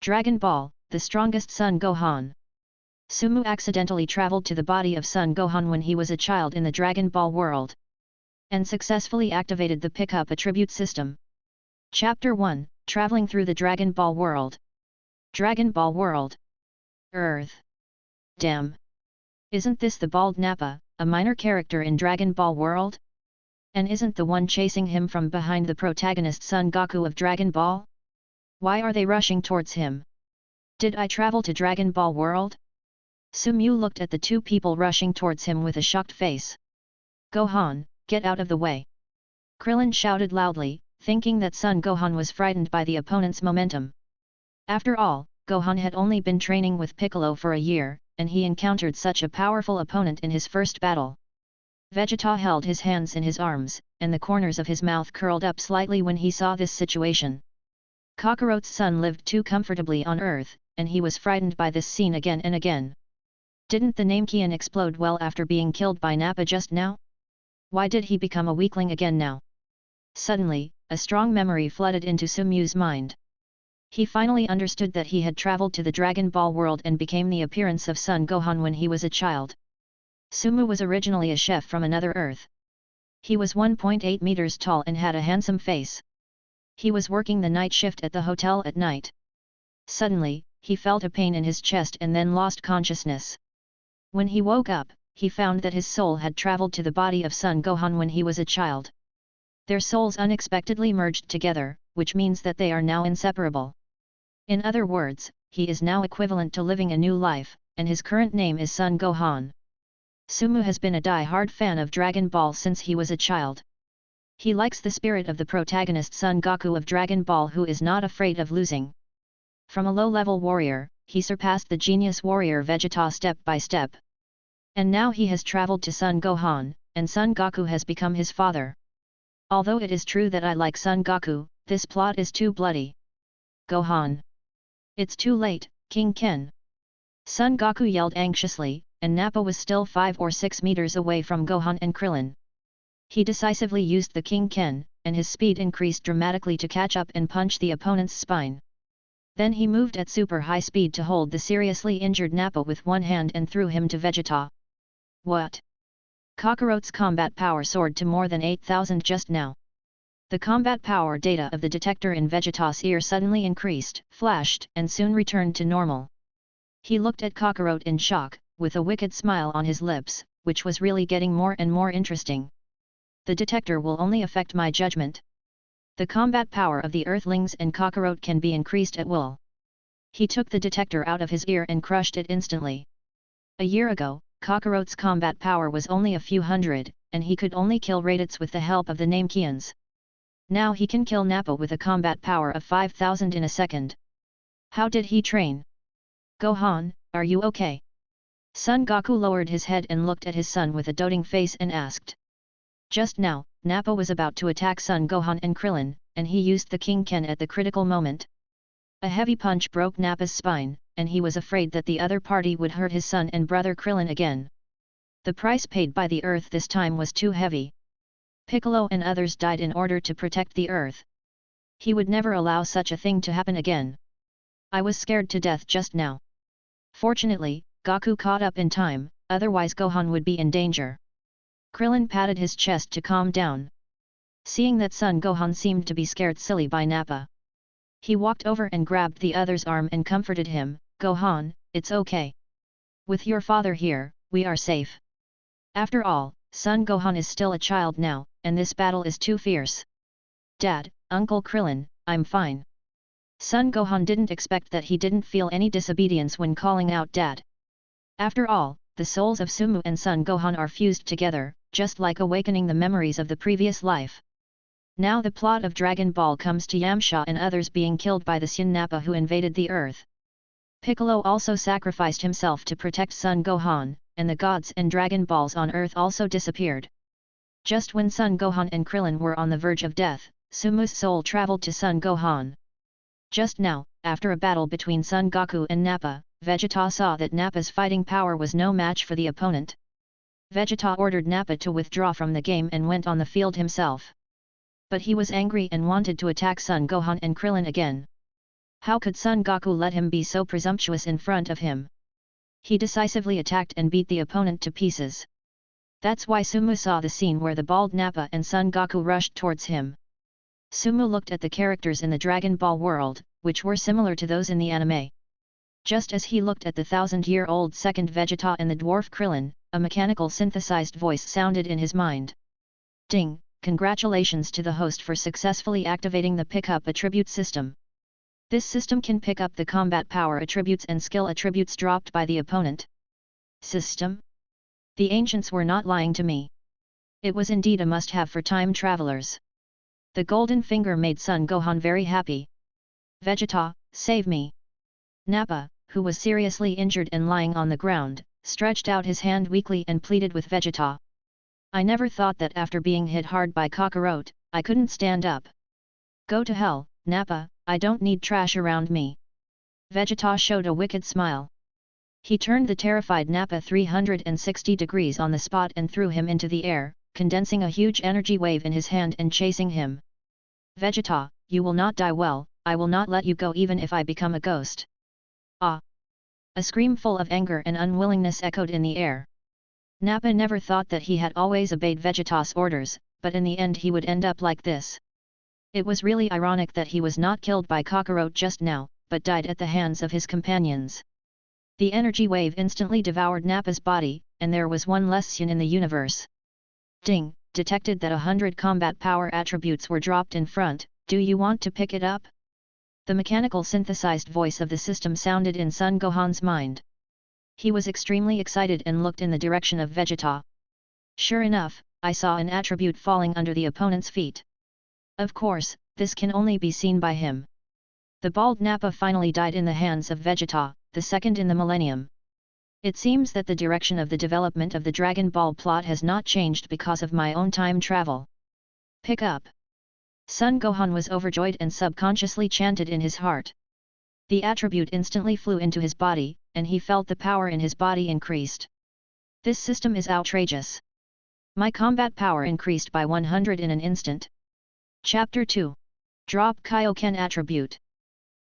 Dragon Ball, the strongest Son Gohan. Sumu accidentally traveled to the body of Son Gohan when he was a child in the Dragon Ball world, and successfully activated the pickup attribute system. Chapter 1, Traveling through the Dragon Ball world. Dragon Ball world. Earth. Damn. Isn't this the bald Nappa, a minor character in Dragon Ball world? And isn't the one chasing him from behind the protagonist Son Goku of Dragon Ball? Why are they rushing towards him? Did I travel to Dragon Ball world? Sumu looked at the two people rushing towards him with a shocked face. Gohan, get out of the way! Krillin shouted loudly, thinking that Son Gohan was frightened by the opponent's momentum. After all, Gohan had only been training with Piccolo for a year, and he encountered such a powerful opponent in his first battle. Vegeta held his hands in his arms, and the corners of his mouth curled up slightly when he saw this situation. Kakarot's son lived too comfortably on Earth, and he was frightened by this scene again and again. Didn't the Namekian explode well after being killed by Nappa just now? Why did he become a weakling again now? Suddenly, a strong memory flooded into Sumu's mind. He finally understood that he had traveled to the Dragon Ball world and became the appearance of Son Gohan when he was a child. Sumu was originally a chef from another Earth. He was 1.8 meters tall and had a handsome face. He was working the night shift at the hotel at night. Suddenly, he felt a pain in his chest and then lost consciousness. When he woke up, he found that his soul had traveled to the body of Son Gohan when he was a child. Their souls unexpectedly merged together, which means that they are now inseparable. In other words, he is now equivalent to living a new life, and his current name is Son Gohan. Sumu has been a die-hard fan of Dragon Ball since he was a child. He likes the spirit of the protagonist Son Goku of Dragon Ball, who is not afraid of losing. From a low-level warrior, he surpassed the genius warrior Vegeta step by step. And now he has traveled to Son Gohan, and Son Goku has become his father. Although it is true that I like Son Goku, this plot is too bloody. Gohan! It's too late, King Ken! Son Goku yelled anxiously, and Nappa was still 5 or 6 meters away from Gohan and Krillin. He decisively used the King Ken, and his speed increased dramatically to catch up and punch the opponent's spine. Then he moved at super high speed to hold the seriously injured Nappa with one hand and threw him to Vegeta. What? Kakarot's combat power soared to more than 8,000 just now. The combat power data of the detector in Vegeta's ear suddenly increased, flashed, and soon returned to normal. He looked at Kakarot in shock, with a wicked smile on his lips, which was really getting more and more interesting. The detector will only affect my judgment. The combat power of the Earthlings and Kakarot can be increased at will. He took the detector out of his ear and crushed it instantly. A year ago, Kakarot's combat power was only a few hundred, and he could only kill Raditz with the help of the Namekians. Now he can kill Nappa with a combat power of 5,000 in a second. How did he train? Gohan, are you okay? Son Goku lowered his head and looked at his son with a doting face and asked. Just now, Nappa was about to attack Son Gohan and Krillin, and he used the King Ken at the critical moment. A heavy punch broke Nappa's spine, and he was afraid that the other party would hurt his son and brother Krillin again. The price paid by the Earth this time was too heavy. Piccolo and others died in order to protect the Earth. He would never allow such a thing to happen again. I was scared to death just now. Fortunately, Goku caught up in time, otherwise Gohan would be in danger. Krillin patted his chest to calm down. Seeing that Son Gohan seemed to be scared silly by Nappa, he walked over and grabbed the other's arm and comforted him. Gohan, it's okay. With your father here, we are safe. After all, Son Gohan is still a child now, and this battle is too fierce. Dad, Uncle Krillin, I'm fine. Son Gohan didn't expect that he didn't feel any disobedience when calling out Dad. After all, the souls of Sumu and Son Gohan are fused together, just like awakening the memories of the previous life. Now the plot of Dragon Ball comes to Yamcha and others being killed by the Sun Nappa who invaded the Earth. Piccolo also sacrificed himself to protect Son Gohan, and the gods and Dragon Balls on Earth also disappeared. Just when Son Gohan and Krillin were on the verge of death, Sumu's soul traveled to Son Gohan. Just now, after a battle between Son Goku and Nappa, Vegeta saw that Nappa's fighting power was no match for the opponent. Vegeta ordered Nappa to withdraw from the game and went on the field himself. But he was angry and wanted to attack Son Gohan and Krillin again. How could Son Goku let him be so presumptuous in front of him? He decisively attacked and beat the opponent to pieces. That's why Sumu saw the scene where the bald Nappa and Son Goku rushed towards him. Sumu looked at the characters in the Dragon Ball world, which were similar to those in the anime. Just as he looked at the 1,000-year-old second Vegeta and the dwarf Krillin, a mechanical synthesized voice sounded in his mind. Ding! Congratulations to the host for successfully activating the pickup attribute system. This system can pick up the combat power attributes and skill attributes dropped by the opponent. System? The ancients were not lying to me. It was indeed a must-have for time travelers. The golden finger made Son Gohan very happy. Vegeta, save me! Nappa, who was seriously injured and lying on the ground, stretched out his hand weakly and pleaded with Vegeta. I never thought that after being hit hard by Kakarot, I couldn't stand up. Go to hell, Nappa, I don't need trash around me. Vegeta showed a wicked smile. He turned the terrified Nappa 360 degrees on the spot and threw him into the air, condensing a huge energy wave in his hand and chasing him. Vegeta, you will not die well, I will not let you go even if I become a ghost. Ah! A scream full of anger and unwillingness echoed in the air. Nappa never thought that he had always obeyed Vegeta's orders, but in the end he would end up like this. It was really ironic that he was not killed by Kakarot just now, but died at the hands of his companions. The energy wave instantly devoured Nappa's body, and there was one less Sun in the universe. Ding! Detected that 100 combat power attributes were dropped in front, do you want to pick it up? The mechanical synthesized voice of the system sounded in Son Gohan's mind. He was extremely excited and looked in the direction of Vegeta. Sure enough, I saw an attribute falling under the opponent's feet. Of course, this can only be seen by him. The bald Nappa finally died in the hands of Vegeta, the second in the millennium. It seems that the direction of the development of the Dragon Ball plot has not changed because of my own time travel. Pick up! Son Gohan was overjoyed and subconsciously chanted in his heart. The attribute instantly flew into his body, and he felt the power in his body increased. This system is outrageous. My combat power increased by 100 in an instant. Chapter 2. Drop Kaioken Attribute.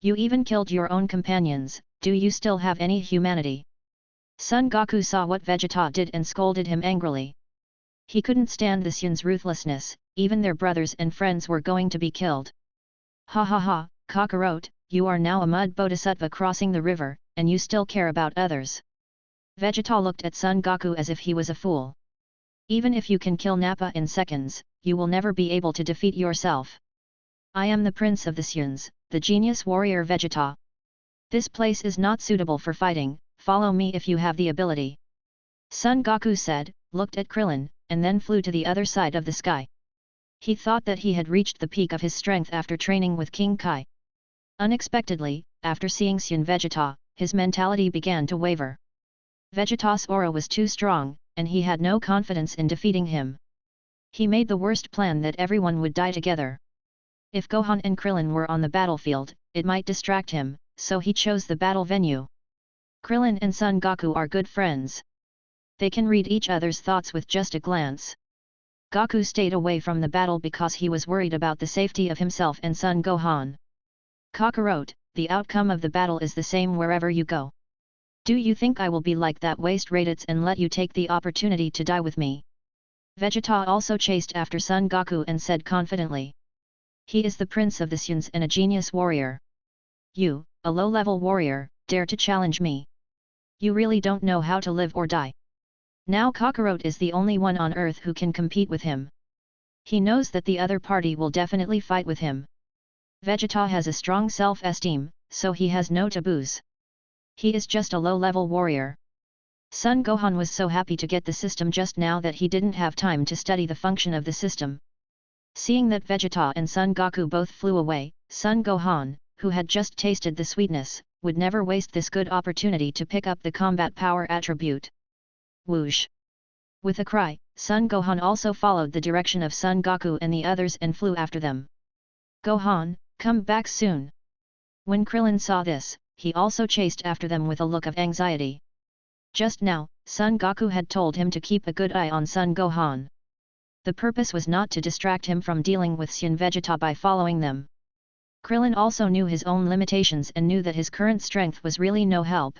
You even killed your own companions, do you still have any humanity? Son Goku saw what Vegeta did and scolded him angrily. He couldn't stand the Sun's ruthlessness, even their brothers and friends were going to be killed. Ha ha ha, Kakarot, you are now a mud bodhisattva crossing the river, and you still care about others. Vegeta looked at Son Goku as if he was a fool. Even if you can kill Nappa in seconds, you will never be able to defeat yourself. I am the prince of the Suns, the genius warrior Vegeta. This place is not suitable for fighting, follow me if you have the ability. Son Goku said, looked at Krillin, and then flew to the other side of the sky. He thought that he had reached the peak of his strength after training with King Kai. Unexpectedly, after seeing Sun Vegeta, his mentality began to waver. Vegeta's aura was too strong, and he had no confidence in defeating him. He made the worst plan that everyone would die together. If Gohan and Krillin were on the battlefield, it might distract him, so he chose the battle venue. Krillin and Son Goku are good friends. They can read each other's thoughts with just a glance. Goku stayed away from the battle because he was worried about the safety of himself and Son Gohan. Kakarot, the outcome of the battle is the same wherever you go. Do you think I will be like that waste Raditz and let you take the opportunity to die with me? Vegeta also chased after Son Goku and said confidently. He is the prince of the Suns and a genius warrior. You, a low-level warrior, dare to challenge me. You really don't know how to live or die. Now Kakarot is the only one on earth who can compete with him. He knows that the other party will definitely fight with him. Vegeta has a strong self-esteem, so he has no taboos. He is just a low-level warrior. Son Gohan was so happy to get the system just now that he didn't have time to study the function of the system. Seeing that Vegeta and Son Goku both flew away, Son Gohan, who had just tasted the sweetness, would never waste this good opportunity to pick up the combat power attribute. Whoosh! With a cry, Son Gohan also followed the direction of Son Goku and the others and flew after them. Gohan, come back soon! When Krillin saw this, he also chased after them with a look of anxiety. Just now, Son Goku had told him to keep a good eye on Son Gohan. The purpose was not to distract him from dealing with Sun Vegeta by following them. Krillin also knew his own limitations and knew that his current strength was really no help.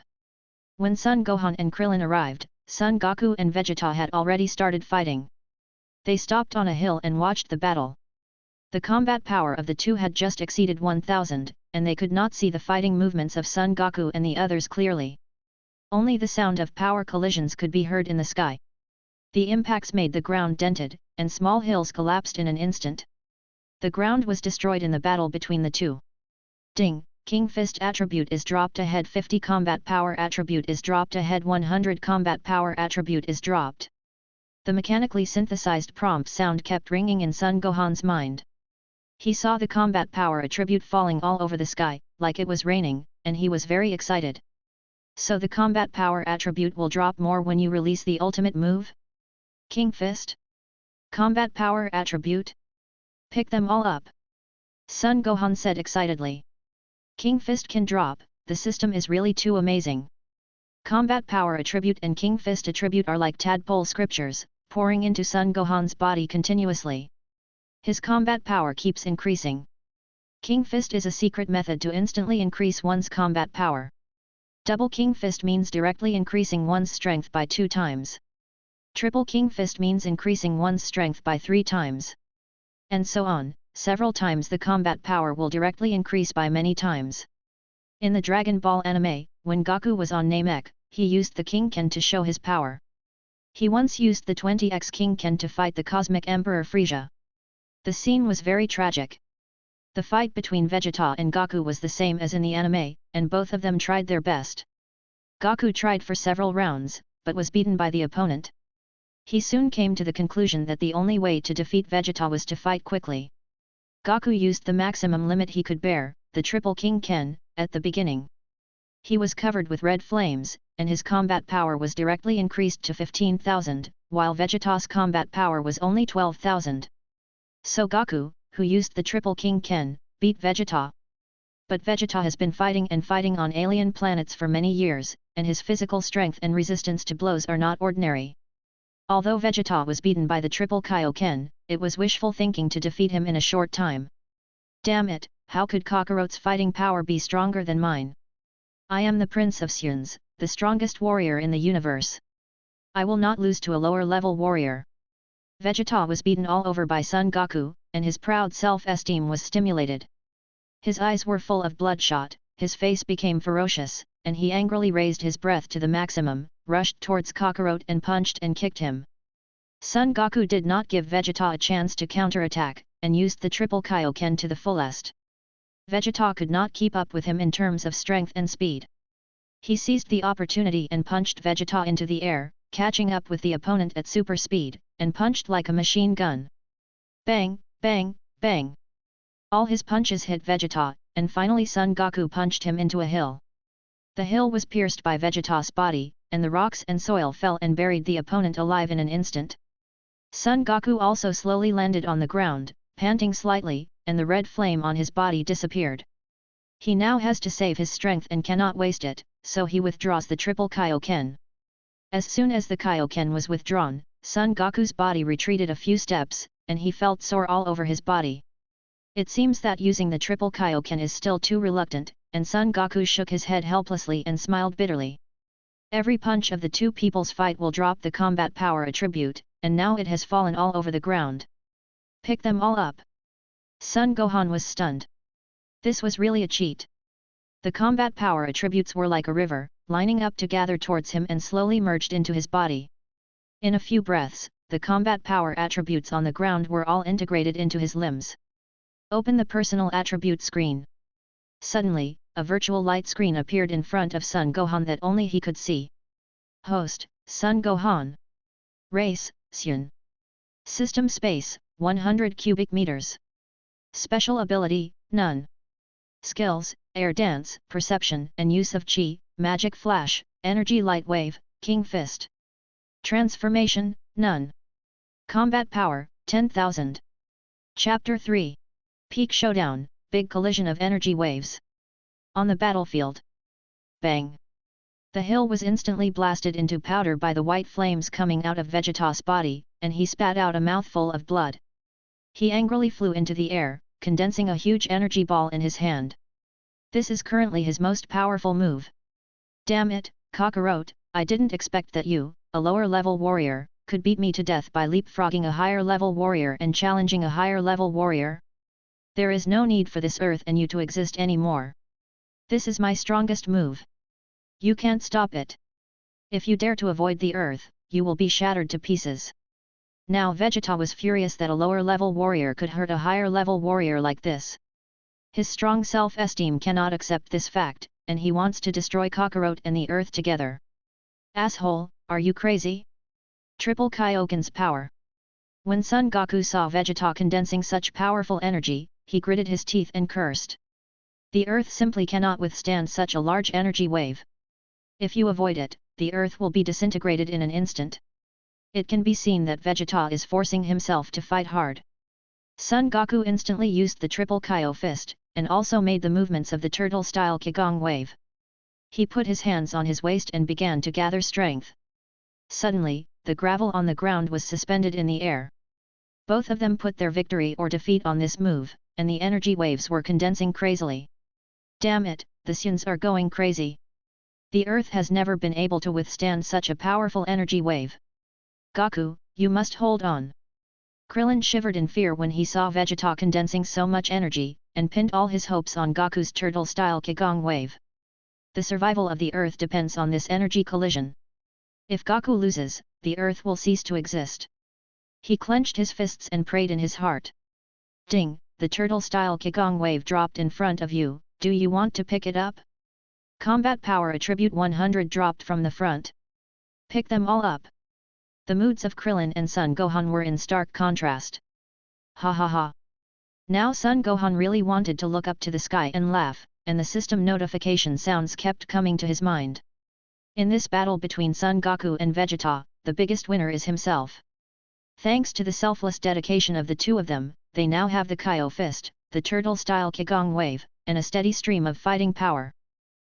When Son Gohan and Krillin arrived, Son Goku and Vegeta had already started fighting. They stopped on a hill and watched the battle. The combat power of the two had just exceeded 1000, and they could not see the fighting movements of Son Goku and the others clearly. Only the sound of power collisions could be heard in the sky. The impacts made the ground dented, and small hills collapsed in an instant. The ground was destroyed in the battle between the two. Ding! King Fist attribute is dropped ahead 50 combat power attribute is dropped ahead 100 combat power attribute is dropped. The mechanically synthesized prompt sound kept ringing in Son Gohan's mind. He saw the combat power attribute falling all over the sky, like it was raining, and he was very excited. So the combat power attribute will drop more when you release the ultimate move? King Fist? Combat power attribute? Pick them all up! Son Gohan said excitedly. King Fist can drop, the system is really too amazing. Combat power attribute and King Fist attribute are like tadpole scriptures, pouring into Son Gohan's body continuously. His combat power keeps increasing. King Fist is a secret method to instantly increase one's combat power. Double King Fist means directly increasing one's strength by 2 times. Triple King Fist means increasing one's strength by 3 times. And so on, several times the combat power will directly increase by many times. In the Dragon Ball anime, when Goku was on Namek, he used the King Ken to show his power. He once used the 20x King Ken to fight the Cosmic Emperor Frieza. The scene was very tragic. The fight between Vegeta and Goku was the same as in the anime, and both of them tried their best. Goku tried for several rounds, but was beaten by the opponent. He soon came to the conclusion that the only way to defeat Vegeta was to fight quickly. Goku used the maximum limit he could bear, the triple King Ken, at the beginning. He was covered with red flames, and his combat power was directly increased to 15,000, while Vegeta's combat power was only 12,000. So Goku, who used the triple King Ken, beat Vegeta. But Vegeta has been fighting on alien planets for many years, and his physical strength and resistance to blows are not ordinary. Although Vegeta was beaten by the triple Kaioken, it was wishful thinking to defeat him in a short time. Damn it, how could Kakarot's fighting power be stronger than mine? I am the Prince of Suns, the strongest warrior in the universe. I will not lose to a lower level warrior. Vegeta was beaten all over by Son Goku, and his proud self-esteem was stimulated. His eyes were full of bloodshot, his face became ferocious, and he angrily raised his breath to the maximum, rushed towards Kakarot and punched and kicked him. Son Goku did not give Vegeta a chance to counterattack, and used the triple Kaioken to the fullest. Vegeta could not keep up with him in terms of strength and speed. He seized the opportunity and punched Vegeta into the air, catching up with the opponent at super speed, and punched like a machine gun. Bang, bang, bang. All his punches hit Vegeta, and finally Son Goku punched him into a hill. The hill was pierced by Vegeta's body, and the rocks and soil fell and buried the opponent alive in an instant. Son Goku also slowly landed on the ground, panting slightly, and the red flame on his body disappeared. He now has to save his strength and cannot waste it, so he withdraws the triple Kaioken. As soon as the Kaioken was withdrawn, Son Goku's body retreated a few steps, and he felt sore all over his body. It seems that using the triple Kaioken is still too reluctant, and Son Goku shook his head helplessly and smiled bitterly. Every punch of the two people's fight will drop the combat power attribute, and now it has fallen all over the ground. Pick them all up. Son Gohan was stunned. This was really a cheat. The combat power attributes were like a river, lining up to gather towards him and slowly merged into his body. In a few breaths, the combat power attributes on the ground were all integrated into his limbs. Open the personal attribute screen. Suddenly, a virtual light screen appeared in front of Son Gohan that only he could see. Host, Son Gohan. Race, Sun. System space, 100 cubic meters. Special ability, none. Skills, air dance, perception and use of chi, magic flash, energy light wave, King Fist. Transformation, none. Combat power, 10,000. Chapter 3. Peak Showdown, Big Collision of Energy Waves. On the battlefield. Bang! The hill was instantly blasted into powder by the white flames coming out of Vegeta's body, and he spat out a mouthful of blood. He angrily flew into the air, condensing a huge energy ball in his hand. This is currently his most powerful move. Damn it, Kakarot, I didn't expect that you, a lower-level warrior, could beat me to death by leapfrogging a higher-level warrior and challenging a higher-level warrior. There is no need for this earth and you to exist anymore. This is my strongest move. You can't stop it. If you dare to avoid the earth, you will be shattered to pieces. Now Vegeta was furious that a lower-level warrior could hurt a higher-level warrior like this. His strong self-esteem cannot accept this fact, and he wants to destroy Kakarot and the earth together. Asshole, are you crazy? Triple Kaioken's power. When Son Goku saw Vegeta condensing such powerful energy, he gritted his teeth and cursed. The earth simply cannot withstand such a large energy wave. If you avoid it, the earth will be disintegrated in an instant. It can be seen that Vegeta is forcing himself to fight hard. Son Goku instantly used the triple Kaio fist, and also made the movements of the turtle-style Qigong wave. He put his hands on his waist and began to gather strength. Suddenly, the gravel on the ground was suspended in the air. Both of them put their victory or defeat on this move, and the energy waves were condensing crazily. Damn it, the Suns are going crazy. The earth has never been able to withstand such a powerful energy wave. Goku, you must hold on. Krillin shivered in fear when he saw Vegeta condensing so much energy, and pinned all his hopes on Goku's turtle-style Qigong wave. The survival of the earth depends on this energy collision. If Goku loses, the earth will cease to exist. He clenched his fists and prayed in his heart. Ding, the turtle-style Qigong wave dropped in front of you, do you want to pick it up? Combat Power Attribute 100 dropped from the front. Pick them all up. The moods of Krillin and Son Gohan were in stark contrast. Ha ha ha. Now Son Gohan really wanted to look up to the sky and laugh, and the system notification sounds kept coming to his mind. In this battle between Son Goku and Vegeta, the biggest winner is himself. Thanks to the selfless dedication of the two of them, they now have the Kaio Fist, the turtle-style Qigong wave, and a steady stream of fighting power.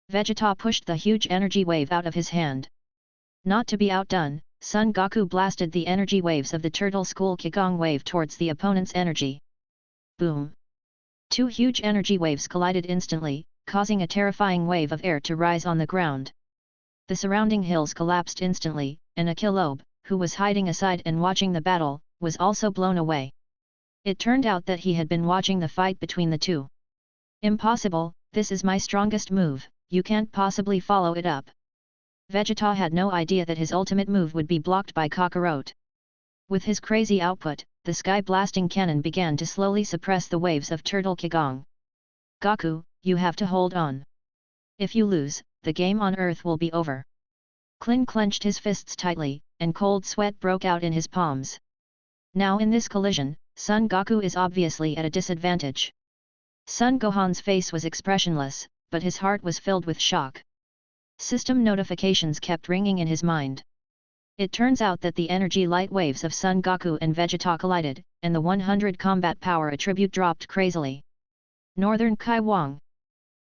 Vegeta pushed the huge energy wave out of his hand. Not to be outdone, Son Goku blasted the energy waves of the Turtle School Qigong wave towards the opponent's energy. Boom! Two huge energy waves collided instantly, causing a terrifying wave of air to rise on the ground. The surrounding hills collapsed instantly, and Akilobe, who was hiding aside and watching the battle, was also blown away. It turned out that he had been watching the fight between the two. Impossible, this is my strongest move, you can't possibly follow it up. Vegeta had no idea that his ultimate move would be blocked by Kakarot. With his crazy output, the sky-blasting cannon began to slowly suppress the waves of Turtle Qigong. Goku, you have to hold on. If you lose, the game on Earth will be over. Klin clenched his fists tightly, and cold sweat broke out in his palms. Now in this collision, Son Goku is obviously at a disadvantage. Son Gohan's face was expressionless, but his heart was filled with shock. System notifications kept ringing in his mind. It turns out that the energy light waves of Son Goku and Vegeta collided, and the 100 combat power attribute dropped crazily. Northern Kai Wang.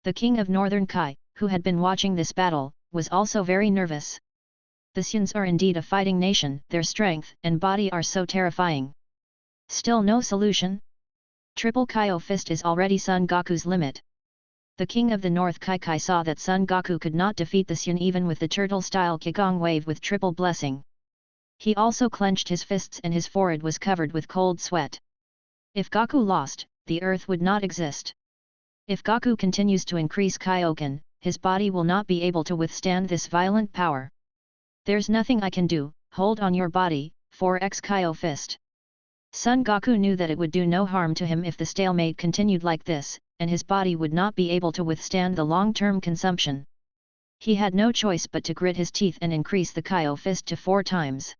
The king of Northern Kai, who had been watching this battle, was also very nervous. The Suns are indeed a fighting nation, their strength and body are so terrifying. Still no solution? Triple Kaio Fist is already Son Goku's limit. The king of the North Kai saw that Son Goku could not defeat the Sun even with the turtle-style Qigong wave with triple blessing. He also clenched his fists and his forehead was covered with cold sweat. If Goku lost, the earth would not exist. If Goku continues to increase Kaioken, his body will not be able to withstand this violent power. There's nothing I can do, hold on your body, 4x Kaio Fist. Son Goku knew that it would do no harm to him if the stalemate continued like this, and his body would not be able to withstand the long-term consumption. He had no choice but to grit his teeth and increase the Kaio Fist to 4 times.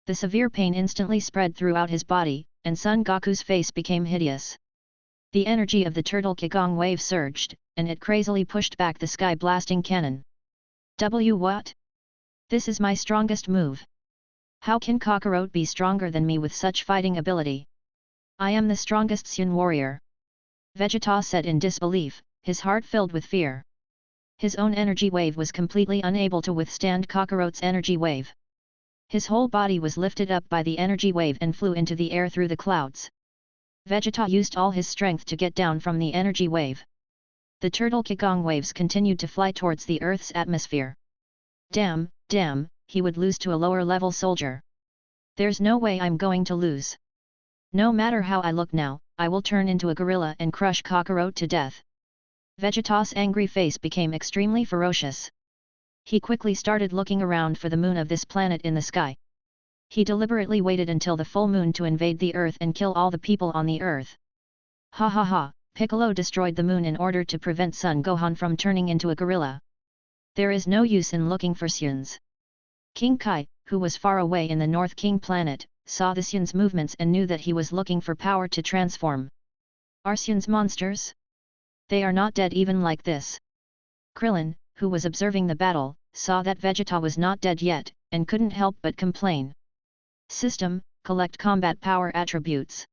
The severe pain instantly spread throughout his body, and Son Goku's face became hideous. The energy of the Turtle Qigong wave surged, and it crazily pushed back the sky-blasting cannon. What? This is my strongest move. How can Kakarot be stronger than me with such fighting ability? I am the strongest Sun warrior. Vegeta said in disbelief, his heart filled with fear. His own energy wave was completely unable to withstand Kakarot's energy wave. His whole body was lifted up by the energy wave and flew into the air through the clouds. Vegeta used all his strength to get down from the energy wave. The turtle Kigong waves continued to fly towards the Earth's atmosphere. Damn, he would lose to a lower-level soldier. There's no way I'm going to lose. No matter how I look now, I will turn into a gorilla and crush Kakarot to death. Vegeta's angry face became extremely ferocious. He quickly started looking around for the moon of this planet in the sky. He deliberately waited until the full moon to invade the Earth and kill all the people on the Earth. Ha ha ha, Piccolo destroyed the moon in order to prevent Son Gohan from turning into a gorilla. There is no use in looking for Suns. King Kai, who was far away in the North King planet, saw the Suns' movements and knew that he was looking for power to transform. Are Suns monsters? They are not dead even like this. Krillin, who was observing the battle, saw that Vegeta was not dead yet, and couldn't help but complain. System, collect combat power attributes.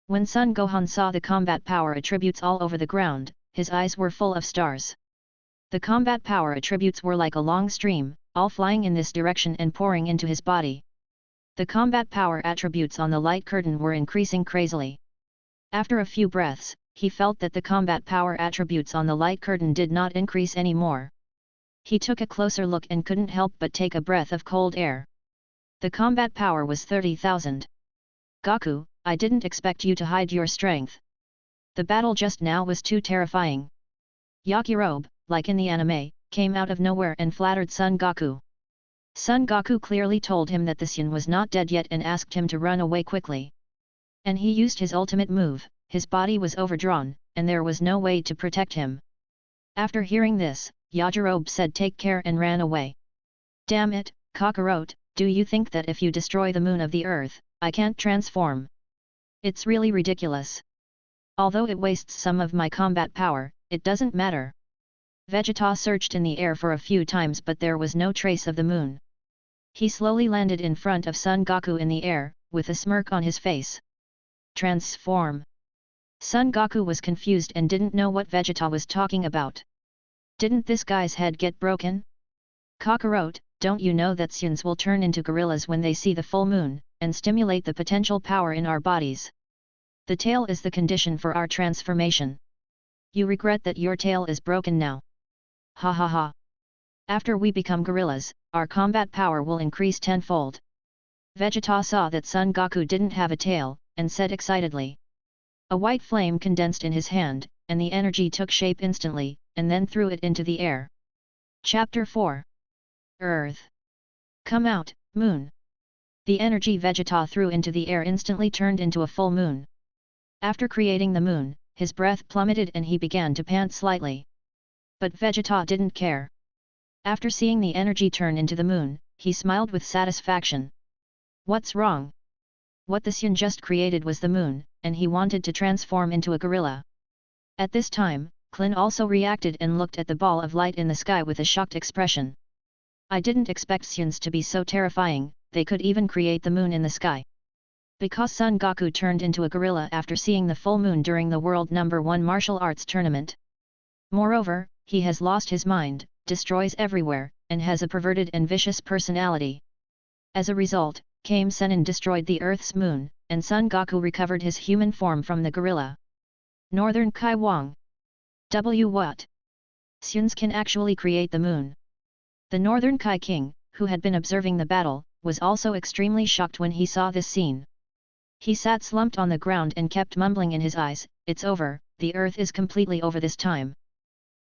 When Son Gohan saw the combat power attributes all over the ground, his eyes were full of stars. The combat power attributes were like a long stream, all flying in this direction and pouring into his body. The combat power attributes on the light curtain were increasing crazily. After a few breaths, he felt that the combat power attributes on the light curtain did not increase anymore. He took a closer look and couldn't help but take a breath of cold air. The combat power was 30,000. Goku, I didn't expect you to hide your strength. The battle just now was too terrifying. Yakirobe, like in the anime, came out of nowhere and flattered Son Goku. Son Goku clearly told him that the Sun was not dead yet and asked him to run away quickly. And he used his ultimate move, his body was overdrawn, and there was no way to protect him. After hearing this, Yajirobe said take care and ran away. Damn it, Kakarot, do you think that if you destroy the moon of the Earth, I can't transform? It's really ridiculous. Although it wastes some of my combat power, it doesn't matter. Vegeta searched in the air for a few times but there was no trace of the moon. He slowly landed in front of Son Goku in the air, with a smirk on his face. Transform. Son Goku was confused and didn't know what Vegeta was talking about. Didn't this guy's head get broken? Kakarot, don't you know that Suns will turn into gorillas when they see the full moon, and stimulate the potential power in our bodies? The tail is the condition for our transformation. You regret that your tail is broken now. Ha ha ha. After we become gorillas, our combat power will increase tenfold. Vegeta saw that Son Goku didn't have a tail, and said excitedly. A white flame condensed in his hand, and the energy took shape instantly, and then threw it into the air. Chapter 4. Earth. Come out, moon. The energy Vegeta threw into the air instantly turned into a full moon. After creating the moon, his breath plummeted and he began to pant slightly. But Vegeta didn't care. After seeing the energy turn into the moon, he smiled with satisfaction. What's wrong? What the Sun just created was the moon, and he wanted to transform into a gorilla. At this time, Klin also reacted and looked at the ball of light in the sky with a shocked expression. I didn't expect Suns to be so terrifying, they could even create the moon in the sky. Because Son Goku turned into a gorilla after seeing the full moon during the World No. 1 martial arts tournament. Moreover, he has lost his mind, destroys everywhere, and has a perverted and vicious personality. As a result, Kame Sennin destroyed the Earth's moon, and Son Goku recovered his human form from the gorilla. Northern Kai Wang. What? Suns can actually create the moon. The Northern Kai King, who had been observing the battle, was also extremely shocked when he saw this scene. He sat slumped on the ground and kept mumbling in his eyes, it's over, the Earth is completely over this time.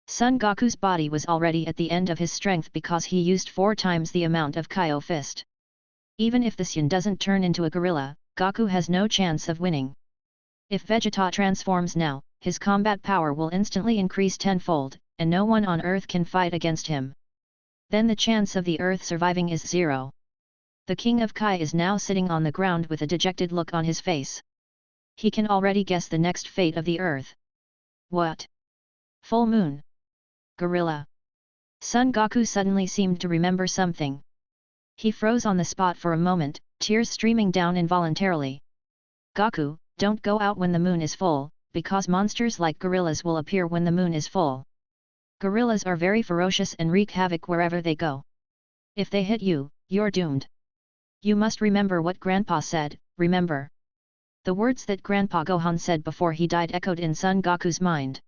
Son Goku's body was already at the end of his strength because he used 4 times the amount of Kaio Fist. Even if the Sun doesn't turn into a gorilla, Goku has no chance of winning. If Vegeta transforms now, his combat power will instantly increase tenfold, and no one on Earth can fight against him. Then the chance of the Earth surviving is 0. The King of Kai is now sitting on the ground with a dejected look on his face. He can already guess the next fate of the Earth. What? Full moon? Gorilla? Son Goku suddenly seemed to remember something. He froze on the spot for a moment, tears streaming down involuntarily. Goku, don't go out when the moon is full, because monsters like gorillas will appear when the moon is full. Gorillas are very ferocious and wreak havoc wherever they go. If they hit you, you're doomed. You must remember what Grandpa said, remember. The words that Grandpa Gohan said before he died echoed in Son Goku's mind.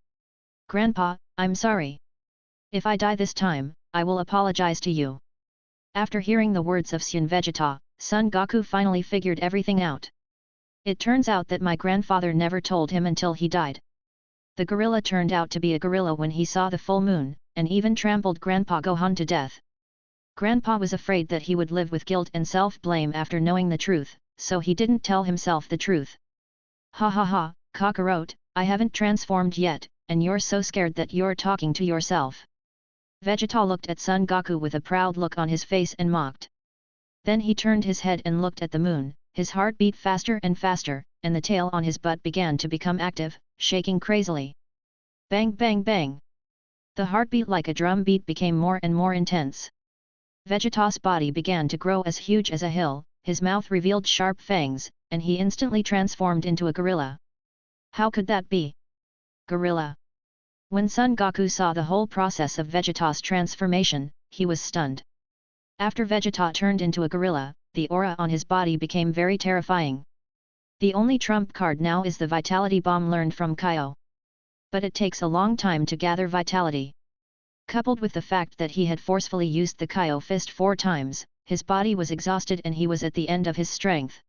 "Grandpa, I'm sorry. If I die this time, I will apologize to you." After hearing the words of Son Vegeta, Son Goku finally figured everything out. It turns out that my grandfather never told him until he died. The gorilla turned out to be a gorilla when he saw the full moon, and even trampled Grandpa Gohan to death. Grandpa was afraid that he would live with guilt and self-blame after knowing the truth, so he didn't tell himself the truth. "Ha ha ha, Kakarot, I haven't transformed yet, and you're so scared that you're talking to yourself." Vegeta looked at Son Goku with a proud look on his face and mocked. Then he turned his head and looked at the moon, his heart beat faster and faster, and the tail on his butt began to become active, shaking crazily. Bang bang bang! The heartbeat like a drum beat became more and more intense. Vegeta's body began to grow as huge as a hill, his mouth revealed sharp fangs, and he instantly transformed into a gorilla. How could that be? Gorilla! When Son Goku saw the whole process of Vegeta's transformation, he was stunned. After Vegeta turned into a gorilla, the aura on his body became very terrifying. The only trump card now is the Vitality Bomb learned from Kaio. But it takes a long time to gather vitality. Coupled with the fact that he had forcefully used the Kaio fist 4 times, his body was exhausted and he was at the end of his strength.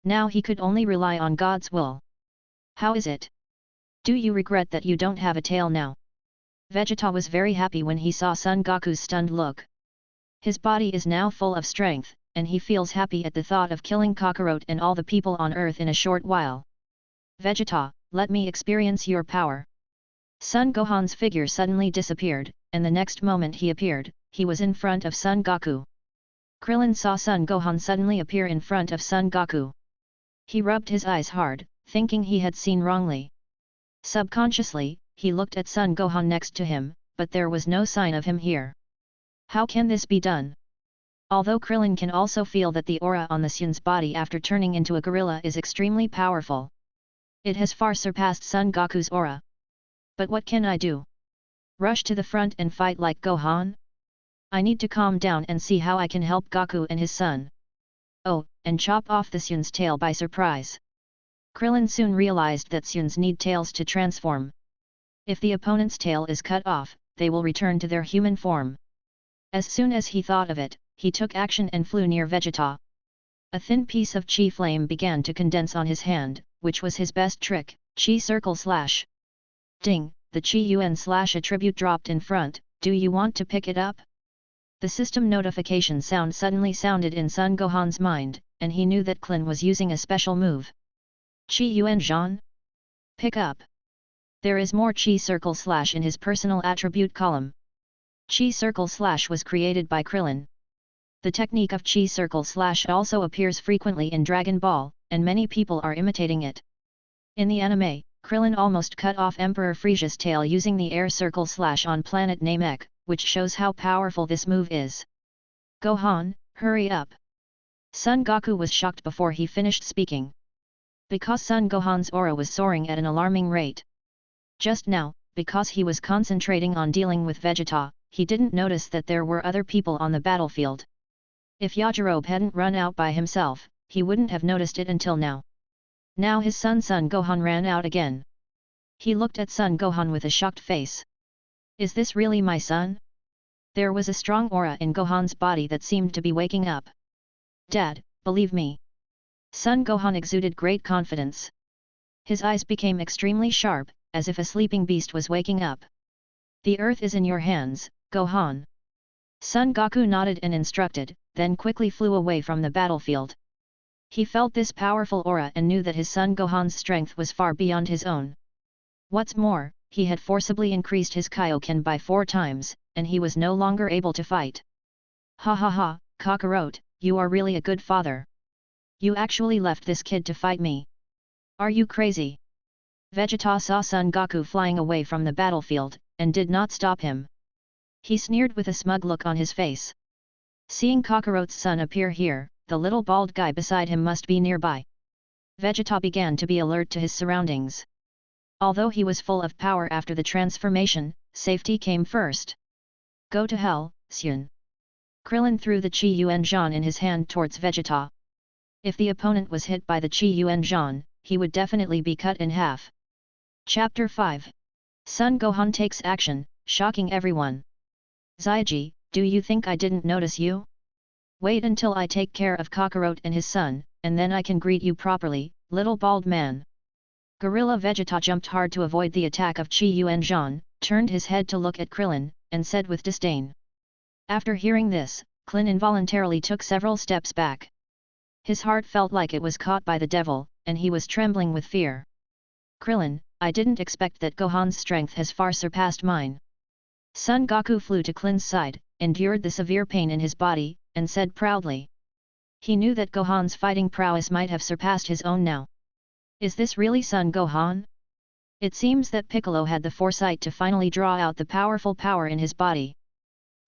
Now he could only rely on God's will. How is it? Do you regret that you don't have a tail now? Vegeta was very happy when he saw Son Goku's stunned look. His body is now full of strength, and he feels happy at the thought of killing Kakarot and all the people on Earth in a short while. "Vegeta, let me experience your power." Son Gohan's figure suddenly disappeared, and the next moment he appeared, he was in front of Son Goku. Krillin saw Son Gohan suddenly appear in front of Son Goku. He rubbed his eyes hard, thinking he had seen wrongly. Subconsciously, he looked at Son Gohan next to him, but there was no sign of him here. How can this be done? Although Krillin can also feel that the aura on the Sun's body after turning into a gorilla is extremely powerful. It has far surpassed Son Goku's aura. But what can I do? Rush to the front and fight like Gohan? I need to calm down and see how I can help Goku and his son. Oh, and chop off the Sun's tail by surprise. Krillin soon realized that Suns need tails to transform. If the opponent's tail is cut off, they will return to their human form. As soon as he thought of it, he took action and flew near Vegeta. A thin piece of chi flame began to condense on his hand, which was his best trick, chi circle slash. Ding, the chi yuan slash attribute dropped in front. Do you want to pick it up? The system notification sound suddenly sounded in Son Gohan's mind, and he knew that Klin was using a special move. Chi Yuan Zhan? Pick up. There is more Chi Circle Slash in his personal attribute column. Chi Circle Slash was created by Krillin. The technique of Chi Circle Slash also appears frequently in Dragon Ball, and many people are imitating it. In the anime, Krillin almost cut off Emperor Frieza's tail using the Air Circle Slash on planet Namek, which shows how powerful this move is. Gohan, hurry up! Son Goku was shocked before he finished speaking. Because Son Gohan's aura was soaring at an alarming rate. Just now, because he was concentrating on dealing with Vegeta, he didn't notice that there were other people on the battlefield. If Yajirobe hadn't run out by himself, he wouldn't have noticed it until now. Now his son Gohan ran out again. He looked at Son Gohan with a shocked face. Is this really my son? There was a strong aura in Gohan's body that seemed to be waking up. Dad, believe me. Son Gohan exuded great confidence. His eyes became extremely sharp, as if a sleeping beast was waking up. The earth is in your hands, Gohan. Son Goku nodded and instructed, then quickly flew away from the battlefield. He felt this powerful aura and knew that his son Gohan's strength was far beyond his own. What's more, he had forcibly increased his Kaioken by 4 times, and he was no longer able to fight. Ha ha ha, Kakarot, you are really a good father. You actually left this kid to fight me. Are you crazy? Vegeta saw Son Goku flying away from the battlefield, and did not stop him. He sneered with a smug look on his face. Seeing Kakarot's son appear here, the little bald guy beside him must be nearby. Vegeta began to be alert to his surroundings. Although he was full of power after the transformation, safety came first. Go to hell, Sun. Krillin threw the Chi Yuan Zhan in his hand towards Vegeta. If the opponent was hit by the Chi Yuan Zhan, he would definitely be cut in half. Chapter 5. Son Gohan takes action, shocking everyone. Zyji, do you think I didn't notice you? Wait until I take care of Kakarot and his son, and then I can greet you properly, little bald man. Gorilla Vegeta jumped hard to avoid the attack of Chi Yuanzhan, turned his head to look at Krillin, and said with disdain. After hearing this, Krillin involuntarily took several steps back. His heart felt like it was caught by the devil, and he was trembling with fear. Krillin, I didn't expect that Gohan's strength has far surpassed mine. Son Goku flew to Klin's side, endured the severe pain in his body, and said proudly. He knew that Gohan's fighting prowess might have surpassed his own now. Is this really Son Gohan? It seems that Piccolo had the foresight to finally draw out the powerful power in his body.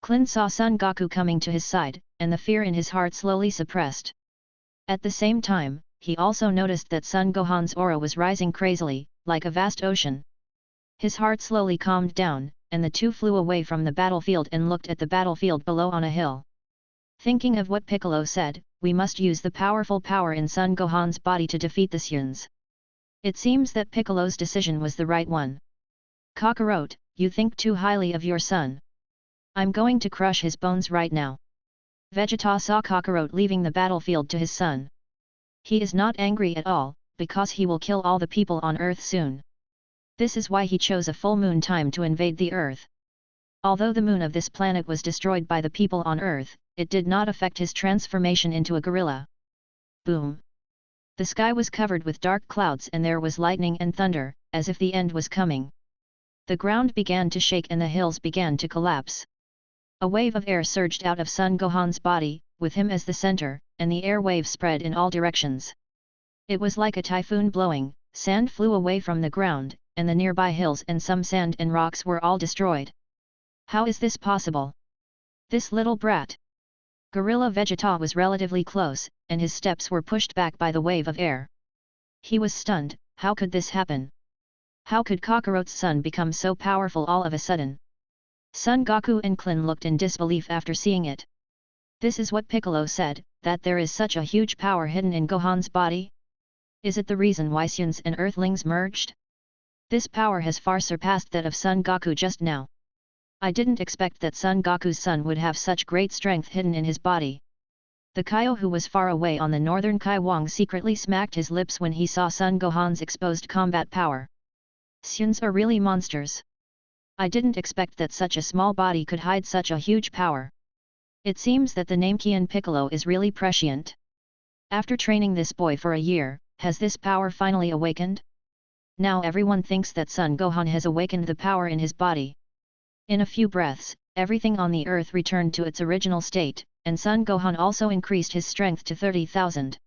Klin saw Son Goku coming to his side, and the fear in his heart slowly suppressed. At the same time, he also noticed that Son Gohan's aura was rising crazily, like a vast ocean. His heart slowly calmed down, and the two flew away from the battlefield and looked at the battlefield below on a hill. Thinking of what Piccolo said, we must use the powerful power in Son Gohan's body to defeat the Saiyans. It seems that Piccolo's decision was the right one. Kakarot, you think too highly of your son. I'm going to crush his bones right now. Vegeta saw Kakarot leaving the battlefield to his son. He is not angry at all, because he will kill all the people on Earth soon. This is why he chose a full moon time to invade the Earth. Although the moon of this planet was destroyed by the people on Earth, it did not affect his transformation into a gorilla. Boom! The sky was covered with dark clouds and there was lightning and thunder, as if the end was coming. The ground began to shake and the hills began to collapse. A wave of air surged out of Son Gohan's body, with him as the center, and the air wave spread in all directions. It was like a typhoon blowing, sand flew away from the ground, and the nearby hills and some sand and rocks were all destroyed. How is this possible? This little brat! Gorilla Vegeta was relatively close, and his steps were pushed back by the wave of air. He was stunned. How could this happen? How could Kakarot's son become so powerful all of a sudden? Son Goku and Klin looked in disbelief after seeing it. This is what Piccolo said, that there is such a huge power hidden in Gohan's body? Is it the reason why Saiyans and Earthlings merged? This power has far surpassed that of Son Goku just now. I didn't expect that Son Goku's son would have such great strength hidden in his body. The Kaio who was far away on the northern Kaiwang secretly smacked his lips when he saw Son Gohan's exposed combat power. Saiyans are really monsters. I didn't expect that such a small body could hide such a huge power. It seems that the Namekian Piccolo is really prescient. After training this boy for a year, has this power finally awakened? Now everyone thinks that Son Gohan has awakened the power in his body. In a few breaths, everything on the earth returned to its original state, and Son Gohan also increased his strength to 30,000.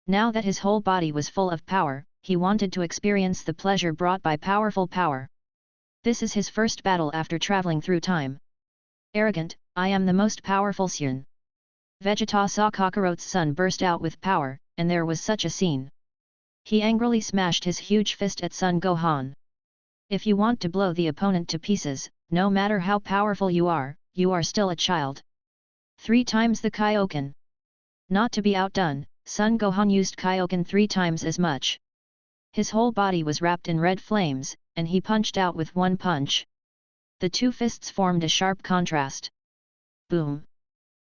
Now that his whole body was full of power, he wanted to experience the pleasure brought by powerful power. This is his first battle after traveling through time. Arrogant, I am the most powerful Saiyan. Vegeta saw Kakarot's son burst out with power, and there was such a scene. He angrily smashed his huge fist at Son Gohan. If you want to blow the opponent to pieces, no matter how powerful you are still a child. 3 times the Kaioken. Not to be outdone, Son Gohan used Kaioken 3 times as much. His whole body was wrapped in red flames, and he punched out with one punch. The two fists formed a sharp contrast. Boom!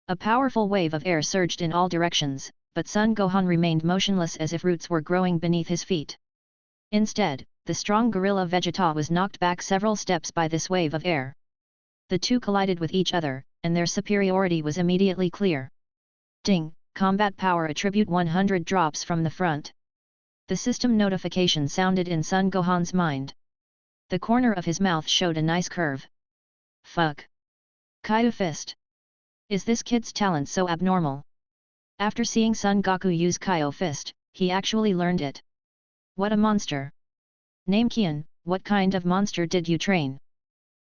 A powerful wave of air surged in all directions, but Son Gohan remained motionless as if roots were growing beneath his feet. Instead, the strong gorilla Vegeta was knocked back several steps by this wave of air. The two collided with each other, and their superiority was immediately clear. Ding! Combat power attribute 100 drops from the front. The system notification sounded in Son Gohan's mind. The corner of his mouth showed a nice curve. Fuck! Kaio Fist! Is this kid's talent so abnormal? After seeing Son Goku use Kaio Fist, he actually learned it. What a monster! Namekian, what kind of monster did you train?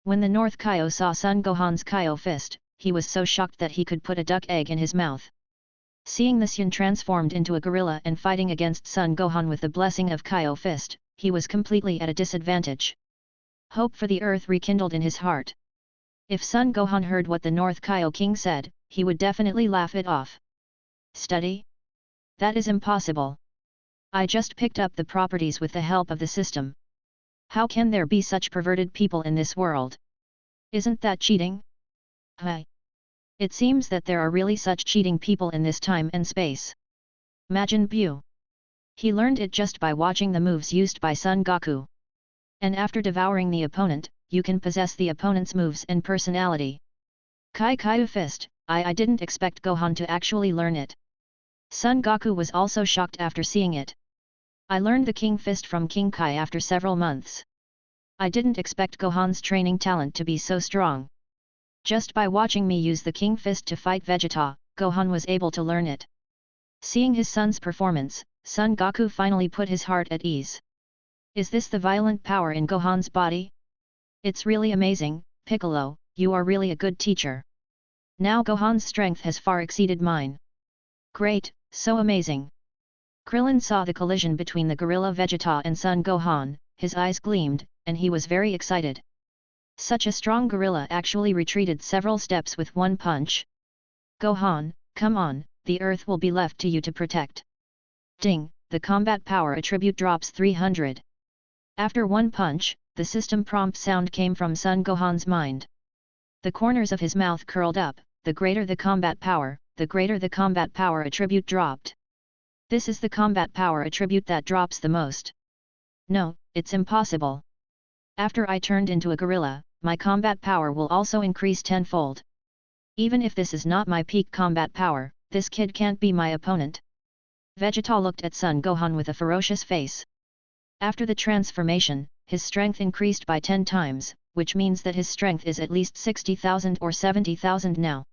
When the North Kaio saw Son Gohan's Kaio Fist, he was so shocked that he could put a duck egg in his mouth. Seeing the Saiyan transformed into a gorilla and fighting against Son Gohan with the blessing of Kaio Fist, he was completely at a disadvantage. Hope for the earth rekindled in his heart. If Son Gohan heard what the North Kaio King said, he would definitely laugh it off. Study? That is impossible. I just picked up the properties with the help of the system. How can there be such perverted people in this world? Isn't that cheating? Hi. It seems that there are really such cheating people in this time and space. Majin Buu. He learned it just by watching the moves used by Son Goku. And after devouring the opponent, you can possess the opponent's moves and personality. Kai Kaiu Fist, I didn't expect Gohan to actually learn it. Son Goku was also shocked after seeing it. I learned the King Fist from King Kai after several months. I didn't expect Gohan's training talent to be so strong. Just by watching me use the King Fist to fight Vegeta, Gohan was able to learn it. Seeing his son's performance, Son Goku finally put his heart at ease. Is this the violent power in Gohan's body? It's really amazing, Piccolo, you are really a good teacher. Now Gohan's strength has far exceeded mine. Great, so amazing. Krillin saw the collision between the gorilla Vegeta and Son Gohan, his eyes gleamed, and he was very excited. Such a strong gorilla actually retreated several steps with one punch. Gohan, come on, the earth will be left to you to protect. Ding, the combat power attribute drops 300. After one punch, the system prompt sound came from Son Gohan's mind. The corners of his mouth curled up, the greater the combat power attribute dropped. This is the combat power attribute that drops the most. No, it's impossible. After I turned into a gorilla, my combat power will also increase tenfold. Even if this is not my peak combat power, this kid can't be my opponent. Vegeta looked at Son Gohan with a ferocious face. After the transformation, his strength increased by 10 times, which means that his strength is at least 60,000 or 70,000 now.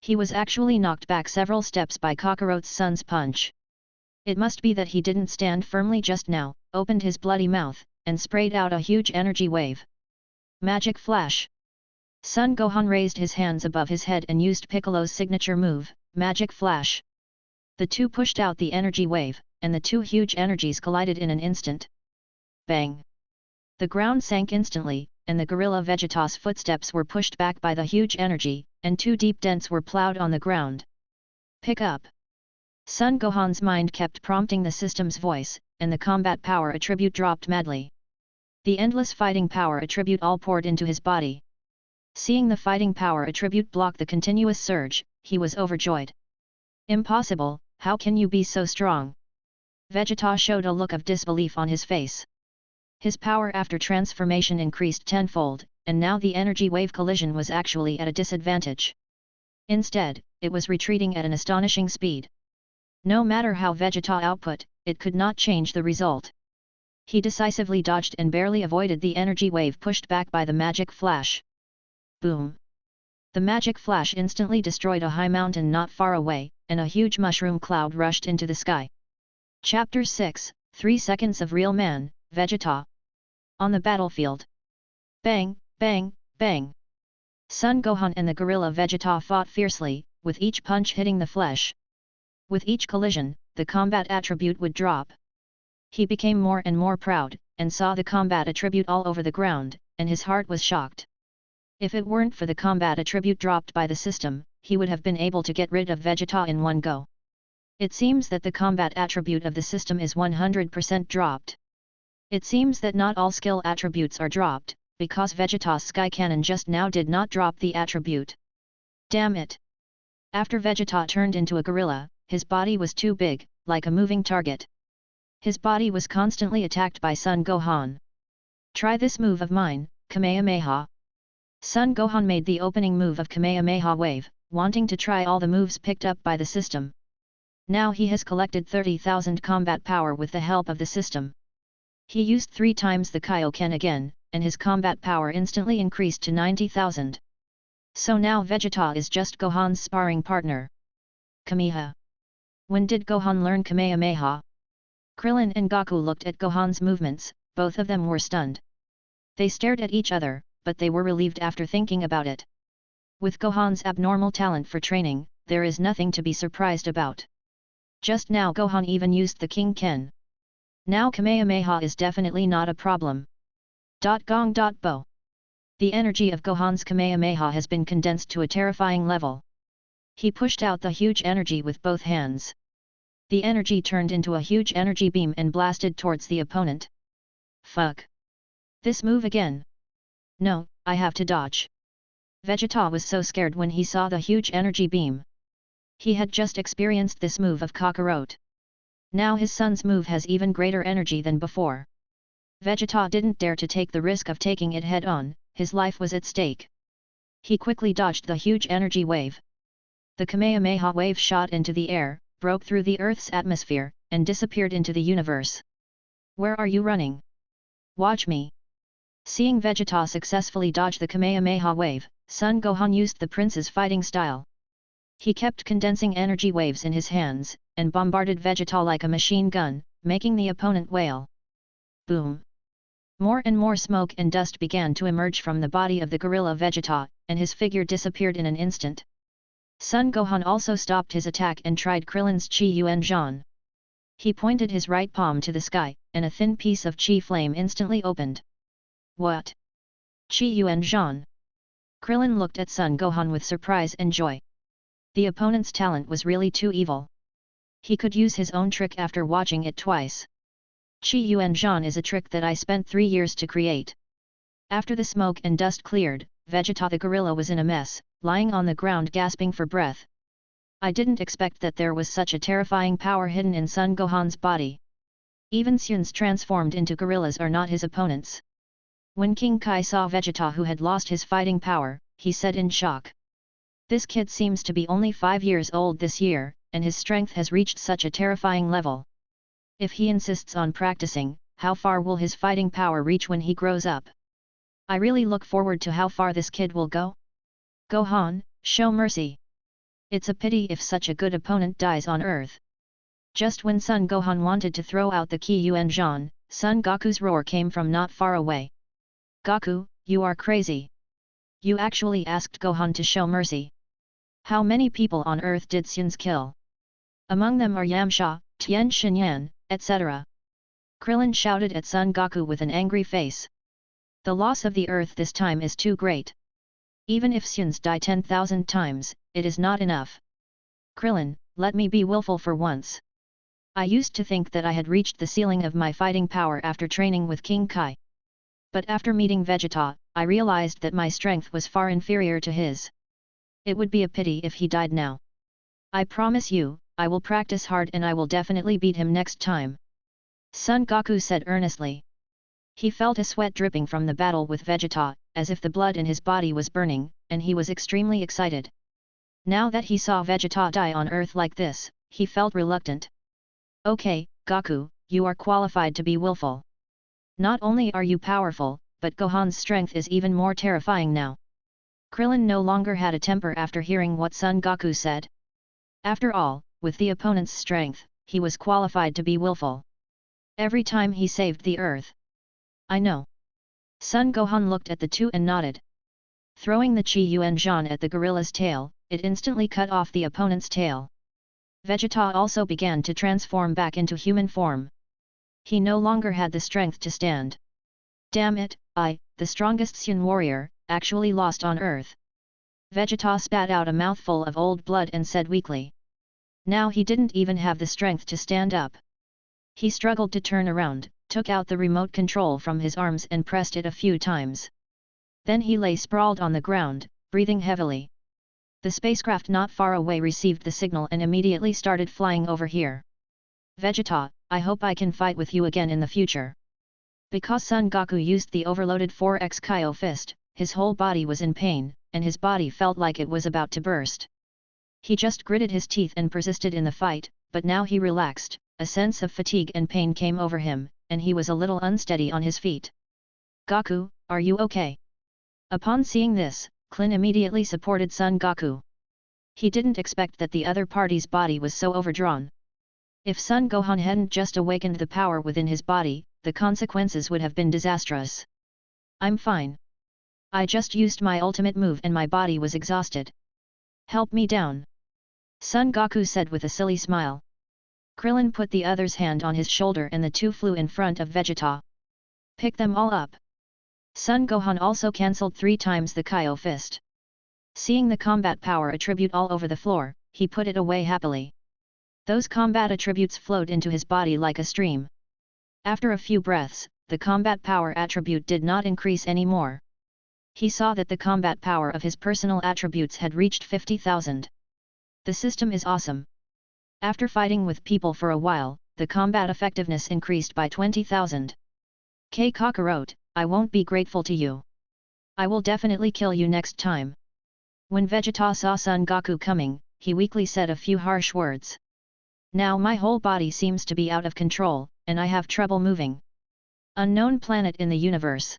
He was actually knocked back several steps by Kakarot's son's punch. It must be that he didn't stand firmly just now, opened his bloody mouth, and sprayed out a huge energy wave. Magic Flash! Son Gohan raised his hands above his head and used Piccolo's signature move, Magic Flash. The two pushed out the energy wave, and the two huge energies collided in an instant. Bang! The ground sank instantly, and the gorilla Vegeta's footsteps were pushed back by the huge energy, and two deep dents were plowed on the ground. Pick up! Son Gohan's mind kept prompting the system's voice, and the combat power attribute dropped madly. The endless fighting power attribute all poured into his body. Seeing the fighting power attribute block the continuous surge, he was overjoyed. Impossible, how can you be so strong? Vegeta showed a look of disbelief on his face. His power after transformation increased tenfold, and now the energy wave collision was actually at a disadvantage. Instead, it was retreating at an astonishing speed. No matter how Vegeta output, it could not change the result. He decisively dodged and barely avoided the energy wave pushed back by the magic flash. Boom! The magic flash instantly destroyed a high mountain not far away, and a huge mushroom cloud rushed into the sky. Chapter 6, 3 Seconds of Real Man, Vegeta. On the battlefield. Bang, bang, bang! Son Gohan and the gorilla Vegeta fought fiercely, with each punch hitting the flesh. With each collision, the combat attribute would drop. He became more and more proud, and saw the combat attribute all over the ground, and his heart was shocked. If it weren't for the combat attribute dropped by the system, he would have been able to get rid of Vegeta in one go. It seems that the combat attribute of the system is 100% dropped. It seems that not all skill attributes are dropped, because Vegeta's Sky Cannon just now did not drop the attribute. Damn it! After Vegeta turned into a gorilla, his body was too big, like a moving target. His body was constantly attacked by Son Gohan. Try this move of mine, Kamehameha. Son Gohan made the opening move of Kamehameha Wave, wanting to try all the moves picked up by the system. Now he has collected 30,000 combat power with the help of the system. He used 3 times the Kaioken again, and his combat power instantly increased to 90,000. So now Vegeta is just Gohan's sparring partner. Kameha. When did Gohan learn Kamehameha? Krillin and Goku looked at Gohan's movements, both of them were stunned. They stared at each other, but they were relieved after thinking about it. With Gohan's abnormal talent for training, there is nothing to be surprised about. Just now Gohan even used the King Ken. Now Kamehameha is definitely not a problem. Gong. Bo. The energy of Gohan's Kamehameha has been condensed to a terrifying level. He pushed out the huge energy with both hands. The energy turned into a huge energy beam and blasted towards the opponent. Fuck! This move again! No, I have to dodge. Vegeta was so scared when he saw the huge energy beam. He had just experienced this move of Kakarot. Now his son's move has even greater energy than before. Vegeta didn't dare to take the risk of taking it head-on, his life was at stake. He quickly dodged the huge energy wave. The Kamehameha wave shot into the air, broke through the Earth's atmosphere, and disappeared into the universe. Where are you running? Watch me! Seeing Vegeta successfully dodge the Kamehameha wave, Son Gohan used the prince's fighting style. He kept condensing energy waves in his hands, and bombarded Vegeta like a machine gun, making the opponent wail. Boom! More and more smoke and dust began to emerge from the body of the gorilla Vegeta, and his figure disappeared in an instant. Son Gohan also stopped his attack and tried Krillin's Chi Yuan Zhan. He pointed his right palm to the sky, and a thin piece of Chi flame instantly opened. What? Chi Yuan Zhan? Krillin looked at Son Gohan with surprise and joy. The opponent's talent was really too evil. He could use his own trick after watching it twice. Chi Yuan Zhan is a trick that I spent 3 years to create. After the smoke and dust cleared, Vegeta the gorilla was in a mess, lying on the ground gasping for breath. I didn't expect that there was such a terrifying power hidden in Son Gohan's body. Even Suns transformed into gorillas are not his opponents. When King Kai saw Vegeta who had lost his fighting power, he said in shock. This kid seems to be only 5 years old this year, and his strength has reached such a terrifying level. If he insists on practicing, how far will his fighting power reach when he grows up? I really look forward to how far this kid will go. Gohan, show mercy. It's a pity if such a good opponent dies on Earth. Just when Son Gohan wanted to throw out the Chi Yuan Zhan, Son Goku's roar came from not far away. Goku, you are crazy. You actually asked Gohan to show mercy. How many people on Earth did Suns kill? Among them are Yamcha, Tien Shinyan, etc. Krillin shouted at Son Goku with an angry face. The loss of the Earth this time is too great. Even if Suns die 10,000 times, it is not enough. Krillin, let me be willful for once. I used to think that I had reached the ceiling of my fighting power after training with King Kai. But after meeting Vegeta, I realized that my strength was far inferior to his. It would be a pity if he died now. I promise you, I will practice hard and I will definitely beat him next time. Son Goku said earnestly. He felt a sweat dripping from the battle with Vegeta, as if the blood in his body was burning, and he was extremely excited. Now that he saw Vegeta die on Earth like this, he felt reluctant. Okay, Goku, you are qualified to be willful. Not only are you powerful, but Gohan's strength is even more terrifying now. Krillin no longer had a temper after hearing what Son Goku said. After all, with the opponent's strength, he was qualified to be willful. Every time he saved the Earth. I know. Son Gohan looked at the two and nodded. Throwing the Chi Yuan Zhan at the gorilla's tail, it instantly cut off the opponent's tail. Vegeta also began to transform back into human form. He no longer had the strength to stand. Damn it, I, the strongest Sun warrior, actually lost on Earth. Vegeta spat out a mouthful of old blood and said weakly. Now he didn't even have the strength to stand up. He struggled to turn around, took out the remote control from his arms and pressed it a few times. Then he lay sprawled on the ground, breathing heavily. The spacecraft not far away received the signal and immediately started flying over here. Vegeta, I hope I can fight with you again in the future. Because Son Goku used the overloaded 4x Kaio fist, his whole body was in pain, and his body felt like it was about to burst. He just gritted his teeth and persisted in the fight, but now he relaxed, a sense of fatigue and pain came over him, and he was a little unsteady on his feet. Goku, are you okay? Upon seeing this, Klin immediately supported Son Goku. He didn't expect that the other party's body was so overdrawn. If Son Gohan hadn't just awakened the power within his body, the consequences would have been disastrous. I'm fine. I just used my ultimate move and my body was exhausted. Help me down. Son Goku said with a silly smile. Krillin put the other's hand on his shoulder and the two flew in front of Vegeta. Pick them all up. Son Gohan also cancelled 3 times the Kaio fist. Seeing the combat power attribute all over the floor, he put it away happily. Those combat attributes flowed into his body like a stream. After a few breaths, the combat power attribute did not increase anymore. He saw that the combat power of his personal attributes had reached 50,000. The system is awesome. After fighting with people for a while, the combat effectiveness increased by 20,000. K. Kakarot, I won't be grateful to you. I will definitely kill you next time. When Vegeta saw Son Goku coming, he weakly said a few harsh words. Now my whole body seems to be out of control, and I have trouble moving. Unknown planet in the universe.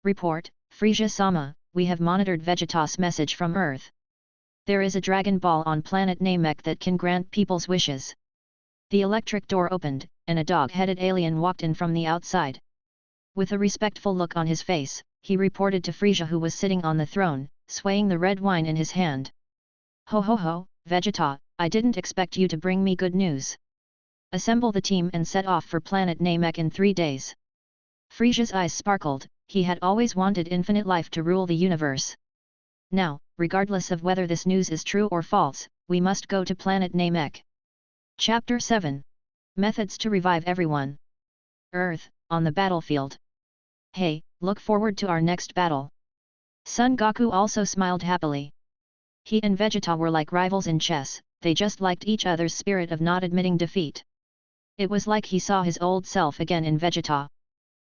Report, Frieza-sama, we have monitored Vegeta's message from Earth. There is a Dragon Ball on planet Namek that can grant people's wishes. The electric door opened, and a dog-headed alien walked in from the outside. With a respectful look on his face, he reported to Frieza, who was sitting on the throne, swaying the red wine in his hand. Ho ho ho, Vegeta, I didn't expect you to bring me good news. Assemble the team and set off for planet Namek in 3 days. Frieza's eyes sparkled. He had always wanted infinite life to rule the universe. Now, regardless of whether this news is true or false, we must go to planet Namek. Chapter 7. Methods to revive everyone. Earth, on the battlefield. Hey, look forward to our next battle. Son Goku also smiled happily. He and Vegeta were like rivals in chess, they just liked each other's spirit of not admitting defeat. It was like he saw his old self again in Vegeta.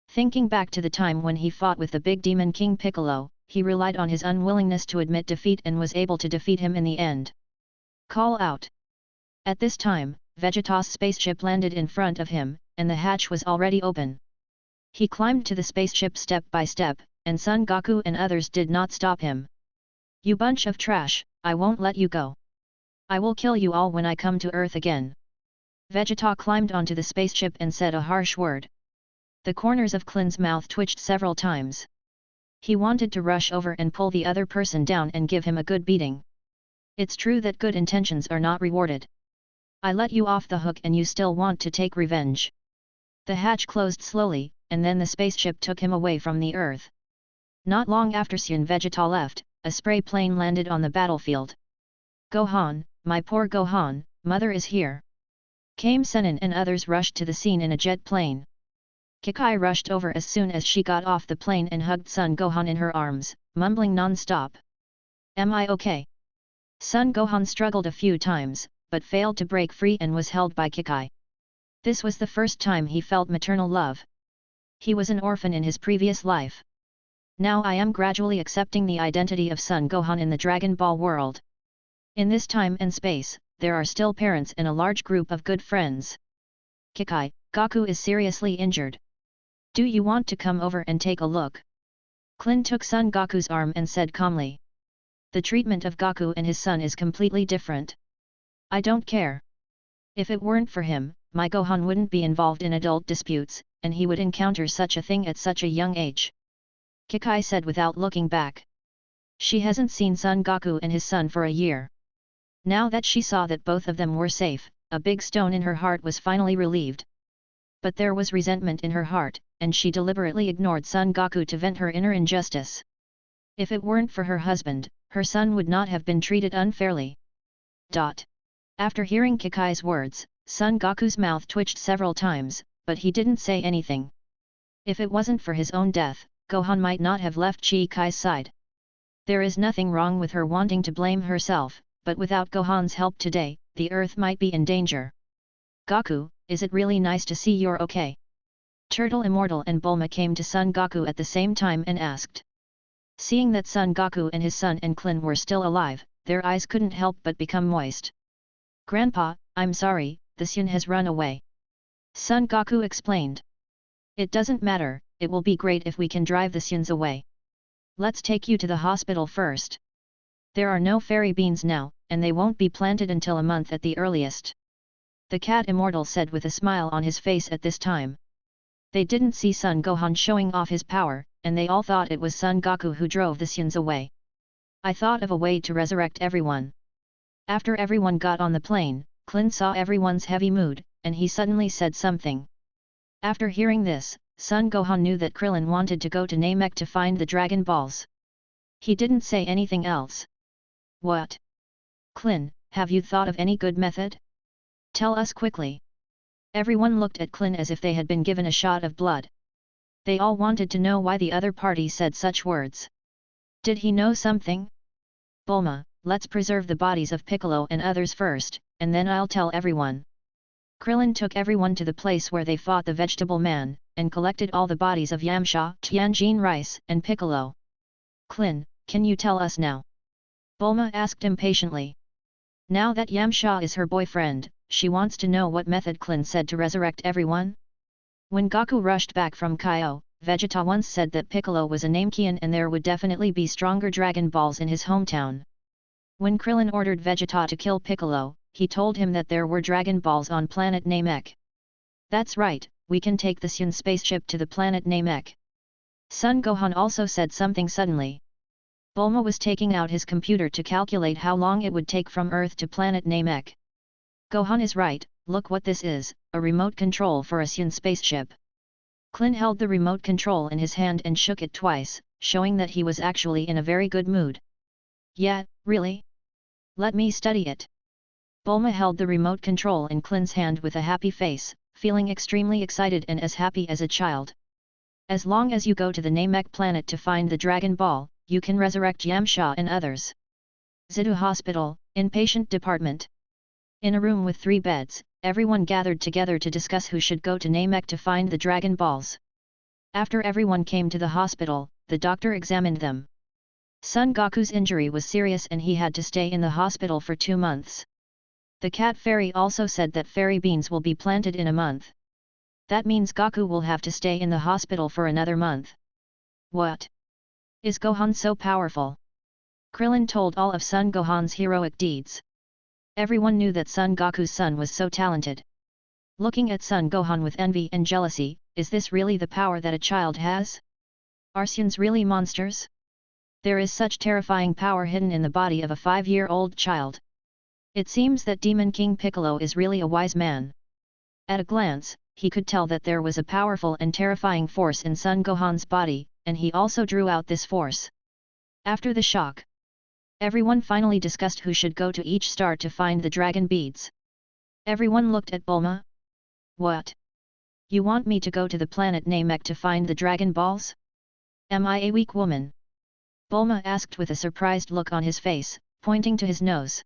Thinking back to the time when he fought with the big demon King Piccolo, he relied on his unwillingness to admit defeat and was able to defeat him in the end. Call out. At this time, Vegeta's spaceship landed in front of him, and the hatch was already open. He climbed to the spaceship step by step, and Son Goku and others did not stop him. You bunch of trash, I won't let you go. I will kill you all when I come to Earth again. Vegeta climbed onto the spaceship and said a harsh word. The corners of Klin's mouth twitched several times. He wanted to rush over and pull the other person down and give him a good beating. It's true that good intentions are not rewarded. I let you off the hook and you still want to take revenge. The hatch closed slowly, and then the spaceship took him away from the Earth. Not long after Son Vegeta left, a spray plane landed on the battlefield. Gohan, my poor Gohan, mother is here. Kame Sennin and others rushed to the scene in a jet plane. Kikai rushed over as soon as she got off the plane and hugged Son Gohan in her arms, mumbling non-stop. Am I okay? Son Gohan struggled a few times, but failed to break free and was held by Kikai. This was the first time he felt maternal love. He was an orphan in his previous life. Now I am gradually accepting the identity of Son Gohan in the Dragon Ball world. In this time and space, there are still parents and a large group of good friends. Kikai, Goku is seriously injured. Do you want to come over and take a look? Klin took Son Goku's arm and said calmly. The treatment of Goku and his son is completely different. I don't care. If it weren't for him, my Gohan wouldn't be involved in adult disputes, and he would encounter such a thing at such a young age. Kikai said without looking back. She hasn't seen Son Goku and his son for a year. Now that she saw that both of them were safe, a big stone in her heart was finally relieved. But there was resentment in her heart, and she deliberately ignored Son Goku to vent her inner injustice. If it weren't for her husband, her son would not have been treated unfairly. After hearing Kikai's words, Son Goku's mouth twitched several times, but he didn't say anything. If it wasn't for his own death, Gohan might not have left Kikai's side. There is nothing wrong with her wanting to blame herself, but without Gohan's help today, the Earth might be in danger. Goku, is it really nice to see you're okay? Turtle Immortal and Bulma came to Son Goku at the same time and asked. Seeing that Son Goku and his son and Klin were still alive, their eyes couldn't help but become moist. Grandpa, I'm sorry, the Sun has run away. Son Goku explained. It doesn't matter, it will be great if we can drive the Suns away. Let's take you to the hospital first. There are no fairy beans now, and they won't be planted until a month at the earliest. The Cat Immortal said with a smile on his face at this time. They didn't see Son Gohan showing off his power, and they all thought it was Son Goku who drove the Suns away. I thought of a way to resurrect everyone. After everyone got on the plane, Klin saw everyone's heavy mood, and he suddenly said something. After hearing this, Son Gohan knew that Krillin wanted to go to Namek to find the Dragon Balls. He didn't say anything else. What? Klin, have you thought of any good method? Tell us quickly. Everyone looked at Klin as if they had been given a shot of blood. They all wanted to know why the other party said such words. Did he know something? Bulma, let's preserve the bodies of Piccolo and others first, and then I'll tell everyone. Krillin took everyone to the place where they fought the Vegetable Man, and collected all the bodies of Yamcha, Tianjin Rice, and Piccolo. Klin, can you tell us now? Bulma asked impatiently. Now that Yamcha is her boyfriend, she wants to know what method Klin said to resurrect everyone. When Goku rushed back from Kaio, Vegeta once said that Piccolo was a Namekian and there would definitely be stronger Dragon Balls in his hometown. When Krillin ordered Vegeta to kill Piccolo, he told him that there were Dragon Balls on planet Namek. That's right, we can take the Sun spaceship to the planet Namek. Son Gohan also said something suddenly. Bulma was taking out his computer to calculate how long it would take from Earth to planet Namek. Gohan is right, look what this is, a remote control for a Sun spaceship. Klin held the remote control in his hand and shook it twice, showing that he was actually in a very good mood. Yeah, really? Let me study it. Bulma held the remote control in Klin's hand with a happy face, feeling extremely excited and as happy as a child. As long as you go to the Namek planet to find the Dragon Ball, you can resurrect Yamcha and others. Zidu Hospital, Inpatient Department. In a room with 3 beds, everyone gathered together to discuss who should go to Namek to find the Dragon Balls. After everyone came to the hospital, the doctor examined them. Son Goku's injury was serious and he had to stay in the hospital for 2 months. The cat fairy also said that fairy beans will be planted in a month. That means Goku will have to stay in the hospital for another month. What? Is Gohan so powerful? Krillin told all of Son Gohan's heroic deeds. Everyone knew that Son Goku's son was so talented. Looking at Son Gohan with envy and jealousy, is this really the power that a child has? Are Suns really monsters? There is such terrifying power hidden in the body of a 5-year-old child. It seems that Demon King Piccolo is really a wise man. At a glance, he could tell that there was a powerful and terrifying force in Son Gohan's body, and he also drew out this force. After the shock, everyone finally discussed who should go to each star to find the dragon beads. Everyone looked at Bulma. What? You want me to go to the planet Namek to find the Dragon Balls? Am I a weak woman? Bulma asked with a surprised look on his face, pointing to his nose.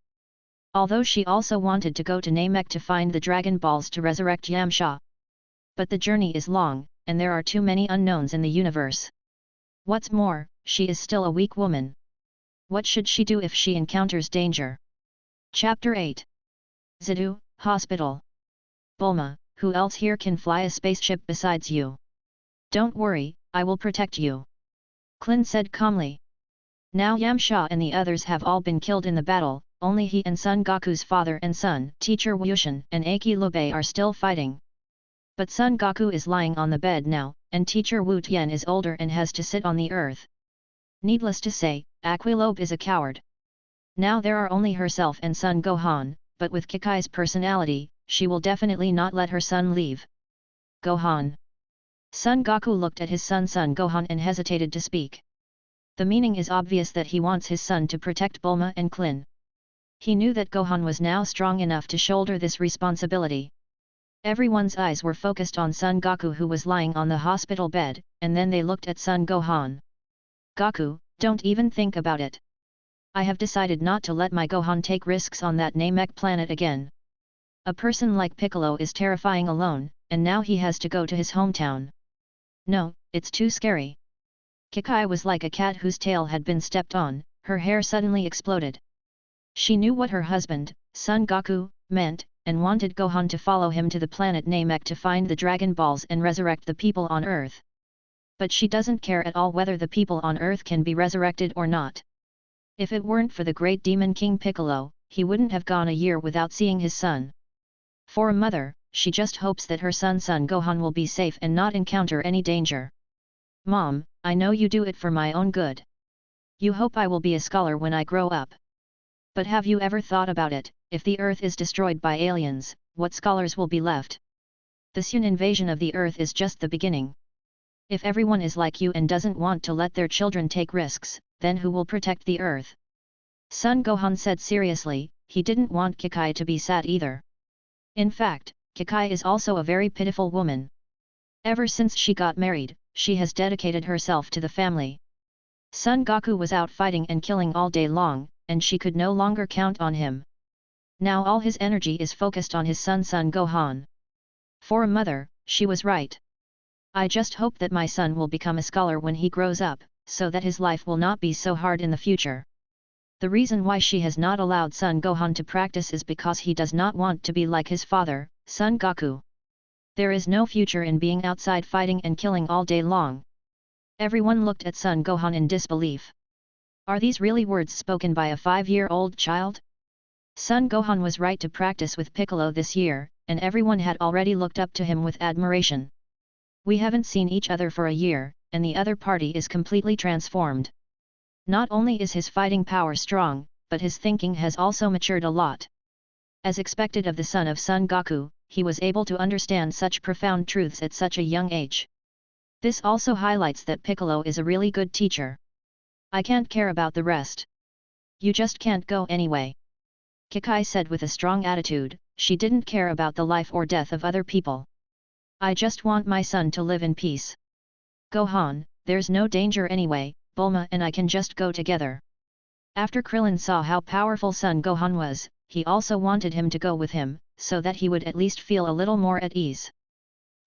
Although she also wanted to go to Namek to find the Dragon Balls to resurrect Yamcha. But the journey is long, and there are too many unknowns in the universe. What's more, she is still a weak woman. What should she do if she encounters danger? Chapter 8. Zidu, Hospital. Bulma, who else here can fly a spaceship besides you? Don't worry, I will protect you. Klin said calmly. Now Yamcha and the others have all been killed in the battle, only he and Son Goku's father and son, Teacher Wushan and Aki Lobe are still fighting. But Son Goku is lying on the bed now, and Teacher Wu Tian is older and has to sit on the earth. Needless to say, Aquilobe is a coward. Now there are only herself and Son Gohan, but with Kikai's personality, she will definitely not let her son leave. Gohan. Son Goku looked at his son Son Gohan and hesitated to speak. The meaning is obvious that he wants his son to protect Bulma and Klin. He knew that Gohan was now strong enough to shoulder this responsibility. Everyone's eyes were focused on Son Goku who was lying on the hospital bed, and then they looked at Son Gohan. Goku, don't even think about it. I have decided not to let my Gohan take risks on that Namek planet again. A person like Piccolo is terrifying alone, and now he has to go to his hometown. No, it's too scary. Kikai was like a cat whose tail had been stepped on, her hair suddenly exploded. She knew what her husband, Son Goku, meant, and wanted Gohan to follow him to the planet Namek to find the Dragon Balls and resurrect the people on Earth. But she doesn't care at all whether the people on Earth can be resurrected or not. If it weren't for the great Demon King Piccolo, he wouldn't have gone a year without seeing his son. For a mother, she just hopes that her son Gohan will be safe and not encounter any danger. Mom, I know you do it for my own good. You hope I will be a scholar when I grow up. But have you ever thought about it, if the Earth is destroyed by aliens, what scholars will be left? The Sun invasion of the Earth is just the beginning. If everyone is like you and doesn't want to let their children take risks, then who will protect the Earth? Son Gohan said seriously, he didn't want Kikai to be sad either. In fact, Kikai is also a very pitiful woman. Ever since she got married, she has dedicated herself to the family. Son Goku was out fighting and killing all day long, and she could no longer count on him. Now all his energy is focused on his son Gohan. For a mother, she was right. I just hope that my son will become a scholar when he grows up, so that his life will not be so hard in the future. The reason why she has not allowed Son Gohan to practice is because he does not want to be like his father, Son Goku. There is no future in being outside fighting and killing all day long. Everyone looked at Son Gohan in disbelief. Are these really words spoken by a 5-year-old child? Son Gohan was right to practice with Piccolo this year, and everyone had already looked up to him with admiration. We haven't seen each other for a year, and the other party is completely transformed. Not only is his fighting power strong, but his thinking has also matured a lot. As expected of the son of Son Goku, he was able to understand such profound truths at such a young age. This also highlights that Piccolo is a really good teacher. I can't care about the rest. You just can't go anyway. Kikai said with a strong attitude. She didn't care about the life or death of other people. I just want my son to live in peace. Gohan, there's no danger anyway, Bulma and I can just go together. After Krillin saw how powerful Son Gohan was, he also wanted him to go with him, so that he would at least feel a little more at ease.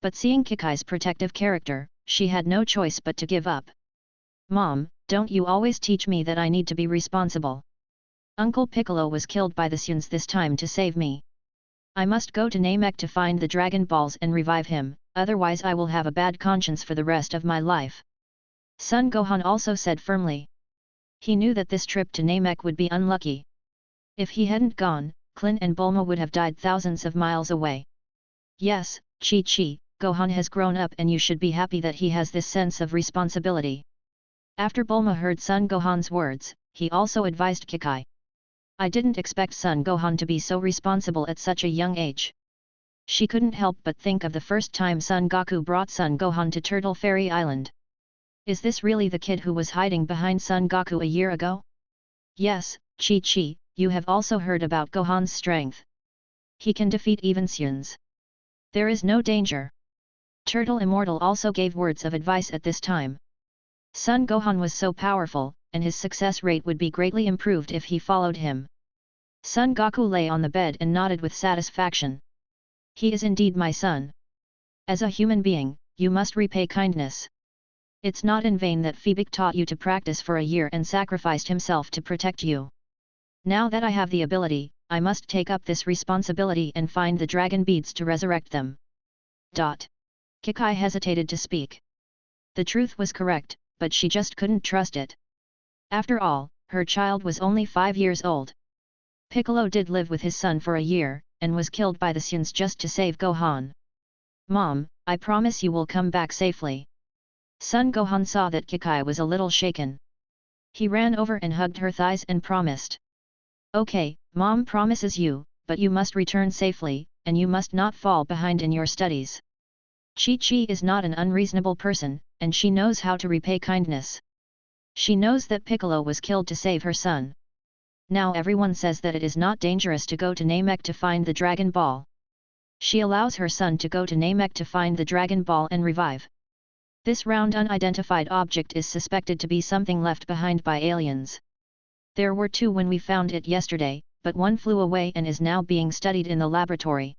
But seeing Kikai's protective character, she had no choice but to give up. Mom, don't you always teach me that I need to be responsible? Uncle Piccolo was killed by the Suns this time to save me. I must go to Namek to find the Dragon Balls and revive him, otherwise I will have a bad conscience for the rest of my life. Son Gohan also said firmly. He knew that this trip to Namek would be unlucky. If he hadn't gone, Klin and Bulma would have died thousands of miles away. Yes, Chi-Chi, Gohan has grown up and you should be happy that he has this sense of responsibility. After Bulma heard Son Gohan's words, he also advised Kikai. I didn't expect Son Gohan to be so responsible at such a young age. She couldn't help but think of the first time Son Goku brought Son Gohan to Turtle Fairy Island. Is this really the kid who was hiding behind Son Goku a year ago? Yes, Chi-Chi, you have also heard about Gohan's strength. He can defeat even Suns. There is no danger. Turtle Immortal also gave words of advice at this time. Son Gohan was so powerful, and his success rate would be greatly improved if he followed him. Son Goku lay on the bed and nodded with satisfaction. He is indeed my son. As a human being, you must repay kindness. It's not in vain that Phoebik taught you to practice for a year and sacrificed himself to protect you. Now that I have the ability, I must take up this responsibility and find the dragon beads to resurrect them. Kikai hesitated to speak. The truth was correct, but she just couldn't trust it. After all, her child was only 5 years old. Piccolo did live with his son for a year, and was killed by the Suns just to save Gohan. Mom, I promise you will come back safely. Son Gohan saw that Kikai was a little shaken. He ran over and hugged her thighs and promised. Okay, Mom promises you, but you must return safely, and you must not fall behind in your studies. Chi-Chi is not an unreasonable person, and she knows how to repay kindness. She knows that Piccolo was killed to save her son. Now everyone says that it is not dangerous to go to Namek to find the Dragon Ball. She allows her son to go to Namek to find the Dragon Ball and revive. This round unidentified object is suspected to be something left behind by aliens. There were 2 when we found it yesterday, but one flew away and is now being studied in the laboratory.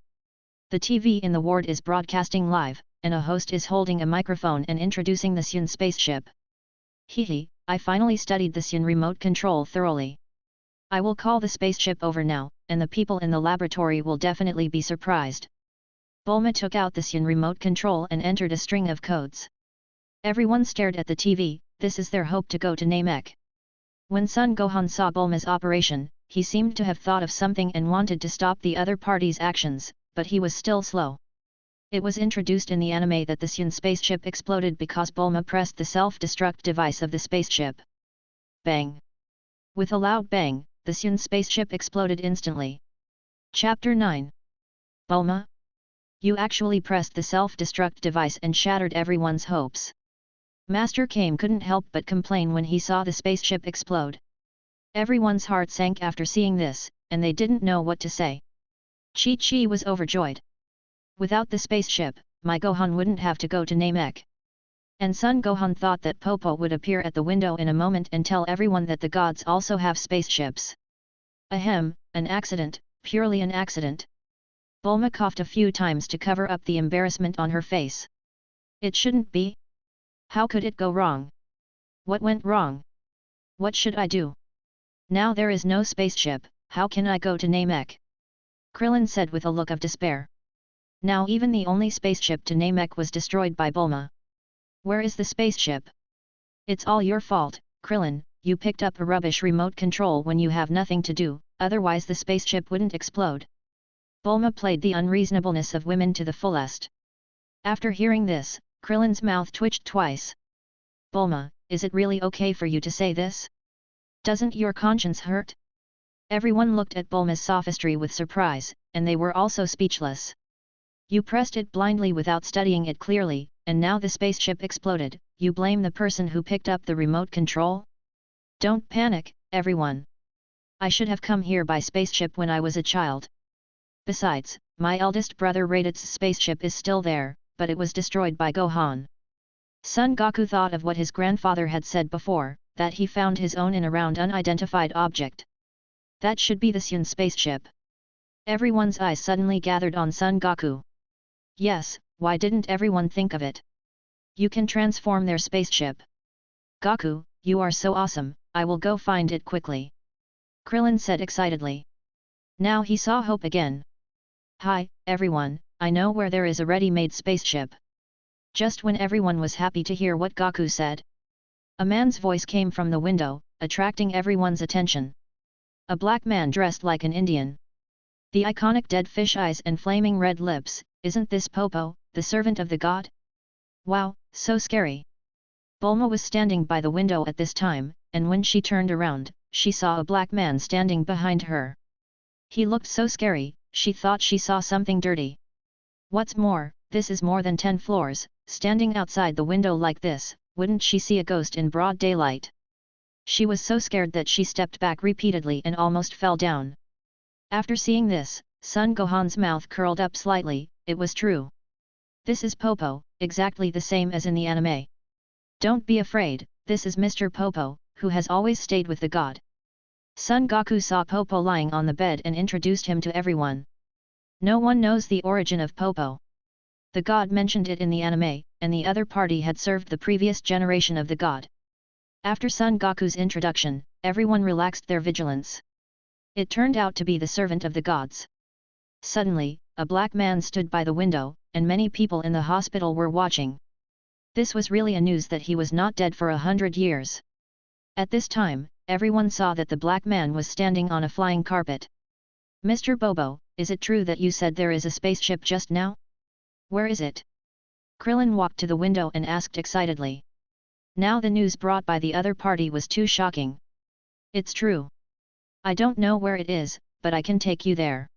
The TV in the ward is broadcasting live, and a host is holding a microphone and introducing the Sun spaceship. Hehe, I finally studied the Sun remote control thoroughly. I will call the spaceship over now, and the people in the laboratory will definitely be surprised. Bulma took out the Sun remote control and entered a string of codes. Everyone stared at the TV, this is their hope to go to Namek. When Son Gohan saw Bulma's operation, he seemed to have thought of something and wanted to stop the other party's actions, but he was still slow. It was introduced in the anime that the Sun spaceship exploded because Bulma pressed the self-destruct device of the spaceship. Bang! With a loud bang, the Sun spaceship exploded instantly. Chapter 9. Bulma? You actually pressed the self-destruct device and shattered everyone's hopes. Master Kame couldn't help but complain when he saw the spaceship explode. Everyone's heart sank after seeing this, and they didn't know what to say. Chi-Chi was overjoyed. Without the spaceship, my Gohan wouldn't have to go to Namek. And Son Gohan thought that Popo would appear at the window in a moment and tell everyone that the gods also have spaceships. Ahem, an accident, purely an accident. Bulma coughed a few times to cover up the embarrassment on her face. It shouldn't be. How could it go wrong? What went wrong? What should I do? Now there is no spaceship, how can I go to Namek? Krillin said with a look of despair. Now even the only spaceship to Namek was destroyed by Bulma. Where is the spaceship? It's all your fault, Krillin, you picked up a rubbish remote control when you have nothing to do, otherwise the spaceship wouldn't explode. Bulma played the unreasonableness of women to the fullest. After hearing this, Krillin's mouth twitched twice. Bulma, is it really okay for you to say this? Doesn't your conscience hurt? Everyone looked at Bulma's sophistry with surprise, and they were also speechless. You pressed it blindly without studying it clearly, and now the spaceship exploded, you blame the person who picked up the remote control? Don't panic, everyone. I should have come here by spaceship when I was a child. Besides, my eldest brother Raditz' spaceship is still there, but it was destroyed by Gohan. Son Goku thought of what his grandfather had said before, that he found his own in a round unidentified object. That should be the Sun spaceship. Everyone's eyes suddenly gathered on Son Goku. Yes, why didn't everyone think of it? You can transform their spaceship. Goku, you are so awesome, I will go find it quickly. Krillin said excitedly. Now he saw hope again. Hi, everyone, I know where there is a ready-made spaceship. Just when everyone was happy to hear what Goku said, a man's voice came from the window, attracting everyone's attention. A black man dressed like an Indian. The iconic dead fish eyes and flaming red lips, isn't this Popo, the servant of the god? Wow, so scary. Bulma was standing by the window at this time, and when she turned around, she saw a black man standing behind her. He looked so scary, she thought she saw something dirty. What's more, this is more than 10 floors, standing outside the window like this, wouldn't she see a ghost in broad daylight? She was so scared that she stepped back repeatedly and almost fell down. After seeing this, Son Gohan's mouth curled up slightly, it was true. This is Popo, exactly the same as in the anime. Don't be afraid, this is Mr. Popo, who has always stayed with the god. Son Goku saw Popo lying on the bed and introduced him to everyone. No one knows the origin of Popo. The god mentioned it in the anime, and the other party had served the previous generation of the god. After Son Goku's introduction, everyone relaxed their vigilance. It turned out to be the servant of the gods. Suddenly, a black man stood by the window, and many people in the hospital were watching. This was really a news that he was not dead for 100 years. At this time, everyone saw that the black man was standing on a flying carpet. Mr. Bobo, is it true that you said there is a spaceship just now? Where is it? Krillin walked to the window and asked excitedly. Now the news brought by the other party was too shocking. It's true. I don't know where it is, but I can take you there.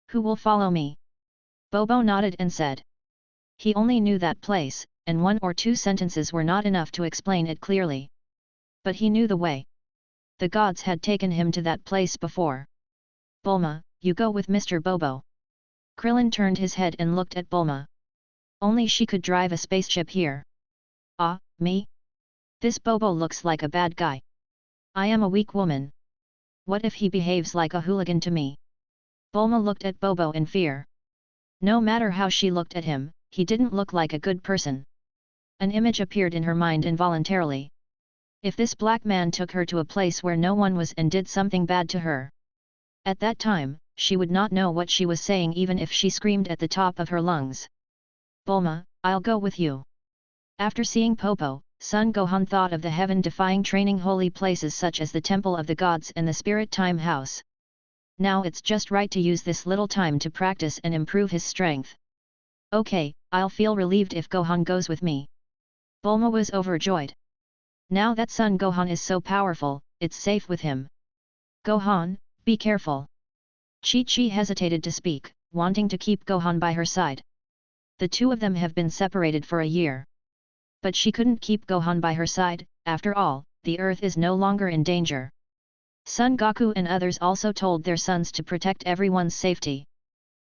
Who will follow me? Bobo nodded and said. He only knew that place, and 1 or 2 sentences were not enough to explain it clearly. But he knew the way. The gods had taken him to that place before. Bulma, you go with Mr. Bobo. Krillin turned his head and looked at Bulma. Only she could drive a spaceship here. Ah, me? This Bobo looks like a bad guy. I am a weak woman. What if he behaves like a hooligan to me? Bulma looked at Bobo in fear. No matter how she looked at him, he didn't look like a good person. An image appeared in her mind involuntarily. If this black man took her to a place where no one was and did something bad to her. At that time, she would not know what she was saying even if she screamed at the top of her lungs. Bulma, I'll go with you. After seeing Popo, Son Gohan thought of the heaven-defying training holy places such as the Temple of the Gods and the Spirit Time House. Now it's just right to use this little time to practice and improve his strength. Okay, I'll feel relieved if Gohan goes with me. Bulma was overjoyed. Now that Son Gohan is so powerful, it's safe with him. Gohan, be careful. Chi-Chi hesitated to speak, wanting to keep Gohan by her side. The two of them have been separated for a year. But she couldn't keep Gohan by her side, after all, the Earth is no longer in danger. Son Goku and others also told their sons to protect everyone's safety.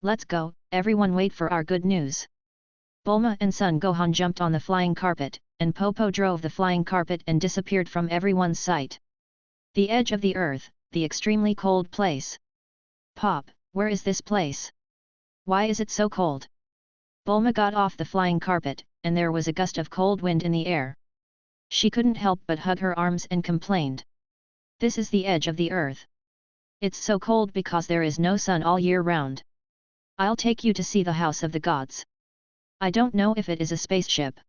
Let's go, everyone wait for our good news. Bulma and Son Gohan jumped on the flying carpet, and Popo drove the flying carpet and disappeared from everyone's sight. The edge of the earth, the extremely cold place. Pop, where is this place? Why is it so cold? Bulma got off the flying carpet, and there was a gust of cold wind in the air. She couldn't help but hug her arms and complained. This is the edge of the earth. It's so cold because there is no sun all year round. I'll take you to see the house of the gods. I don't know if it is a spaceship.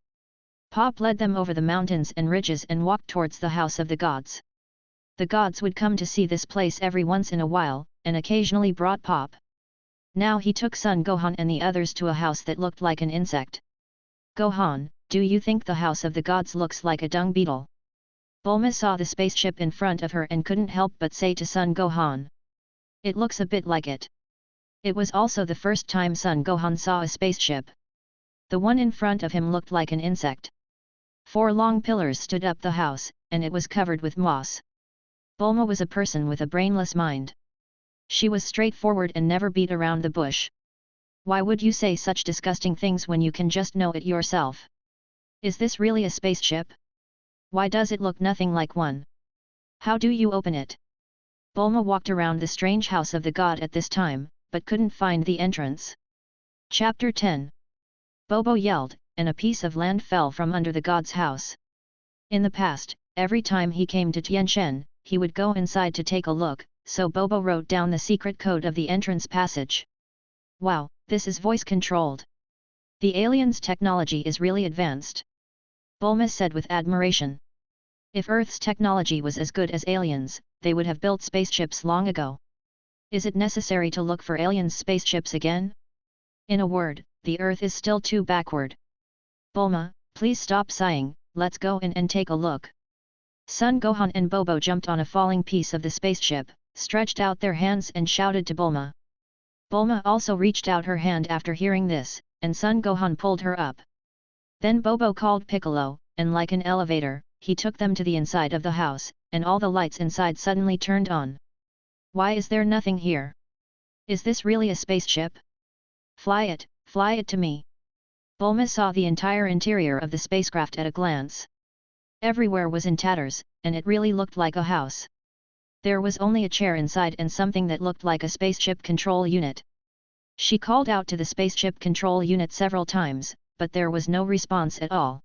Pop led them over the mountains and ridges and walked towards the house of the gods. The gods would come to see this place every once in a while, and occasionally brought Pop. Now he took Son Gohan and the others to a house that looked like an insect. Gohan, do you think the house of the gods looks like a dung beetle? Bulma saw the spaceship in front of her and couldn't help but say to Son Gohan. It looks a bit like it. It was also the first time Son Gohan saw a spaceship. The one in front of him looked like an insect. 4 long pillars stood up the house, and it was covered with moss. Bulma was a person with a brainless mind. She was straightforward and never beat around the bush. Why would you say such disgusting things when you can just know it yourself? Is this really a spaceship? Why does it look nothing like one? How do you open it? Bulma walked around the strange house of the god at this time, but couldn't find the entrance. Chapter 10. Bobo yelled, and a piece of land fell from under the god's house. In the past, every time he came to Tianchen, he would go inside to take a look, so Bobo wrote down the secret code of the entrance passage. Wow, this is voice-controlled. The aliens' technology is really advanced. Bulma said with admiration. If Earth's technology was as good as aliens, they would have built spaceships long ago. Is it necessary to look for aliens' spaceships again? In a word, the Earth is still too backward. Bulma, please stop sighing, let's go in and take a look. Son Gohan and Bobo jumped on a falling piece of the spaceship, stretched out their hands and shouted to Bulma. Bulma also reached out her hand after hearing this, and Son Gohan pulled her up. Then Bobo called Piccolo, and like an elevator, he took them to the inside of the house, and all the lights inside suddenly turned on. Why is there nothing here? Is this really a spaceship? Fly it to me. Bulma saw the entire interior of the spacecraft at a glance. Everywhere was in tatters, and it really looked like a house. There was only a chair inside and something that looked like a spaceship control unit. She called out to the spaceship control unit several times, but there was no response at all.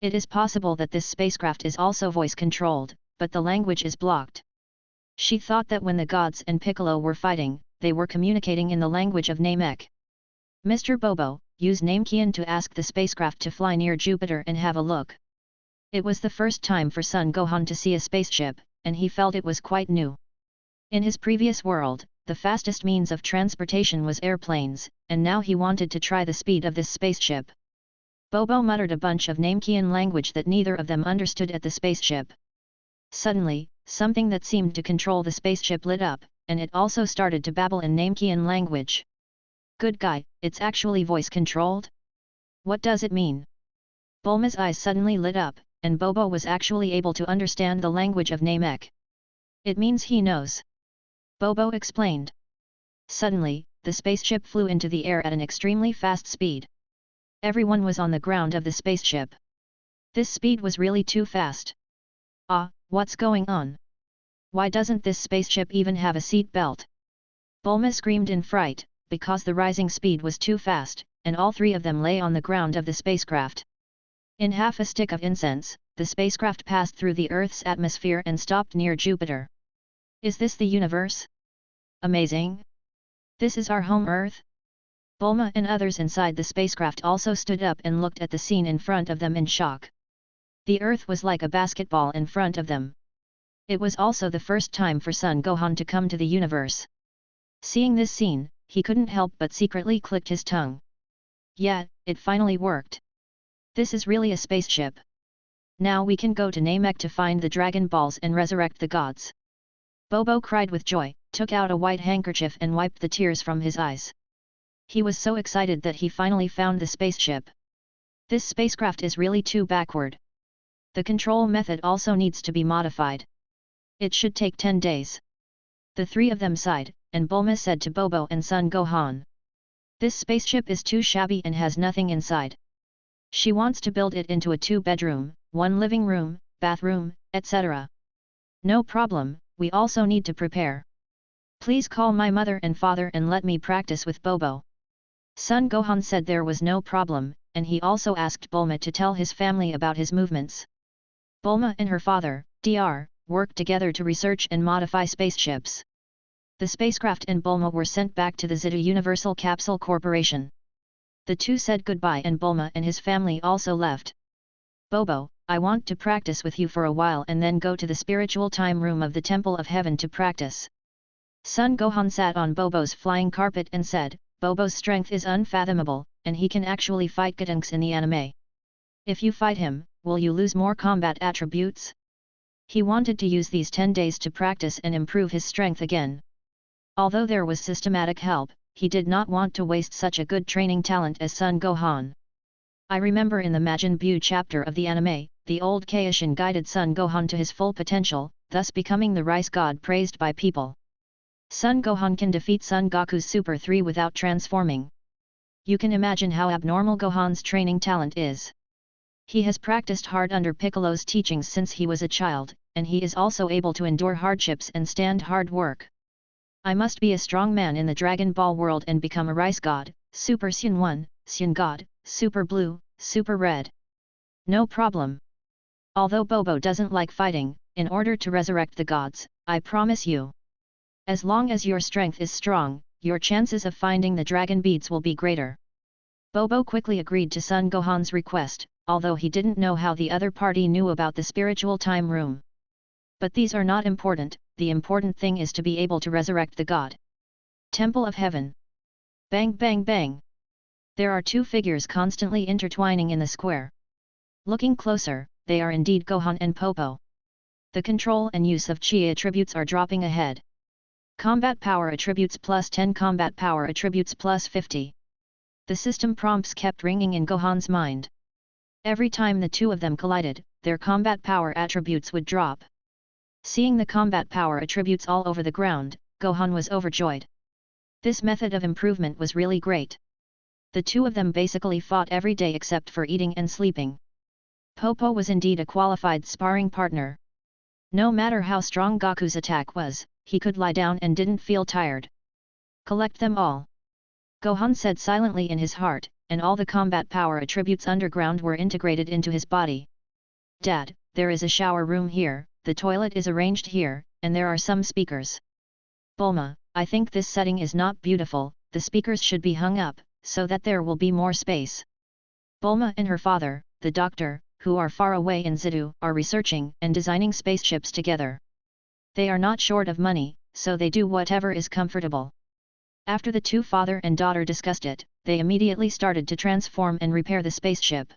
It is possible that this spacecraft is also voice-controlled, but the language is blocked. She thought that when the gods and Piccolo were fighting, they were communicating in the language of Namek. Mr. Bobo, use Namekian to ask the spacecraft to fly near Jupiter and have a look. It was the first time for Son Gohan to see a spaceship, and he felt it was quite new. In his previous world, the fastest means of transportation was airplanes, and now he wanted to try the speed of this spaceship. Bobo muttered a bunch of Namekian language that neither of them understood at the spaceship. Suddenly, something that seemed to control the spaceship lit up, and it also started to babble in Namekian language. Good guy, it's actually voice-controlled? What does it mean? Bulma's eyes suddenly lit up, and Bobo was actually able to understand the language of Namek. It means he knows. Bobo explained. Suddenly, the spaceship flew into the air at an extremely fast speed. Everyone was on the ground of the spaceship. This speed was really too fast. Ah, what's going on? Why doesn't this spaceship even have a seat belt? Bulma screamed in fright, because the rising speed was too fast, and all 3 of them lay on the ground of the spacecraft. In half a stick of incense, the spacecraft passed through the Earth's atmosphere and stopped near Jupiter. Is this the universe? Amazing! This is our home Earth? Bulma and others inside the spacecraft also stood up and looked at the scene in front of them in shock. The Earth was like a basketball in front of them. It was also the first time for Son Gohan to come to the universe. Seeing this scene, he couldn't help but secretly clicked his tongue. Yeah, it finally worked. This is really a spaceship. Now we can go to Namek to find the Dragon Balls and resurrect the gods. Bobo cried with joy, took out a white handkerchief and wiped the tears from his eyes. He was so excited that he finally found the spaceship. This spacecraft is really too backward. The control method also needs to be modified. It should take 10 days. The 3 of them sighed, and Bulma said to Bobo and Son Gohan. This spaceship is too shabby and has nothing inside. She wants to build it into a 2-bedroom, 1 living room, bathroom, etc. No problem, we also need to prepare. Please call my mother and father and let me practice with Bobo. Son Gohan said there was no problem, and he also asked Bulma to tell his family about his movements. Bulma and her father, Dr., worked together to research and modify spaceships. The spacecraft and Bulma were sent back to the Zeta Universal Capsule Corporation. The two said goodbye and Bulma and his family also left. Bobo, I want to practice with you for a while and then go to the spiritual time room of the Temple of Heaven to practice. Son Gohan sat on Bobo's flying carpet and said, Bobo's strength is unfathomable, and he can actually fight Gotenks in the anime. If you fight him, will you lose more combat attributes? He wanted to use these 10 days to practice and improve his strength again. Although there was systematic help, he did not want to waste such a good training talent as Son Gohan. I remember in the Majin Buu chapter of the anime, the old Kaishin guided Son Gohan to his full potential, thus becoming the rice god praised by people. Son Gohan can defeat Son Goku's Super 3 without transforming. You can imagine how abnormal Gohan's training talent is. He has practiced hard under Piccolo's teachings since he was a child, and he is also able to endure hardships and stand hard work. I must be a strong man in the Dragon Ball world and become a rice god, Super Saiyan 1, Saiyan God, Super Blue, Super Red. No problem. Although Bobo doesn't like fighting, in order to resurrect the gods, I promise you. As long as your strength is strong, your chances of finding the dragon beads will be greater. Bobo quickly agreed to Son Gohan's request, although he didn't know how the other party knew about the spiritual time room. But these are not important, the important thing is to be able to resurrect the god. Temple of Heaven. Bang bang bang. There are two figures constantly intertwining in the square. Looking closer, they are indeed Gohan and Popo. The control and use of chi attributes are dropping ahead. Combat power attributes plus 10, combat power attributes plus 50. The system prompts kept ringing in Gohan's mind. Every time the two of them collided, their combat power attributes would drop. Seeing the combat power attributes all over the ground, Gohan was overjoyed. This method of improvement was really great. The two of them basically fought every day except for eating and sleeping. Popo was indeed a qualified sparring partner. No matter how strong Goku's attack was, he could lie down and didn't feel tired. Collect them all. Gohan said silently in his heart, and all the combat power attributes underground were integrated into his body. Dad, there is a shower room here, the toilet is arranged here, and there are some speakers. Bulma, I think this setting is not beautiful, the speakers should be hung up, so that there will be more space. Bulma and her father, the doctor, who are far away in Zidu, are researching and designing spaceships together. They are not short of money, so they do whatever is comfortable. After the two father and daughter discussed it, they immediately started to transform and repair the spaceship.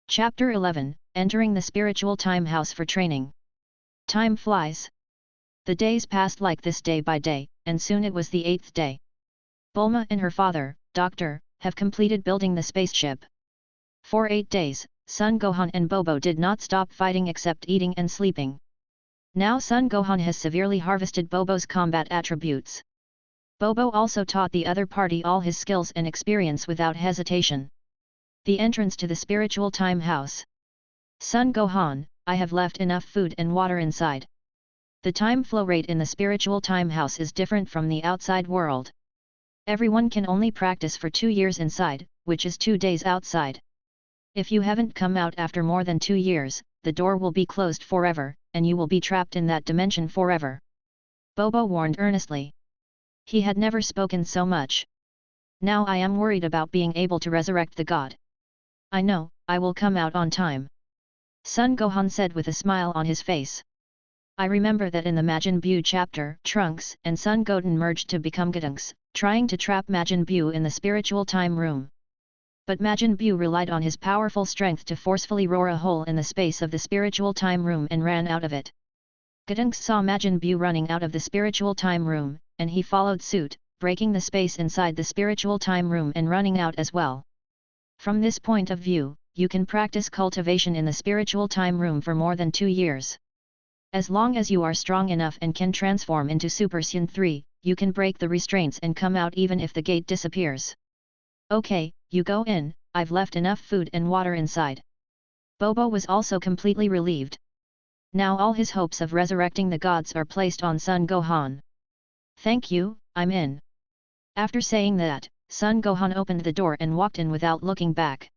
Chapter 11, Entering the Spiritual Time House for Training. Time flies. The days passed like this day by day, and soon it was the 8th day. Bulma and her father, Doctor, have completed building the spaceship. For 8 days, Son Gohan and Bobo did not stop fighting except eating and sleeping. Now Son Gohan has severely harvested Bobo's combat attributes. Bobo also taught the other party all his skills and experience without hesitation. The entrance to the spiritual time house. Son Gohan, I have left enough food and water inside. The time flow rate in the spiritual time house is different from the outside world. Everyone can only practice for 2 years inside, which is 2 days outside. If you haven't come out after more than 2 years, the door will be closed forever, and you will be trapped in that dimension forever. Bobo warned earnestly. He had never spoken so much. Now I am worried about being able to resurrect the god. I know, I will come out on time. Son Gohan said with a smile on his face. I remember that in the Majin Buu chapter, Trunks and Son Goten merged to become Gotenks, trying to trap Majin Buu in the spiritual time room. But Majin Buu relied on his powerful strength to forcefully roar a hole in the space of the spiritual time room and ran out of it. Gotenks saw Majin Buu running out of the spiritual time room, and he followed suit, breaking the space inside the spiritual time room and running out as well. From this point of view, you can practice cultivation in the spiritual time room for more than 2 years. As long as you are strong enough and can transform into Super Saiyan 3, you can break the restraints and come out even if the gate disappears. Okay, you go in, I've left enough food and water inside. Bobo was also completely relieved. Now all his hopes of resurrecting the gods are placed on Son Gohan. Thank you, I'm in. After saying that, Son Gohan opened the door and walked in without looking back.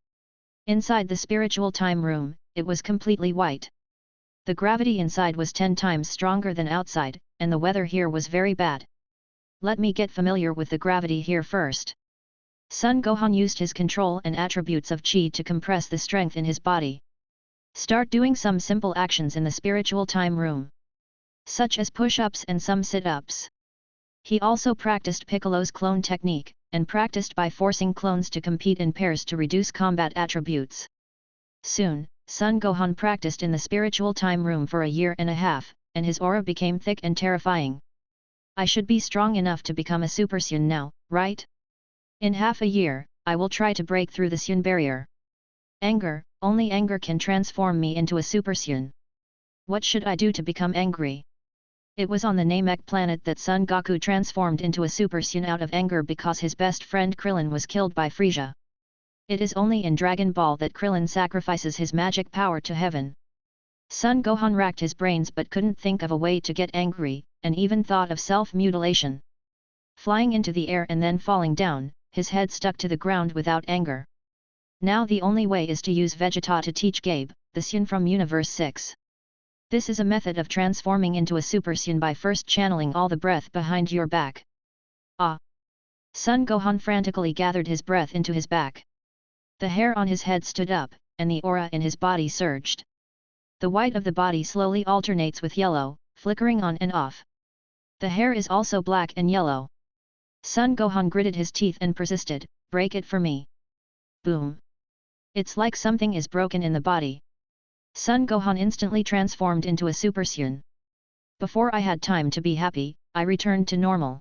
Inside the spiritual time room, it was completely white. The gravity inside was 10 times stronger than outside, and the weather here was very bad. Let me get familiar with the gravity here first. Son Gohan used his control and attributes of Chi to compress the strength in his body. Start doing some simple actions in the spiritual time room, such as push-ups and some sit-ups. He also practiced Piccolo's clone technique, and practiced by forcing clones to compete in pairs to reduce combat attributes. Soon, Son Gohan practiced in the spiritual time room for a year and a half, and his aura became thick and terrifying. I should be strong enough to become a Super Saiyan now, right? In half a year, I will try to break through the Saiyan barrier. Anger, only anger can transform me into a Super Saiyan. What should I do to become angry? It was on the Namek planet that Son Goku transformed into a Super Saiyan out of anger because his best friend Krillin was killed by Frieza. It is only in Dragon Ball that Krillin sacrifices his magic power to heaven. Son Gohan racked his brains but couldn't think of a way to get angry, and even thought of self-mutilation. Flying into the air and then falling down, his head stuck to the ground without anger. Now the only way is to use Vegeta to teach Gabe, the Saiyan from Universe 6. This is a method of transforming into a Super Saiyan by first channeling all the breath behind your back. Ah! Son Gohan frantically gathered his breath into his back. The hair on his head stood up, and the aura in his body surged. The white of the body slowly alternates with yellow, flickering on and off. The hair is also black and yellow. Son Gohan gritted his teeth and persisted, break it for me. Boom! It's like something is broken in the body. Son Gohan instantly transformed into a Super Saiyan. Before I had time to be happy, I returned to normal.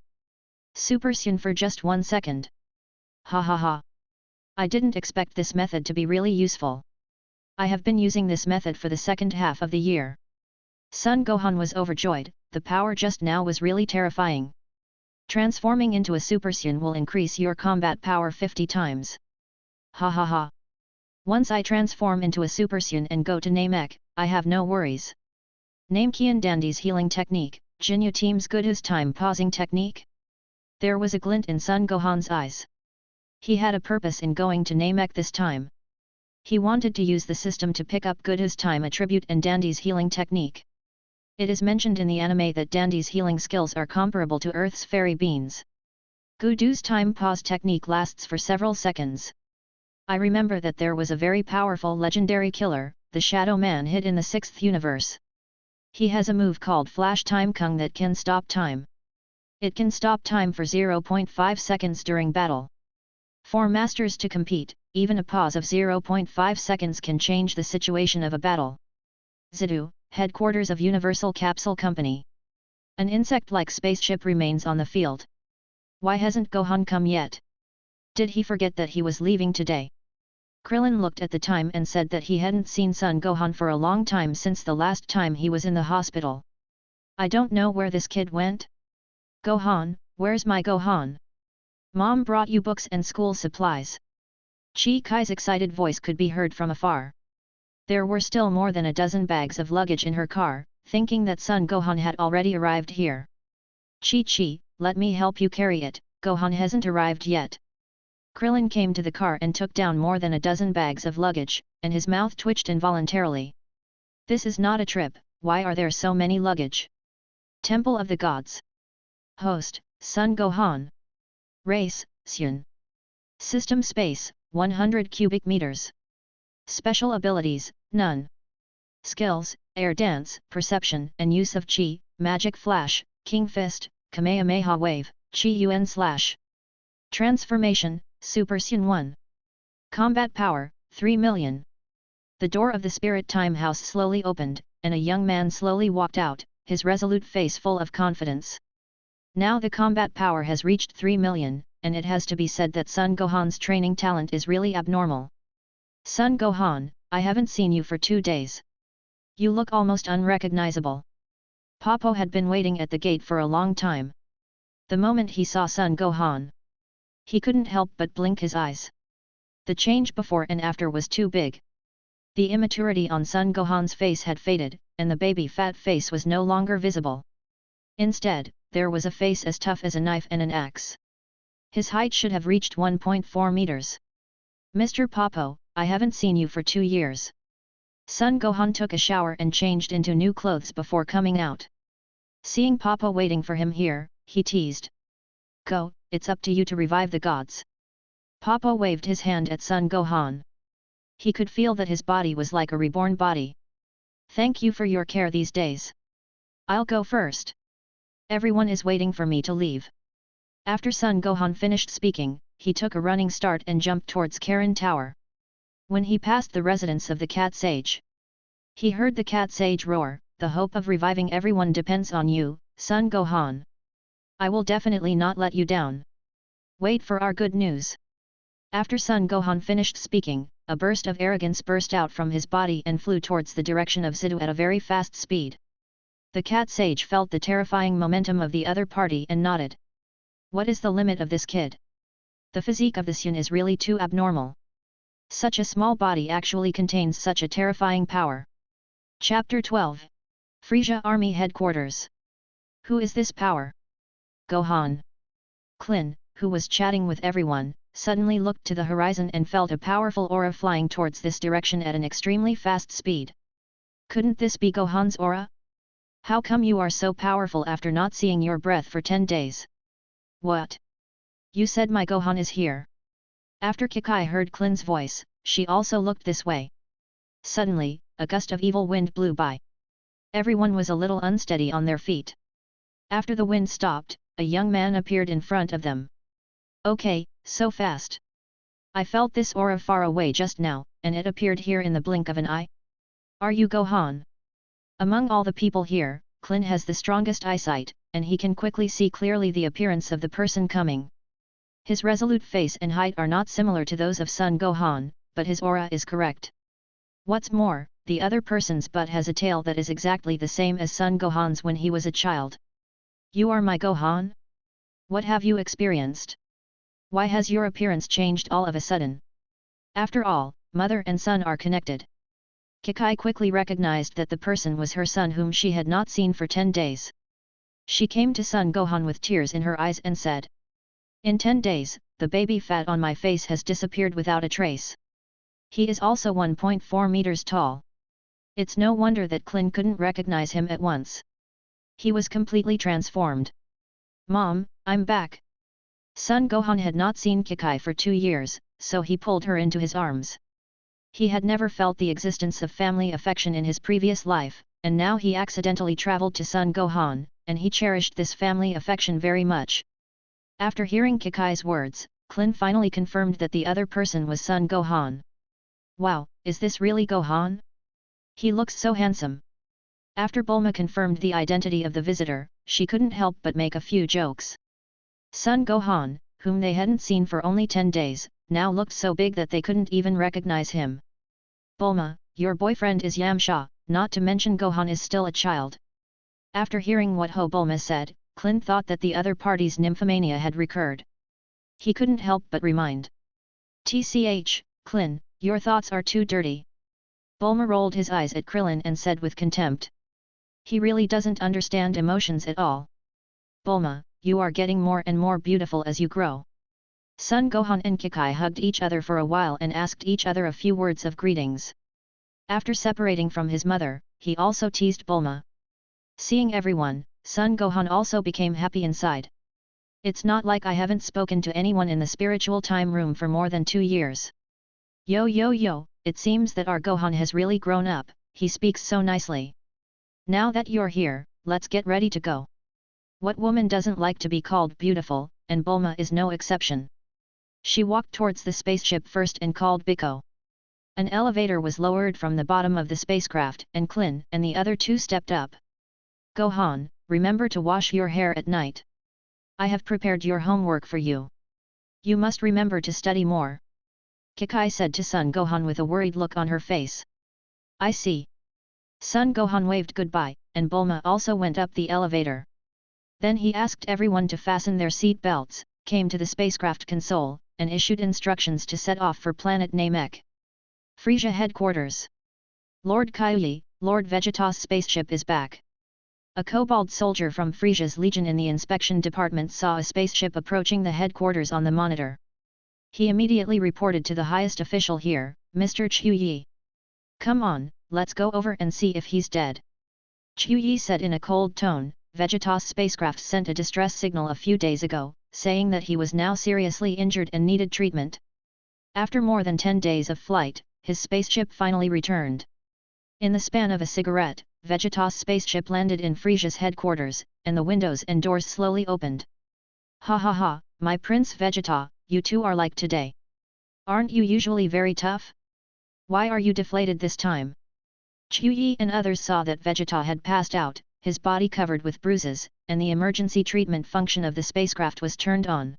Super Saiyan for just 1 second. Ha ha ha. I didn't expect this method to be really useful. I have been using this method for the second half of the year. Son Gohan was overjoyed, the power just now was really terrifying. Transforming into a Super Saiyan will increase your combat power 50 times. Ha ha ha. Once I transform into a Super Saiyan and go to Namek, I have no worries. Namekian Dandy's healing technique, Jinyu Team's good his time pausing technique. There was a glint in Son Gohan's eyes. He had a purpose in going to Namek this time. He wanted to use the system to pick up good his time attribute and Dandy's healing technique. It is mentioned in the anime that Dandy's healing skills are comparable to Earth's fairy beans. Gudu's time pause technique lasts for several seconds. I remember that there was a very powerful legendary killer, the Shadow Man hid in the 6th universe. He has a move called Flash Time Kung that can stop time. It can stop time for 0.5 seconds during battle. For masters to compete, even a pause of 0.5 seconds can change the situation of a battle. Zidu, headquarters of Universal Capsule Company. An insect-like spaceship remains on the field. Why hasn't Gohan come yet? Did he forget that he was leaving today? Krillin looked at the time and said that he hadn't seen Son Gohan for a long time since the last time he was in the hospital. I don't know where this kid went. Gohan, where's my Gohan? Mom brought you books and school supplies. Chi Kai's excited voice could be heard from afar. There were still more than a dozen bags of luggage in her car, thinking that Son Gohan had already arrived here. Chi, let me help you carry it, Gohan hasn't arrived yet. Krillin came to the car and took down more than a dozen bags of luggage, and his mouth twitched involuntarily. This is not a trip, why are there so many luggage? Temple of the Gods. Host, Son Gohan. Race, Saiyan. System space, 100 cubic meters. Special abilities, none. Skills, air dance, perception and use of chi, magic flash, king fist, kamehameha wave, chi yun slash. Transformation, Super Saiyan 1. Combat power, 3 million. The door of the Spirit Time House slowly opened, and a young man slowly walked out, his resolute face full of confidence. Now the combat power has reached 3 million, and it has to be said that Son Gohan's training talent is really abnormal. Son Gohan, I haven't seen you for 2 days. You look almost unrecognizable. Popo had been waiting at the gate for a long time. The moment he saw Son Gohan, He couldn't help but blink his eyes. The change before and after was too big. The immaturity on Son Gohan's face had faded, and the baby fat face was no longer visible. Instead, there was a face as tough as a knife and an axe. His height should have reached 1.4 meters. Mr. Popo, I haven't seen you for 2 years. Son Gohan took a shower and changed into new clothes before coming out. Seeing Papa waiting for him here, he teased. Go, it's up to you to revive the gods. Papa waved his hand at Son Gohan. He could feel that his body was like a reborn body. Thank you for your care these days. I'll go first. Everyone is waiting for me to leave. After Son Gohan finished speaking, he took a running start and jumped towards Karen Tower. When he passed the residence of the Cat Sage, he heard the Cat Sage roar, the hope of reviving everyone depends on you, Son Gohan. I will definitely not let you down. Wait for our good news. After Son Gohan finished speaking, a burst of arrogance burst out from his body and flew towards the direction of Zidu at a very fast speed. The Cat Sage felt the terrifying momentum of the other party and nodded. What is the limit of this kid? The physique of this Yun is really too abnormal. Such a small body actually contains such a terrifying power. Chapter 12. Frisia Army Headquarters. Who is this power? Gohan. Klin, who was chatting with everyone, suddenly looked to the horizon and felt a powerful aura flying towards this direction at an extremely fast speed. Couldn't this be Gohan's aura? How come you are so powerful after not seeing your breath for 10 days? What? You said my Gohan is here. After Kikai heard Klin's voice, she also looked this way. Suddenly, a gust of evil wind blew by. Everyone was a little unsteady on their feet. After the wind stopped, a young man appeared in front of them. Okay, so fast. I felt this aura far away just now, and it appeared here in the blink of an eye. Are you Gohan? Among all the people here, Klin has the strongest eyesight, and he can quickly see clearly the appearance of the person coming. His resolute face and height are not similar to those of Son Gohan, but his aura is correct. What's more, the other person's butt has a tail that is exactly the same as Son Gohan's when he was a child. You are my Gohan? What have you experienced? Why has your appearance changed all of a sudden? After all, mother and son are connected. Kikai quickly recognized that the person was her son whom she had not seen for 10 days. She came to Son Gohan with tears in her eyes and said, in 10 days, the baby fat on my face has disappeared without a trace. He is also 1.4 meters tall. It's no wonder that Klin couldn't recognize him at once. He was completely transformed. Mom, I'm back. Son Gohan had not seen Kikai for 2 years, so he pulled her into his arms. He had never felt the existence of family affection in his previous life, and now he accidentally traveled to Son Gohan, and he cherished this family affection very much. After hearing Kikai's words, Klin finally confirmed that the other person was Son Gohan. Wow, is this really Gohan? He looks so handsome. After Bulma confirmed the identity of the visitor, she couldn't help but make a few jokes. Son Gohan, whom they hadn't seen for only 10 days, now looked so big that they couldn't even recognize him. Bulma, your boyfriend is Yamcha, not to mention Gohan is still a child. After hearing what Bulma said, Klin thought that the other party's nymphomania had recurred. He couldn't help but remind. Tch, Klin, your thoughts are too dirty. Bulma rolled his eyes at Krillin and said with contempt. He really doesn't understand emotions at all. Bulma, you are getting more and more beautiful as you grow. Son Gohan and Kikai hugged each other for a while and asked each other a few words of greetings. After separating from his mother, he also teased Bulma. Seeing everyone, Son Gohan also became happy inside. It's not like I haven't spoken to anyone in the spiritual time room for more than 2 years. Yo, it seems that our Gohan has really grown up, he speaks so nicely. Now that you're here, let's get ready to go. What woman doesn't like to be called beautiful, and Bulma is no exception. She walked towards the spaceship first and called Biko. An elevator was lowered from the bottom of the spacecraft and Klin and the other two stepped up. Gohan, remember to wash your hair at night. I have prepared your homework for you. You must remember to study more. Kikai said to Son Gohan with a worried look on her face. I see. Son Gohan waved goodbye, and Bulma also went up the elevator. Then he asked everyone to fasten their seat belts, came to the spacecraft console, and issued instructions to set off for planet Namek. Frisia headquarters. Lord Kyuyi, Lord Vegeta's spaceship is back. A kobold soldier from Frisia's Legion in the inspection department saw a spaceship approaching the headquarters on the monitor. He immediately reported to the highest official here, Mr. Chuyi. Come on, let's go over and see if he's dead. Chuyi said in a cold tone. Vegeta's spacecraft sent a distress signal a few days ago, saying that he was now seriously injured and needed treatment. After more than 10 days of flight, his spaceship finally returned. In the span of a cigarette, Vegeta's spaceship landed in Frisia's headquarters, and the windows and doors slowly opened. Ha ha ha, my Prince Vegeta, you two are like today. Aren't you usually very tough? Why are you deflated this time? Chuyi and others saw that Vegeta had passed out, his body covered with bruises, and the emergency treatment function of the spacecraft was turned on.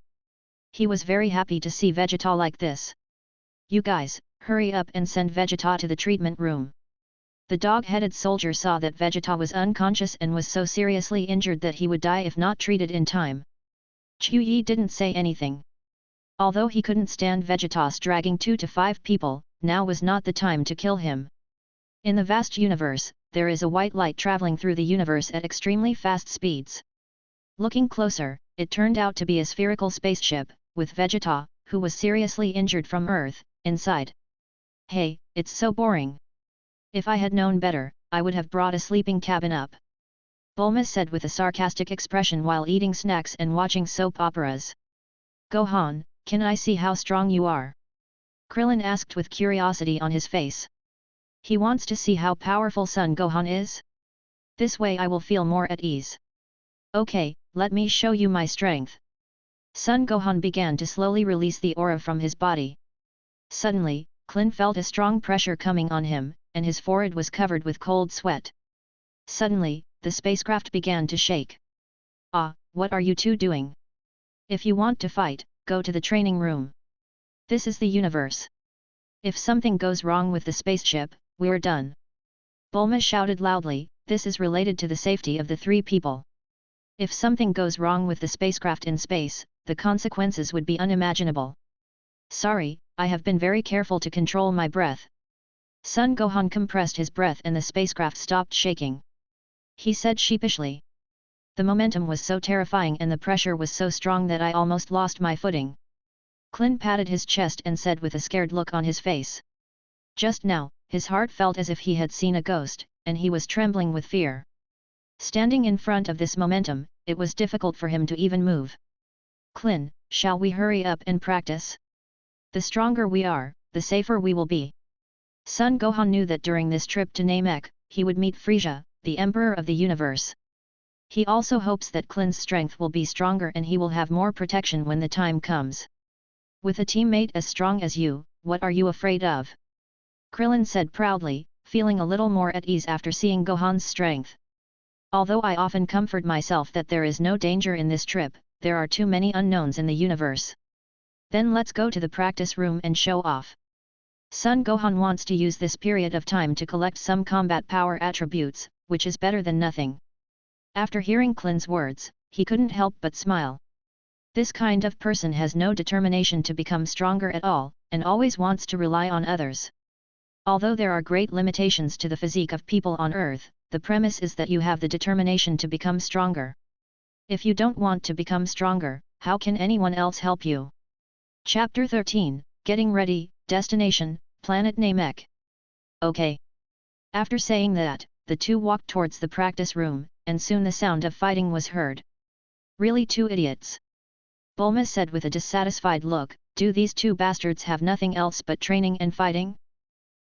He was very happy to see Vegeta like this. You guys, hurry up and send Vegeta to the treatment room. The dog-headed soldier saw that Vegeta was unconscious and was so seriously injured that he would die if not treated in time. Chuyi didn't say anything. Although he couldn't stand Vegeta's dragging 2 to 5 people, now was not the time to kill him. In the vast universe, there is a white light traveling through the universe at extremely fast speeds. Looking closer, it turned out to be a spherical spaceship, with Vegeta, who was seriously injured from Earth, inside. Hey, it's so boring. If I had known better, I would have brought a sleeping cabin up. Bulma said with a sarcastic expression while eating snacks and watching soap operas. Gohan, can I see how strong you are? Krillin asked with curiosity on his face. He wants to see how powerful Son Gohan is? This way I will feel more at ease. Okay, let me show you my strength. Son Gohan began to slowly release the aura from his body. Suddenly, Klin felt a strong pressure coming on him, and his forehead was covered with cold sweat. Suddenly, the spacecraft began to shake. Ah, what are you two doing? If you want to fight, go to the training room. This is the universe. If something goes wrong with the spaceship, we're done. Bulma shouted loudly, this is related to the safety of the 3 people. If something goes wrong with the spacecraft in space, the consequences would be unimaginable. Sorry, I have been very careful to control my breath. Son Gohan compressed his breath and the spacecraft stopped shaking. He said sheepishly. The momentum was so terrifying and the pressure was so strong that I almost lost my footing. Klin patted his chest and said with a scared look on his face. Just now, his heart felt as if he had seen a ghost, and he was trembling with fear. Standing in front of this momentum, it was difficult for him to even move. Klin, shall we hurry up and practice? The stronger we are, the safer we will be. Son Gohan knew that during this trip to Namek, he would meet Frisia, the Emperor of the Universe. He also hopes that Klin's strength will be stronger and he will have more protection when the time comes. With a teammate as strong as you, what are you afraid of? Krillin said proudly, feeling a little more at ease after seeing Gohan's strength. Although I often comfort myself that there is no danger in this trip, there are too many unknowns in the universe. Then let's go to the practice room and show off. Son Gohan wants to use this period of time to collect some combat power attributes, which is better than nothing. After hearing Klin's words, he couldn't help but smile. This kind of person has no determination to become stronger at all, and always wants to rely on others. Although there are great limitations to the physique of people on Earth, the premise is that you have the determination to become stronger. If you don't want to become stronger, how can anyone else help you? Chapter 13, Getting Ready, Destination, Planet Namek. Okay. After saying that, the two walked towards the practice room, and soon the sound of fighting was heard. Really 2 idiots? Bulma said with a dissatisfied look, do these 2 bastards have nothing else but training and fighting?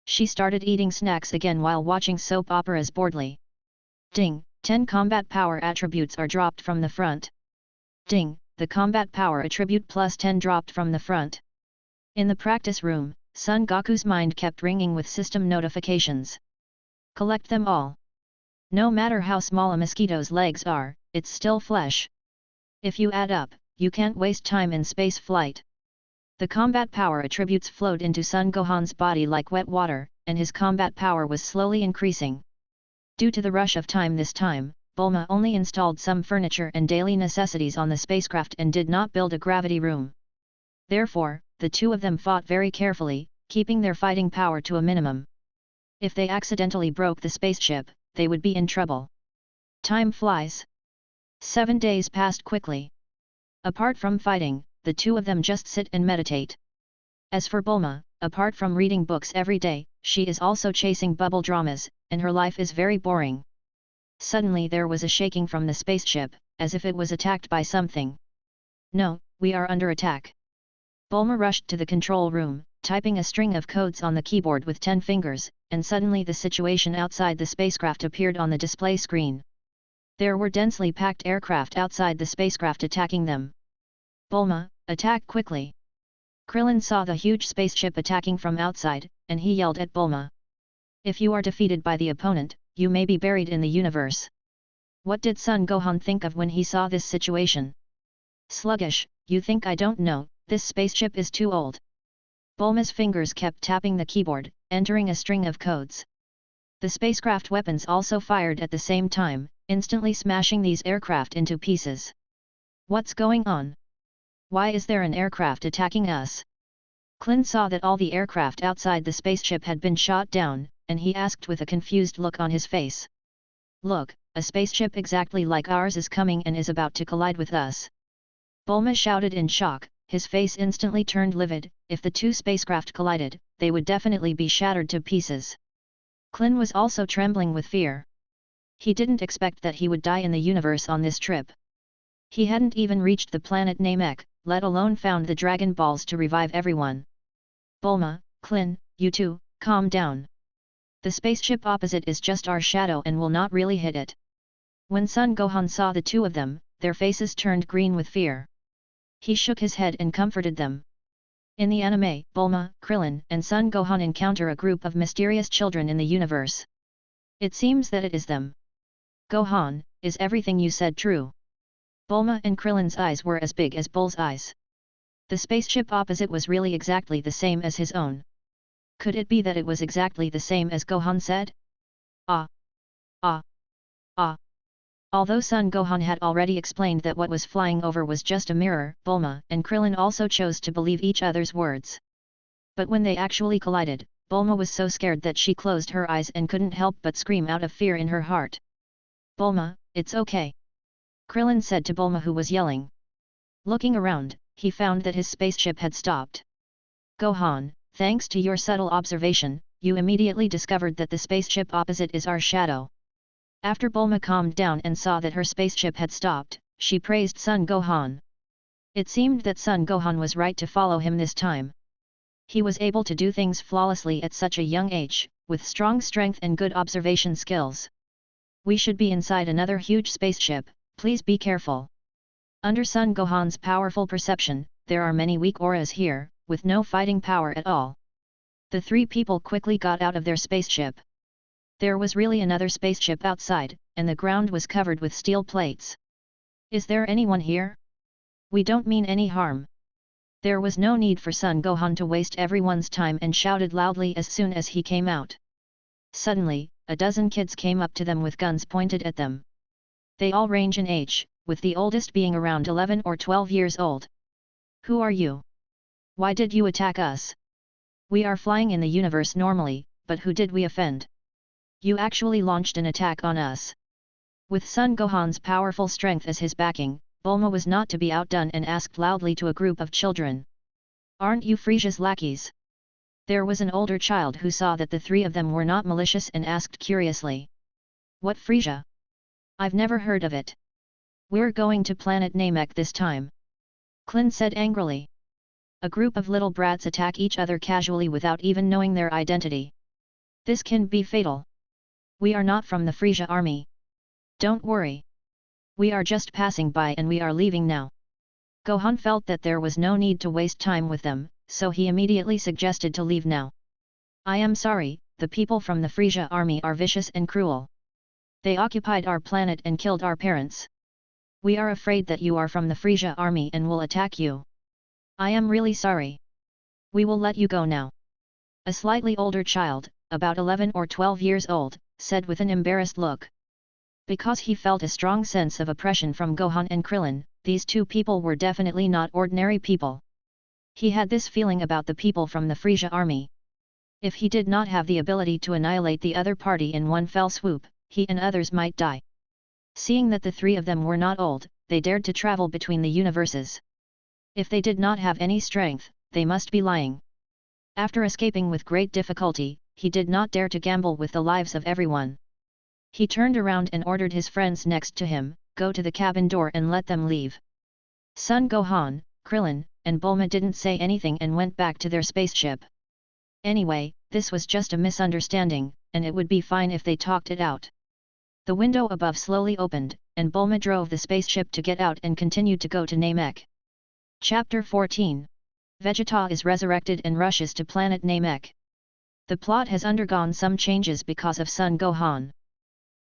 She started eating snacks again while watching soap operas boredly. Ding, 10 combat power attributes are dropped from the front. Ding, the combat power attribute plus 10 dropped from the front. In the practice room, Son Goku's mind kept ringing with system notifications. Collect them all. No matter how small a mosquito's legs are, it's still flesh. If you add up, you can't waste time in space flight. The combat power attributes flowed into Son Gohan's body like wet water, and his combat power was slowly increasing. Due to the rush of time this time, Bulma only installed some furniture and daily necessities on the spacecraft and did not build a gravity room. Therefore, the two of them fought very carefully, keeping their fighting power to a minimum. If they accidentally broke the spaceship, they would be in trouble. Time flies. 7 days passed quickly. Apart from fighting, the two of them just sit and meditate. As for Bulma, apart from reading books every day, she is also chasing bubble dramas, and her life is very boring. Suddenly there was a shaking from the spaceship, as if it was attacked by something. No, we are under attack. Bulma rushed to the control room, typing a string of codes on the keyboard with 10 fingers, and suddenly the situation outside the spacecraft appeared on the display screen. There were densely packed aircraft outside the spacecraft attacking them. Bulma, attack quickly! Krillin saw the huge spaceship attacking from outside, and he yelled at Bulma. If you are defeated by the opponent, you may be buried in the universe. What did Son Gohan think of when he saw this situation? Sluggish, you think I don't know, this spaceship is too old. Bulma's fingers kept tapping the keyboard, entering a string of codes. The spacecraft weapons also fired at the same time, instantly smashing these aircraft into pieces. What's going on? Why is there an aircraft attacking us? Klin saw that all the aircraft outside the spaceship had been shot down, and he asked with a confused look on his face. Look, a spaceship exactly like ours is coming and is about to collide with us. Bulma shouted in shock, his face instantly turned livid. If the two spacecraft collided, they would definitely be shattered to pieces. Klin was also trembling with fear. He didn't expect that he would die in the universe on this trip. He hadn't even reached the planet Namek, let alone found the Dragon Balls to revive everyone. Bulma, Klin, you two, calm down. The spaceship opposite is just our shadow and will not really hit it. When Son Gohan saw the two of them, their faces turned green with fear. He shook his head and comforted them. In the anime, Bulma, Krillin, and Son Gohan encounter a group of mysterious children in the universe. It seems that it is them. Gohan, is everything you said true? Bulma and Krillin's eyes were as big as bull's eyes. The spaceship opposite was really exactly the same as his own. Could it be that it was exactly the same as Gohan said? Ah! Ah! Ah! Although Son Gohan had already explained that what was flying over was just a mirror, Bulma and Krillin also chose to believe each other's words. But when they actually collided, Bulma was so scared that she closed her eyes and couldn't help but scream out of fear in her heart. Bulma, it's okay. Krillin said to Bulma, who was yelling. Looking around, he found that his spaceship had stopped. Gohan, thanks to your subtle observation, you immediately discovered that the spaceship opposite is our shadow. After Bulma calmed down and saw that her spaceship had stopped, she praised Son Gohan. It seemed that Son Gohan was right to follow him this time. He was able to do things flawlessly at such a young age, with strong strength and good observation skills. We should be inside another huge spaceship, please be careful. Under Son Gohan's powerful perception, there are many weak auras here, with no fighting power at all. The three people quickly got out of their spaceship. There was really another spaceship outside, and the ground was covered with steel plates. Is there anyone here? We don't mean any harm. There was no need for Son Gohan to waste everyone's time and shouted loudly as soon as he came out. Suddenly, a dozen kids came up to them with guns pointed at them. They all range in age, with the oldest being around 11 or 12 years old. Who are you? Why did you attack us? We are flying in the universe normally, but who did we offend? You actually launched an attack on us. With Son Gohan's powerful strength as his backing, Bulma was not to be outdone and asked loudly to a group of children. Aren't you Frisia's lackeys? There was an older child who saw that the three of them were not malicious and asked curiously. What Frisia? I've never heard of it. We're going to planet Namek this time. Klin said angrily. A group of little brats attack each other casually without even knowing their identity. This can be fatal. We are not from the Frisia army. Don't worry. We are just passing by and we are leaving now. Gohan felt that there was no need to waste time with them, so he immediately suggested to leave now. I am sorry, the people from the Frisia army are vicious and cruel. They occupied our planet and killed our parents. We are afraid that you are from the Frisia army and will attack you. I am really sorry. We will let you go now. A slightly older child, about 11 or 12 years old, said with an embarrassed look. Because he felt a strong sense of oppression from Gohan and Krillin, these two people were definitely not ordinary people. He had this feeling about the people from the Frisia army. If he did not have the ability to annihilate the other party in one fell swoop, he and others might die. Seeing that the three of them were not old, they dared to travel between the universes. If they did not have any strength, they must be lying. After escaping with great difficulty, he did not dare to gamble with the lives of everyone. He turned around and ordered his friends next to him, "Go to the cabin door and let them leave." Son Gohan, Krillin, and Bulma didn't say anything and went back to their spaceship. Anyway, this was just a misunderstanding, and it would be fine if they talked it out. The window above slowly opened, and Bulma drove the spaceship to get out and continued to go to Namek. Chapter 14. Vegeta is resurrected and rushes to planet Namek. The plot has undergone some changes because of Son Gohan.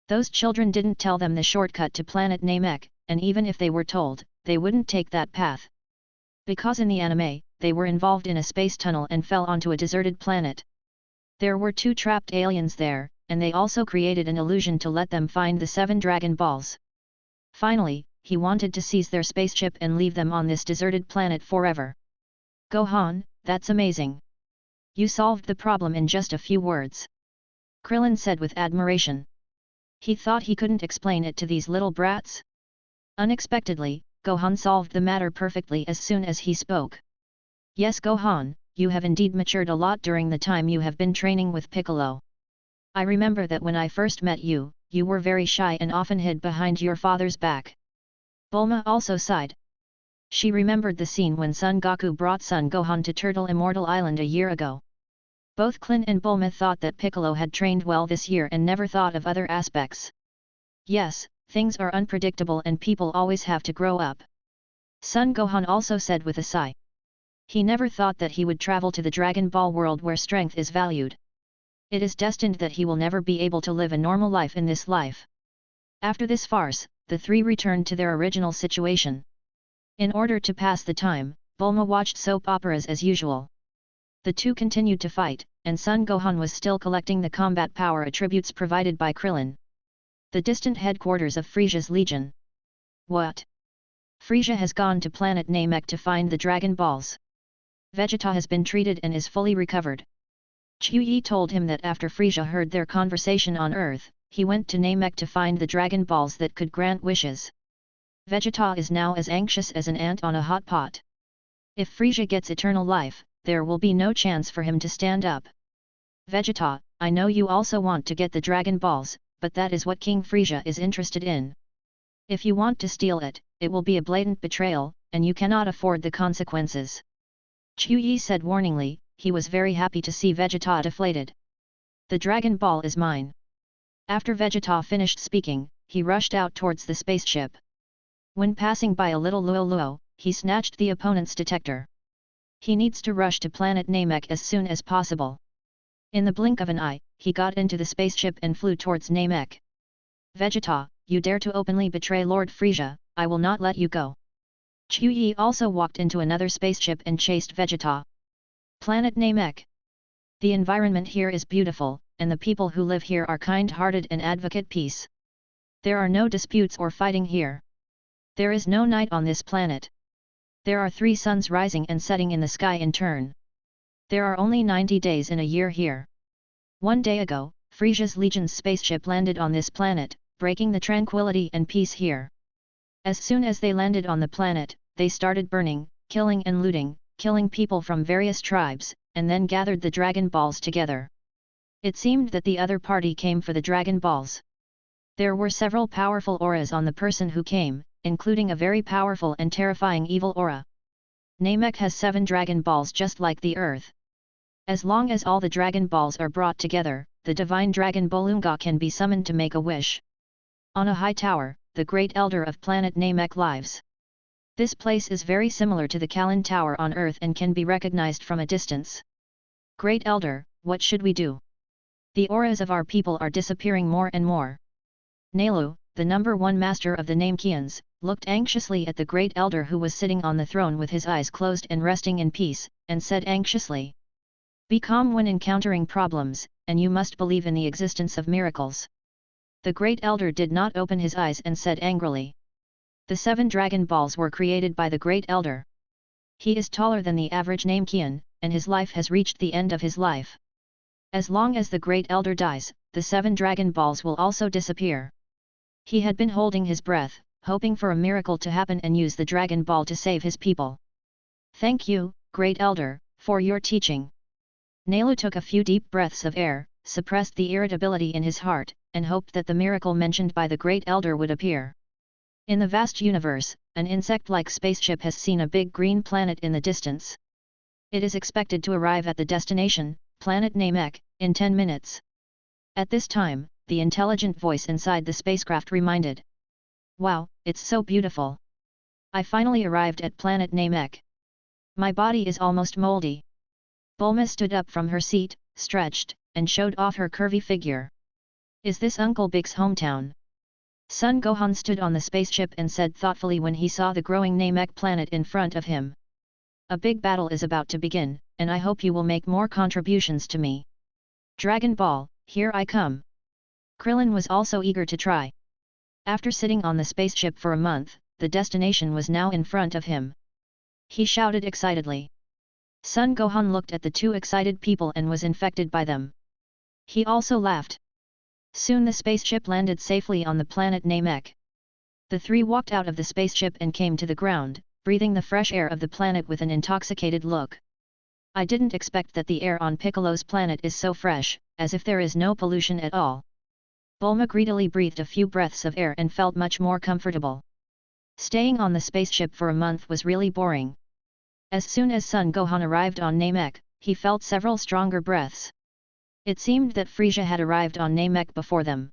Those children didn't tell them the shortcut to planet Namek, and even if they were told, they wouldn't take that path. Because in the anime, they were involved in a space tunnel and fell onto a deserted planet. There were 2 trapped aliens there, and they also created an illusion to let them find the 7 Dragon Balls. Finally, he wanted to seize their spaceship and leave them on this deserted planet forever. "Gohan, that's amazing. You solved the problem in just a few words," Krillin said with admiration. He thought he couldn't explain it to these little brats. Unexpectedly, Gohan solved the matter perfectly as soon as he spoke. "Yes Gohan, you have indeed matured a lot during the time you have been training with Piccolo. I remember that when I first met you, you were very shy and often hid behind your father's back." Bulma also sighed. She remembered the scene when Son Goku brought Son Gohan to Turtle Immortal Island a year ago. Both Klin and Bulma thought that Piccolo had trained well this year and never thought of other aspects. Yes, things are unpredictable and people always have to grow up. Son Gohan also said with a sigh. He never thought that he would travel to the Dragon Ball world where strength is valued. It is destined that he will never be able to live a normal life in this life. After this farce, the 3 returned to their original situation. In order to pass the time, Bulma watched soap operas as usual. The 2 continued to fight, and Son Gohan was still collecting the combat power attributes provided by Krillin. The distant headquarters of Frisia's Legion. What? Frisia has gone to planet Namek to find the Dragon Balls. Vegeta has been treated and is fully recovered. Chuyi told him that after Frisia heard their conversation on Earth, he went to Namek to find the Dragon Balls that could grant wishes. Vegeta is now as anxious as an ant on a hot pot. If Frisia gets eternal life, there will be no chance for him to stand up. "Vegeta, I know you also want to get the Dragon Balls, but that is what King Frisia is interested in. If you want to steal it, it will be a blatant betrayal, and you cannot afford the consequences." Chuyi said warningly. He was very happy to see Vegeta deflated. "The Dragon Ball is mine." After Vegeta finished speaking, he rushed out towards the spaceship. When passing by a little Luo, he snatched the opponent's detector. He needs to rush to planet Namek as soon as possible. In the blink of an eye, he got into the spaceship and flew towards Namek. "Vegeta, you dare to openly betray Lord Frisia, I will not let you go." Chuyi also walked into another spaceship and chased Vegeta. Planet Namek. The environment here is beautiful, and the people who live here are kind-hearted and advocate peace. There are no disputes or fighting here. There is no night on this planet. There are 3 suns rising and setting in the sky in turn. There are only 90 days in a year here. One day ago, Frisia's Legion's spaceship landed on this planet, breaking the tranquility and peace here. As soon as they landed on the planet, they started burning, killing and looting, killing people from various tribes, and then gathered the Dragon Balls together. It seemed that the other party came for the Dragon Balls. There were several powerful auras on the person who came, including a very powerful and terrifying evil aura. Namek has 7 Dragon Balls just like the Earth. As long as all the Dragon Balls are brought together, the Divine Dragon Bolunga can be summoned to make a wish. On a high tower, the Great Elder of planet Namek lives. This place is very similar to the Kalin Tower on Earth and can be recognized from a distance. "Great Elder, what should we do? The auras of our people are disappearing more and more." Nelu, the number 1 master of the Namekians, looked anxiously at the Great Elder who was sitting on the throne with his eyes closed and resting in peace, and said anxiously, "Be calm when encountering problems, and you must believe in the existence of miracles. The Great Elder did not open his eyes and said angrily. The 7 Dragon Balls were created by the Great Elder. He is taller than the average Namekian, and his life has reached the end of his life. As long as the Great Elder dies, the 7 Dragon Balls will also disappear. He had been holding his breath, hoping for a miracle to happen and use the Dragon Ball to save his people. Thank you, Great Elder, for your teaching. Nailu took a few deep breaths of air, suppressed the irritability in his heart, and hoped that the miracle mentioned by the Great Elder would appear. In the vast universe, an insect-like spaceship has seen a big green planet in the distance. It is expected to arrive at the destination, planet Namek, in 10 minutes. At this time, the intelligent voice inside the spacecraft reminded. Wow, it's so beautiful. I finally arrived at planet Namek. My body is almost moldy. Bulma stood up from her seat, stretched, and showed off her curvy figure. Is this Uncle Big's hometown? Son Gohan stood on the spaceship and said thoughtfully when he saw the growing Namek planet in front of him. A big battle is about to begin, and I hope you will make more contributions to me. Dragon Ball, here I come. Krillin was also eager to try. After sitting on the spaceship for a month, the destination was now in front of him. He shouted excitedly. Son Gohan looked at the 2 excited people and was infected by them. He also laughed. Soon the spaceship landed safely on the planet Namek. The 3 walked out of the spaceship and came to the ground, breathing the fresh air of the planet with an intoxicated look. I didn't expect that the air on Piccolo's planet is so fresh, as if there is no pollution at all. Bulma greedily breathed a few breaths of air and felt much more comfortable. Staying on the spaceship for a month was really boring. As soon as Son Gohan arrived on Namek, he felt several stronger breaths. It seemed that Frisia had arrived on Namek before them.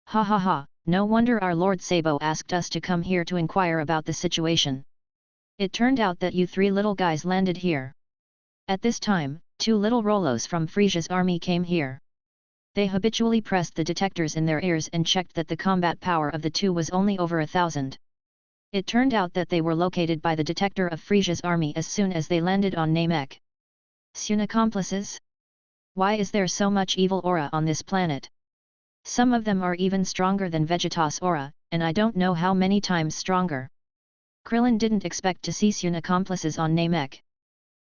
Ha ha ha, no wonder our Lord Sabo asked us to come here to inquire about the situation. It turned out that you 3 little guys landed here. At this time, 2 little Rolos from Frisia's army came here. They habitually pressed the detectors in their ears and checked that the combat power of the 2 was only over 1,000. It turned out that they were located by the detector of Frisia's army as soon as they landed on Namek. Sun accomplices? Why is there so much evil aura on this planet? Some of them are even stronger than Vegeta's aura, and I don't know how many times stronger. Krillin didn't expect to see Sun accomplices on Namek.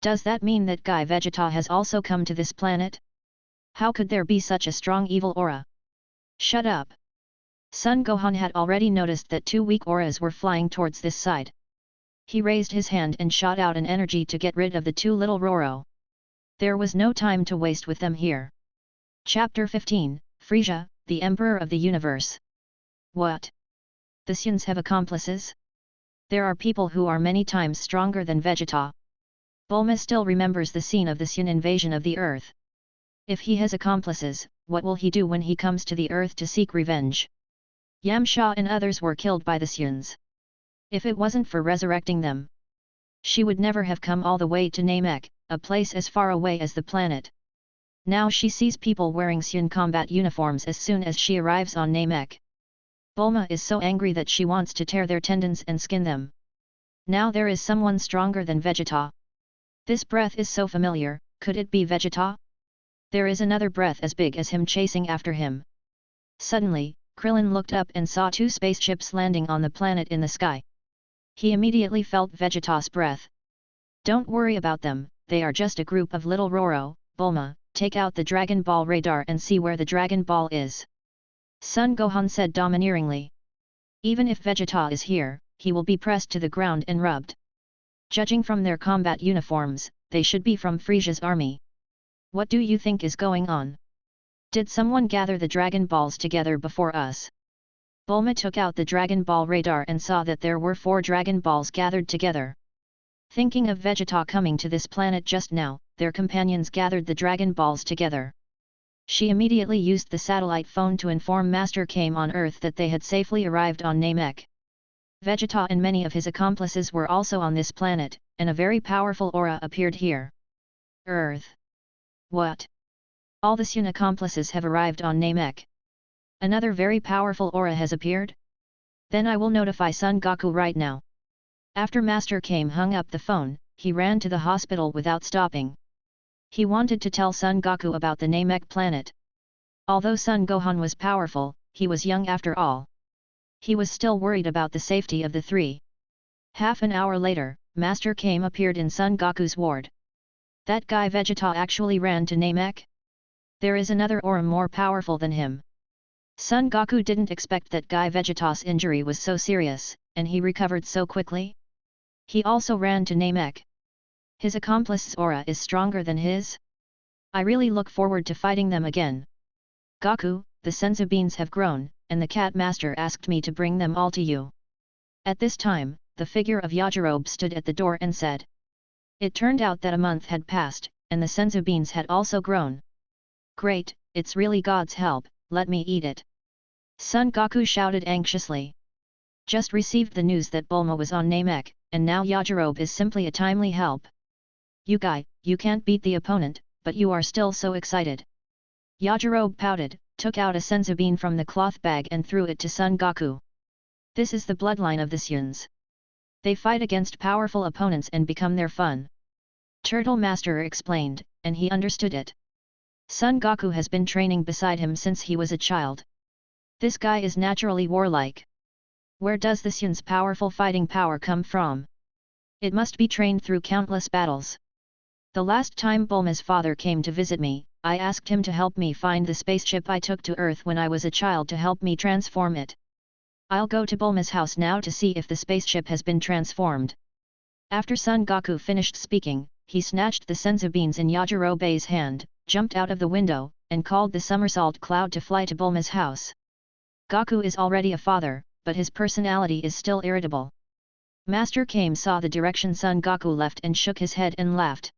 Does that mean that Guy Vegeta has also come to this planet? How could there be such a strong evil aura? Shut up! Son Gohan had already noticed that 2 weak auras were flying towards this side. He raised his hand and shot out an energy to get rid of the 2 little Roro. There was no time to waste with them here. Chapter 15, Frisia, the Emperor of the Universe. What? The Suns have accomplices? There are people who are many times stronger than Vegeta. Bulma still remembers the scene of the Sun invasion of the Earth. If he has accomplices, what will he do when he comes to the Earth to seek revenge? Yamcha and others were killed by the Suns. If it wasn't for resurrecting them, she would never have come all the way to Namek, a place as far away as the planet. Now she sees people wearing Sun combat uniforms as soon as she arrives on Namek. Bulma is so angry that she wants to tear their tendons and skin them. Now there is someone stronger than Vegeta. This breath is so familiar, could it be Vegeta? There is another breath as big as him chasing after him. Suddenly, Krillin looked up and saw 2 spaceships landing on the planet in the sky. He immediately felt Vegeta's breath. Don't worry about them, they are just a group of little Roro. Bulma, take out the Dragon Ball radar and see where the Dragon Ball is. Son Gohan said domineeringly. Even if Vegeta is here, he will be pressed to the ground and rubbed. Judging from their combat uniforms, they should be from Frisia's army. What do you think is going on? Did someone gather the Dragon Balls together before us? Bulma took out the Dragon Ball radar and saw that there were 4 Dragon Balls gathered together. Thinking of Vegeta coming to this planet just now, their companions gathered the Dragon Balls together. She immediately used the satellite phone to inform Master Kame on Earth that they had safely arrived on Namek. Vegeta and many of his accomplices were also on this planet, and a very powerful aura appeared here. Earth. What? All the Sun accomplices have arrived on Namek. Another very powerful aura has appeared? Then I will notify Son Goku right now. After Master Kame hung up the phone, he ran to the hospital without stopping. He wanted to tell Son Goku about the Namek planet. Although Son Gohan was powerful, he was young after all. He was still worried about the safety of the three. Half an hour later, Master appeared in Son Goku's ward. That guy Vegeta actually ran to Namek? There is another aura more powerful than him. Son Goku didn't expect that Guy Vegeta's injury was so serious, and he recovered so quickly. He also ran to Namek. His accomplice's aura is stronger than his? I really look forward to fighting them again. Goku, the senzu beans have grown, and the cat master asked me to bring them all to you. At this time, the figure of Yajirobe stood at the door and said. It turned out that a month had passed, and the senzu beans had also grown. Great, it's really God's help, let me eat it. Son Goku shouted anxiously. Just received the news that Bulma was on Namek, and now Yajirobe is simply a timely help. You guy, you can't beat the opponent, but you are still so excited. Yajirobe pouted, took out a senzu bean from the cloth bag and threw it to Son Goku. This is the bloodline of the Suns. They fight against powerful opponents and become their fun. Turtle Master explained, and he understood it. Son Goku has been training beside him since he was a child. This guy is naturally warlike. Where does the Sun's powerful fighting power come from? It must be trained through countless battles. The last time Bulma's father came to visit me, I asked him to help me find the spaceship I took to Earth when I was a child to help me transform it. I'll go to Bulma's house now to see if the spaceship has been transformed. After Son Goku finished speaking, he snatched the senzu beans in Yajirobe's hand, jumped out of the window, and called the somersault cloud to fly to Bulma's house. Goku is already a father, but his personality is still irritable. Master saw the direction Son Goku left and shook his head and laughed.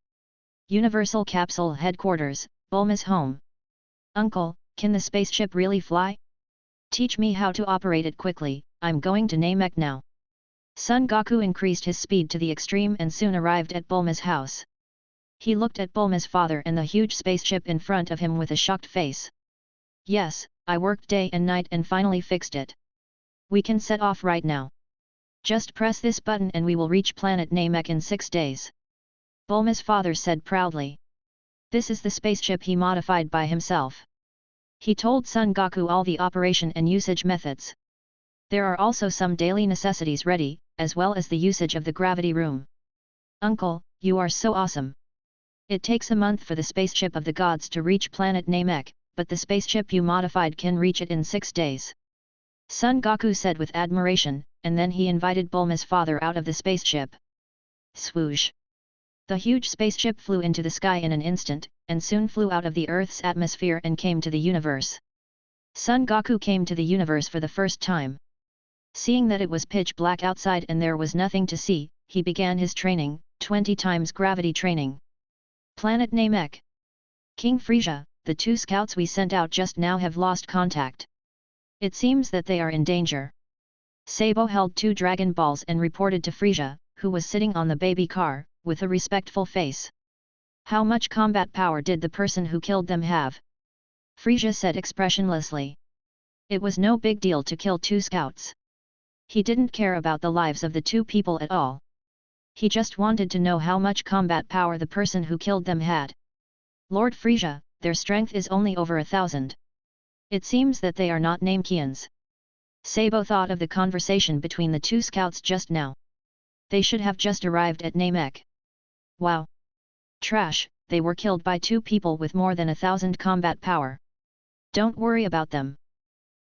Universal Capsule Headquarters, Bulma's home. Uncle, can the spaceship really fly? Teach me how to operate it quickly, I'm going to Namek now. Son Goku increased his speed to the extreme and soon arrived at Bulma's house. He looked at Bulma's father and the huge spaceship in front of him with a shocked face. Yes, I worked day and night and finally fixed it. We can set off right now. Just press this button and we will reach planet Namek in 6 days. Bulma's father said proudly. This is the spaceship he modified by himself. He told Son Goku all the operation and usage methods. There are also some daily necessities ready, as well as the usage of the gravity room. Uncle, you are so awesome. It takes a month for the spaceship of the gods to reach planet Namek, but the spaceship you modified can reach it in 6 days. Son Goku said with admiration, and then he invited Bulma's father out of the spaceship. Swoosh! The huge spaceship flew into the sky in an instant, and soon flew out of the Earth's atmosphere and came to the universe. Son Goku came to the universe for the first time. Seeing that it was pitch black outside and there was nothing to see, he began his training, 20 times gravity training. Planet Namek. King Frieza, the 2 scouts we sent out just now have lost contact. It seems that they are in danger. Sabo held 2 Dragon Balls and reported to Frieza, who was sitting on the baby car, with a respectful face. How much combat power did the person who killed them have? Frieza said expressionlessly. It was no big deal to kill 2 scouts. He didn't care about the lives of the 2 people at all. He just wanted to know how much combat power the person who killed them had. Lord Frieza, their strength is only over 1,000. It seems that they are not Namekians. Sabo thought of the conversation between the 2 scouts just now. They should have just arrived at Namek. Wow! Trash, they were killed by 2 people with more than 1,000 combat power. Don't worry about them.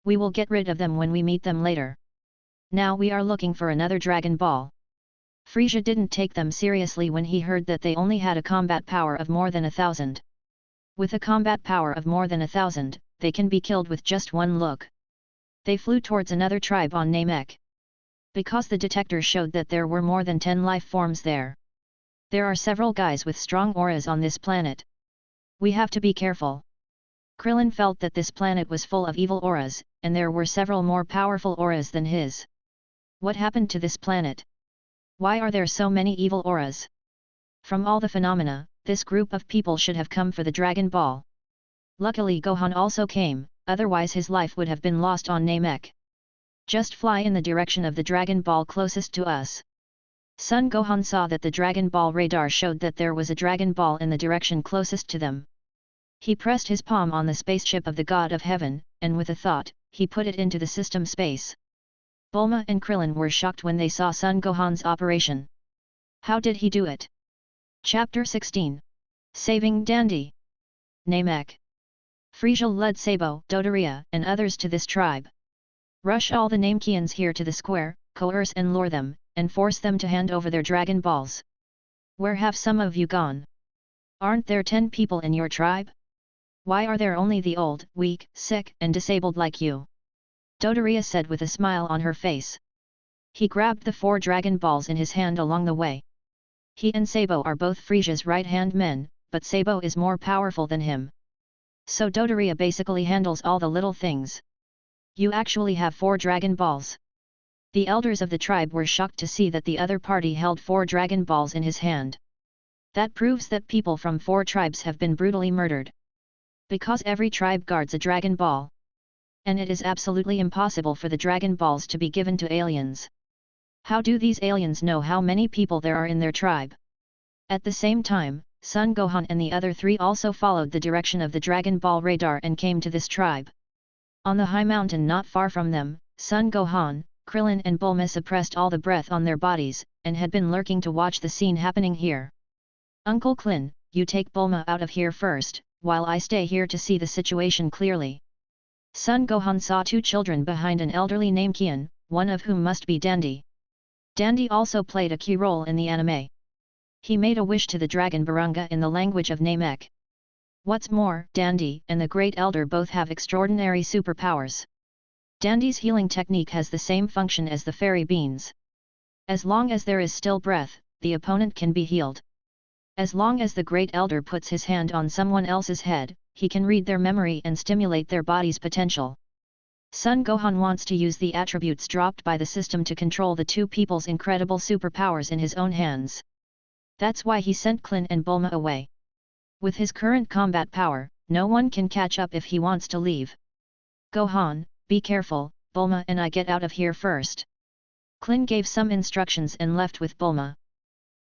We will get rid of them when we meet them later. Now we are looking for another Dragon Ball. Frieza didn't take them seriously when he heard that they only had a combat power of more than 1,000. With a combat power of more than 1,000, they can be killed with just one look. They flew towards another tribe on Namek. Because the detector showed that there were more than 10 life forms there. There are several guys with strong auras on this planet. We have to be careful. Krillin felt that this planet was full of evil auras, and there were several more powerful auras than his. What happened to this planet? Why are there so many evil auras? From all the phenomena, this group of people should have come for the Dragon Ball. Luckily Gohan also came, otherwise his life would have been lost on Namek. Just fly in the direction of the Dragon Ball closest to us. Son Gohan saw that the Dragon Ball radar showed that there was a Dragon Ball in the direction closest to them. He pressed his palm on the spaceship of the God of Heaven, and with a thought, he put it into the system space. Bulma and Krillin were shocked when they saw Son Gohan's operation. How did he do it? Chapter 16. Saving Dandy. Namek. Frieza led Sabo, Dodoria, and others to this tribe. Rush all the Namekians here to the square, coerce and lure them, and force them to hand over their Dragon Balls. Where have some of you gone? Aren't there 10 people in your tribe? Why are there only the old, weak, sick, and disabled like you? Dodoria said with a smile on her face. He grabbed the 4 Dragon Balls in his hand along the way. He and Sabo are both Frieza's right-hand men, but Sabo is more powerful than him. So Dodoria basically handles all the little things. You actually have 4 Dragon Balls. The elders of the tribe were shocked to see that the other party held 4 Dragon Balls in his hand. That proves that people from 4 tribes have been brutally murdered. Because every tribe guards a Dragon Ball. And it is absolutely impossible for the Dragon Balls to be given to aliens. How do these aliens know how many people there are in their tribe? At the same time, Son Gohan and the other 3 also followed the direction of the Dragon Ball radar and came to this tribe. On the high mountain not far from them, Son Gohan, Krillin and Bulma suppressed all the breath on their bodies, and had been lurking to watch the scene happening here. Uncle Klin, you take Bulma out of here first, while I stay here to see the situation clearly. Son Gohan saw 2 children behind an elderly Namekian, one of whom must be Dandy. Dandy also played a key role in the anime. He made a wish to the Dragon Barunga in the language of Namek. What's more, Dandy and the Great Elder both have extraordinary superpowers. Dandy's healing technique has the same function as the fairy beans. As long as there is still breath, the opponent can be healed. As long as the Great Elder puts his hand on someone else's head, he can read their memory and stimulate their body's potential. Son Gohan wants to use the attributes dropped by the system to control the 2 people's incredible superpowers in his own hands. That's why he sent Klin and Bulma away. With his current combat power, no one can catch up if he wants to leave. Gohan, be careful, Bulma and I get out of here first. Klin gave some instructions and left with Bulma.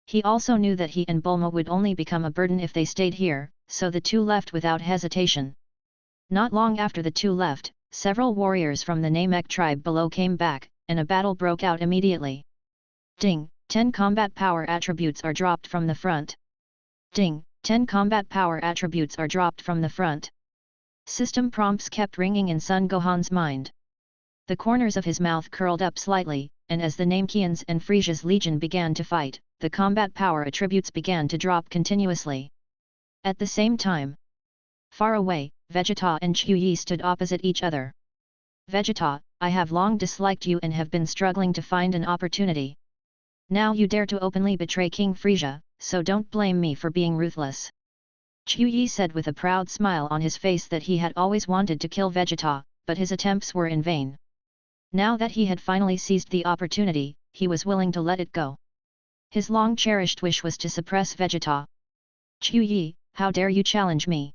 He also knew that he and Bulma would only become a burden if they stayed here, so the 2 left without hesitation. Not long after the 2 left, several warriors from the Namek tribe below came back, and a battle broke out immediately. Ding! 10 combat power attributes are dropped from the front. Ding! 10 combat power attributes are dropped from the front. System prompts kept ringing in Son Gohan's mind. The corners of his mouth curled up slightly, and as the Namekians and Frieza's legion began to fight, the combat power attributes began to drop continuously. At the same time, far away, Vegeta and Chuyi stood opposite each other. Vegeta, I have long disliked you and have been struggling to find an opportunity. Now you dare to openly betray King Frieza, so don't blame me for being ruthless. Chuyi said with a proud smile on his face that he had always wanted to kill Vegeta, but his attempts were in vain. Now that he had finally seized the opportunity, he was willing to let it go. His long-cherished wish was to suppress Vegeta. Chuyi, how dare you challenge me?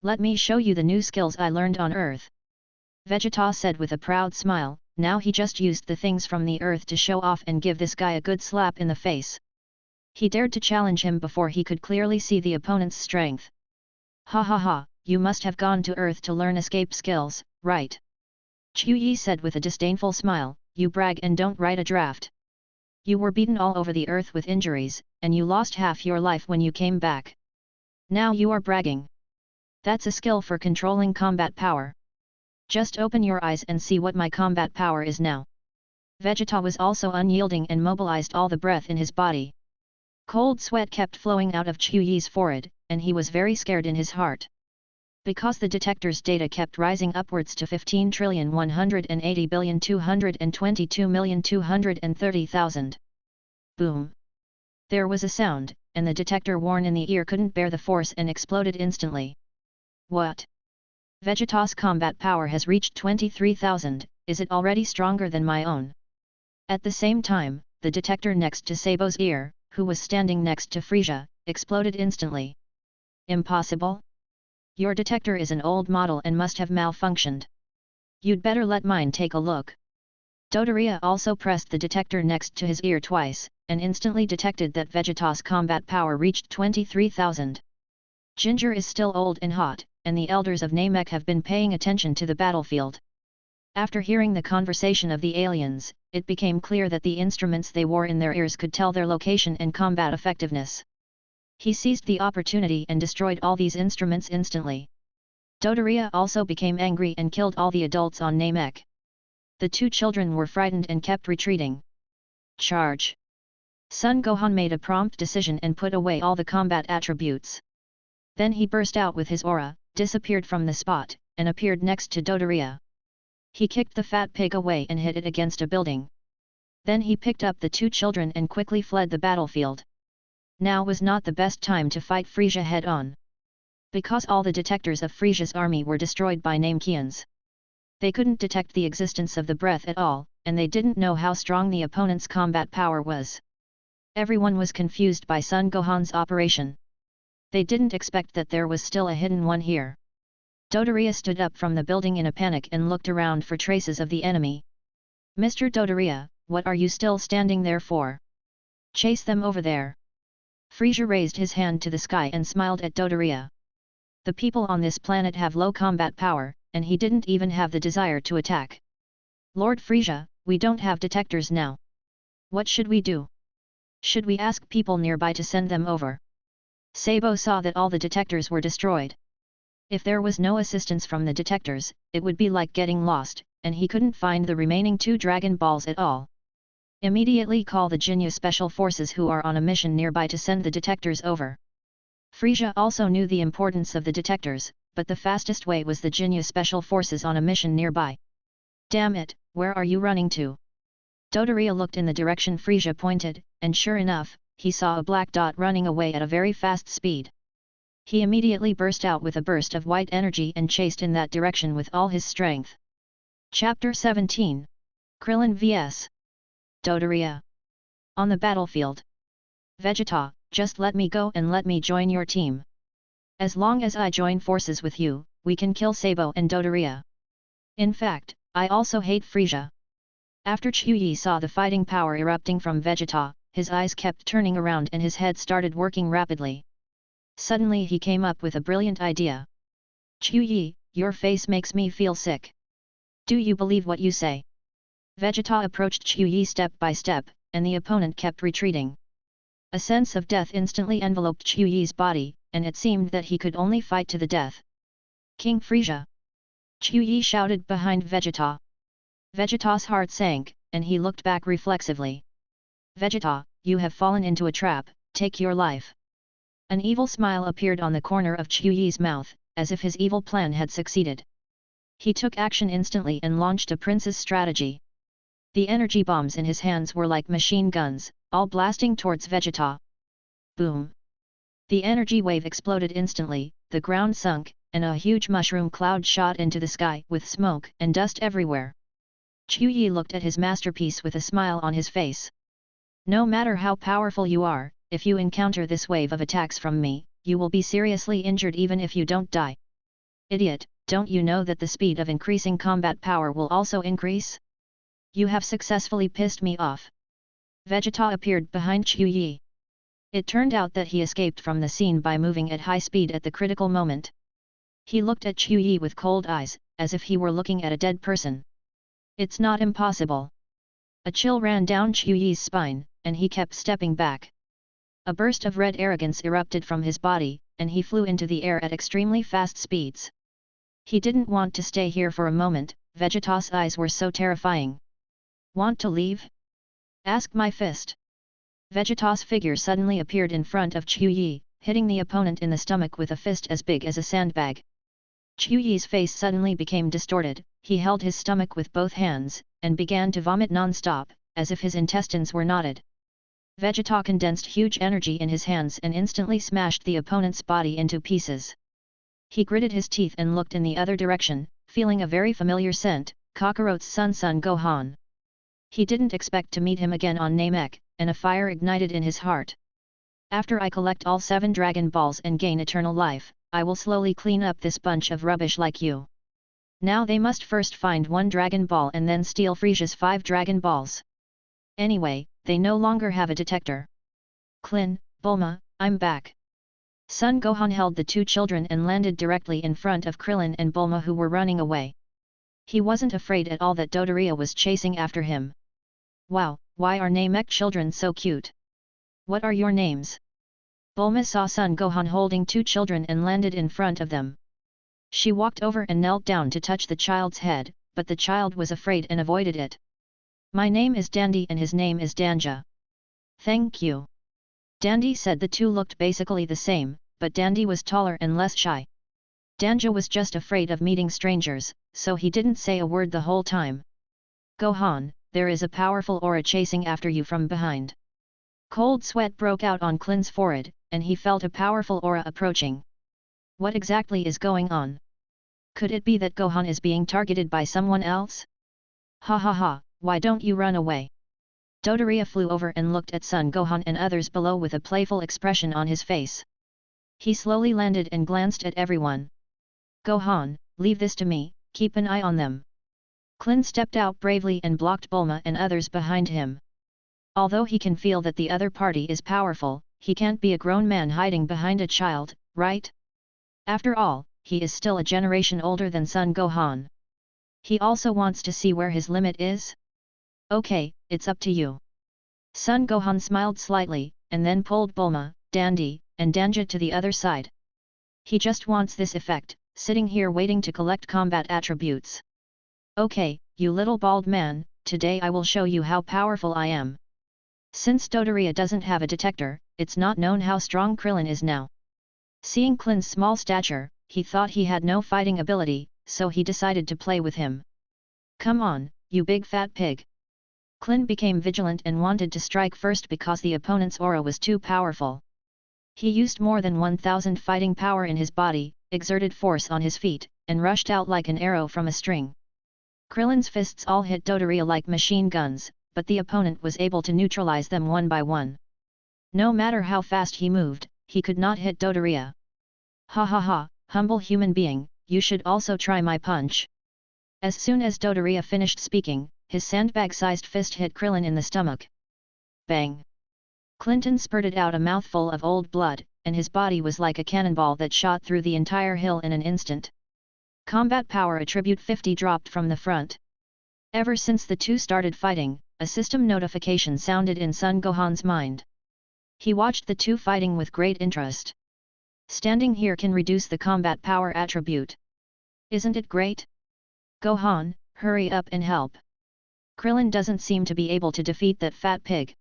Let me show you the new skills I learned on Earth. Vegeta said with a proud smile. Now he just used the things from the earth to show off and give this guy a good slap in the face. He dared to challenge him before he could clearly see the opponent's strength. Ha ha ha, you must have gone to earth to learn escape skills, right? Chuyi said with a disdainful smile, you brag and don't write a draft. You were beaten all over the earth with injuries, and you lost half your life when you came back. Now you are bragging. That's a skill for controlling combat power. Just open your eyes and see what my combat power is now. Vegeta was also unyielding and mobilized all the breath in his body. Cold sweat kept flowing out of Chuyi's forehead, and he was very scared in his heart. Because the detector's data kept rising upwards to 15,180,222,230,000. Boom! There was a sound, and the detector worn in the ear couldn't bear the force and exploded instantly. What? Vegeta's combat power has reached 23,000, is it already stronger than my own? At the same time, the detector next to Sabo's ear, who was standing next to Frieza, exploded instantly. Impossible? Your detector is an old model and must have malfunctioned. You'd better let mine take a look. Dodoria also pressed the detector next to his ear twice, and instantly detected that Vegeta's combat power reached 23,000. Ginger is still old and hot, and the elders of Namek have been paying attention to the battlefield. After hearing the conversation of the aliens, it became clear that the instruments they wore in their ears could tell their location and combat effectiveness. He seized the opportunity and destroyed all these instruments instantly. Dodoria also became angry and killed all the adults on Namek. The two children were frightened and kept retreating. Charge! Son Gohan made a prompt decision and put away all the combat attributes. Then he burst out with his aura, disappeared from the spot, and appeared next to Dodoria. He kicked the fat pig away and hit it against a building. Then he picked up the two children and quickly fled the battlefield. Now was not the best time to fight Frieza head-on. Because all the detectors of Frieza's army were destroyed by Namekians. They couldn't detect the existence of the breath at all, and they didn't know how strong the opponent's combat power was. Everyone was confused by Son Gohan's operation. They didn't expect that there was still a hidden one here. Dodoria stood up from the building in a panic and looked around for traces of the enemy. Mr. Dodoria, what are you still standing there for? Chase them over there. Frieza raised his hand to the sky and smiled at Dodoria. The people on this planet have low combat power, and he didn't even have the desire to attack. Lord Frieza, we don't have detectors now. What should we do? Should we ask people nearby to send them over? Sabo saw that all the detectors were destroyed. If there was no assistance from the detectors, it would be like getting lost, and he couldn't find the remaining 2 Dragon Balls at all. Immediately call the Jinyu Special Forces who are on a mission nearby to send the detectors over. Frieza also knew the importance of the detectors, but the fastest way was the Jinyu Special Forces on a mission nearby. Damn it, where are you running to? Dodoria looked in the direction Frieza pointed, and sure enough, he saw a black dot running away at a very fast speed. He immediately burst out with a burst of white energy and chased in that direction with all his strength. Chapter 17 Krillin vs. Dodoria. On the battlefield. Vegeta, just let me go and let me join your team. As long as I join forces with you, we can kill Sabo and Dodoria. In fact, I also hate Frieza. After Chuyi saw the fighting power erupting from Vegeta, his eyes kept turning around and his head started working rapidly. Suddenly he came up with a brilliant idea. Chuyi, your face makes me feel sick. Do you believe what you say? Vegeta approached Chuyi step by step, and the opponent kept retreating. A sense of death instantly enveloped Chuyi's body, and it seemed that he could only fight to the death. King Frieza! Chuyi shouted behind Vegeta. Vegeta's heart sank, and he looked back reflexively. Vegeta, you have fallen into a trap, take your life. An evil smile appeared on the corner of Chuyi's mouth, as if his evil plan had succeeded. He took action instantly and launched a prince's strategy. The energy bombs in his hands were like machine guns, all blasting towards Vegeta. Boom! The energy wave exploded instantly, the ground sunk, and a huge mushroom cloud shot into the sky with smoke and dust everywhere. Chuyi looked at his masterpiece with a smile on his face. No matter how powerful you are, if you encounter this wave of attacks from me, you will be seriously injured even if you don't die. Idiot, don't you know that the speed of increasing combat power will also increase? You have successfully pissed me off. Vegeta appeared behind Chuyi. It turned out that he escaped from the scene by moving at high speed at the critical moment. He looked at Chuyi with cold eyes, as if he were looking at a dead person. It's not impossible. A chill ran down Chuyi's spine, and he kept stepping back. A burst of red arrogance erupted from his body, and he flew into the air at extremely fast speeds. He didn't want to stay here for a moment, Vegeta's eyes were so terrifying. Want to leave? Ask my fist. Vegeta's figure suddenly appeared in front of Chuyi, hitting the opponent in the stomach with a fist as big as a sandbag. Chuyi's face suddenly became distorted, he held his stomach with both hands, and began to vomit non-stop, as if his intestines were knotted. Vegeta condensed huge energy in his hands and instantly smashed the opponent's body into pieces. He gritted his teeth and looked in the other direction, feeling a very familiar scent, Kakarot's son Son Gohan. He didn't expect to meet him again on Namek, and a fire ignited in his heart. After I collect all 7 Dragon Balls and gain eternal life, I will slowly clean up this bunch of rubbish like you. Now they must first find 1 Dragon Ball and then steal Frieza's 5 Dragon Balls. Anyway, they no longer have a detector. Klin, Bulma, I'm back. Son Gohan held the 2 children and landed directly in front of Krillin and Bulma who were running away. He wasn't afraid at all that Dodoria was chasing after him. Wow, why are Namek children so cute? What are your names? Bulma saw Son Gohan holding two children and landed in front of them. She walked over and knelt down to touch the child's head, but the child was afraid and avoided it. My name is Dandy and his name is Danja. Thank you. Dandy said. The two looked basically the same, but Dandy was taller and less shy. Danja was just afraid of meeting strangers, so he didn't say a word the whole time. Gohan, there is a powerful aura chasing after you from behind. Cold sweat broke out on Klin's forehead, and he felt a powerful aura approaching. What exactly is going on? Could it be that Gohan is being targeted by someone else? Ha ha ha, why don't you run away? Dodoria flew over and looked at Son Gohan and others below with a playful expression on his face. He slowly landed and glanced at everyone. Gohan, leave this to me, keep an eye on them. Klin stepped out bravely and blocked Bulma and others behind him. Although he can feel that the other party is powerful, he can't be a grown man hiding behind a child, right? After all, he is still a generation older than Son Gohan. He also wants to see where his limit is. Okay, it's up to you. Son Gohan smiled slightly, and then pulled Bulma, Dandy, and Danja to the other side. He just wants this effect, sitting here waiting to collect combat attributes. Okay, you little bald man, today I will show you how powerful I am. Since Dodoria doesn't have a detector, it's not known how strong Krillin is now. Seeing Klin's small stature, he thought he had no fighting ability, so he decided to play with him. Come on, you big fat pig. Klin became vigilant and wanted to strike first because the opponent's aura was too powerful. He used more than 1000 fighting power in his body, exerted force on his feet, and rushed out like an arrow from a string. Krillin's fists all hit Dodoria like machine guns, but the opponent was able to neutralize them one by one. No matter how fast he moved, he could not hit Dodoria. Ha ha ha, humble human being, you should also try my punch. As soon as Dodoria finished speaking, his sandbag-sized fist hit Krillin in the stomach. Bang! Clinton spurted out a mouthful of old blood, and his body was like a cannonball that shot through the entire hill in an instant. Combat power attribute 50 dropped from the front. Ever since the two started fighting, a system notification sounded in Son Gohan's mind. He watched the two fighting with great interest. Standing here can reduce the combat power attribute. Isn't it great? Gohan, hurry up and help. Krillin doesn't seem to be able to defeat that fat pig.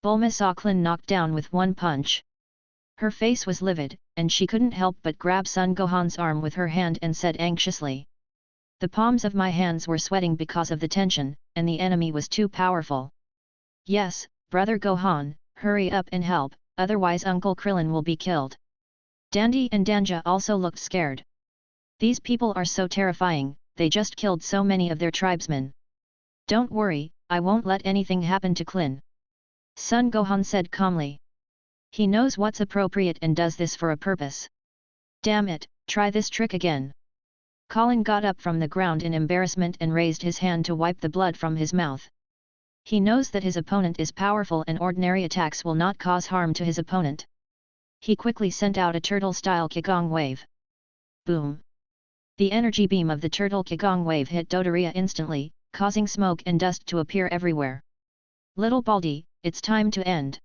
Bulma saw Klin knocked down with one punch. Her face was livid, and she couldn't help but grab Son Gohan's arm with her hand and said anxiously. The palms of my hands were sweating because of the tension, and the enemy was too powerful. Yes, brother Gohan, hurry up and help, otherwise Uncle Krillin will be killed. Dandy and Danja also looked scared. These people are so terrifying, they just killed so many of their tribesmen. Don't worry, I won't let anything happen to Klin. Son Gohan said calmly. He knows what's appropriate and does this for a purpose. Damn it, try this trick again. Colin got up from the ground in embarrassment and raised his hand to wipe the blood from his mouth. He knows that his opponent is powerful and ordinary attacks will not cause harm to his opponent. He quickly sent out a turtle-style Qigong wave. Boom! The energy beam of the turtle Qigong wave hit Dodoria instantly, causing smoke and dust to appear everywhere. Little Baldy, it's time to end.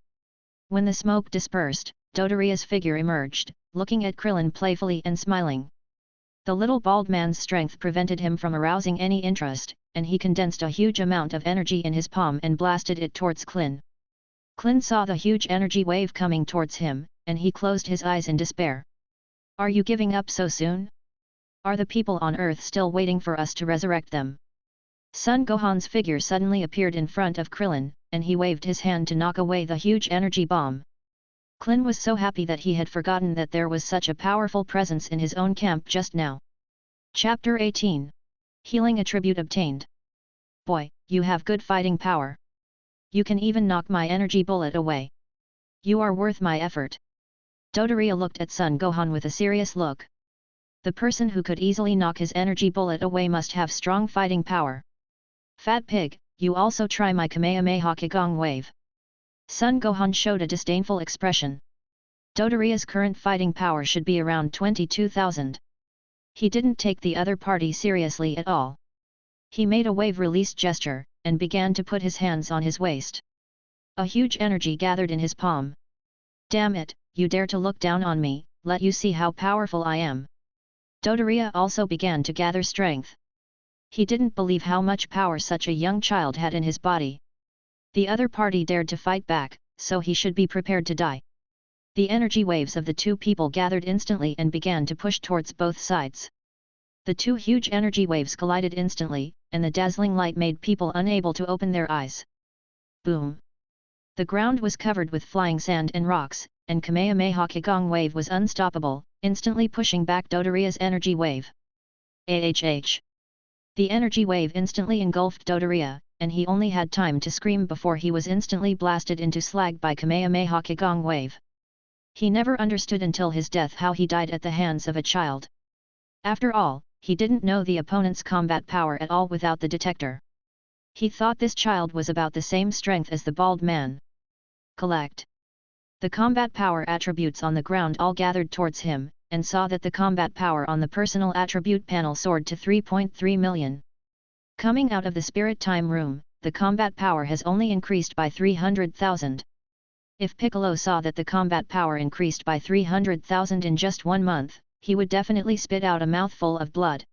When the smoke dispersed, Dodoria's figure emerged, looking at Krillin playfully and smiling. The little bald man's strength prevented him from arousing any interest, and he condensed a huge amount of energy in his palm and blasted it towards Klin. Klin saw the huge energy wave coming towards him, and he closed his eyes in despair. Are you giving up so soon? Are the people on Earth still waiting for us to resurrect them? Son Gohan's figure suddenly appeared in front of Krillin, and he waved his hand to knock away the huge energy bomb. Klin was so happy that he had forgotten that there was such a powerful presence in his own camp just now. Chapter 18. Healing Attribute Obtained. Boy, you have good fighting power. You can even knock my energy bullet away. You are worth my effort. Dodoria looked at Son Gohan with a serious look. The person who could easily knock his energy bullet away must have strong fighting power. Fat pig, you also try my Kamehameha Qigong wave. Son Gohan showed a disdainful expression. Dodoria's current fighting power should be around 22,000. He didn't take the other party seriously at all. He made a wave release gesture, and began to put his hands on his waist. A huge energy gathered in his palm. Damn it, you dare to look down on me, let you see how powerful I am. Dodoria also began to gather strength. He didn't believe how much power such a young child had in his body. The other party dared to fight back, so he should be prepared to die. The energy waves of the two people gathered instantly and began to push towards both sides. The two huge energy waves collided instantly, and the dazzling light made people unable to open their eyes. Boom! The ground was covered with flying sand and rocks, and Kamehameha Kigong wave was unstoppable, instantly pushing back Dodoria's energy wave. AHH! The energy wave instantly engulfed Dodoria, and he only had time to scream before he was instantly blasted into slag by Kamehameha Kigong wave. He never understood until his death how he died at the hands of a child. After all, he didn't know the opponent's combat power at all without the detector. He thought this child was about the same strength as the bald man. Collect. The combat power attributes on the ground all gathered towards him, and saw that the combat power on the personal attribute panel soared to 3.3 million. Coming out of the spirit time room, the combat power has only increased by 300,000. If Piccolo saw that the combat power increased by 300,000 in just 1 month, he would definitely spit out a mouthful of blood.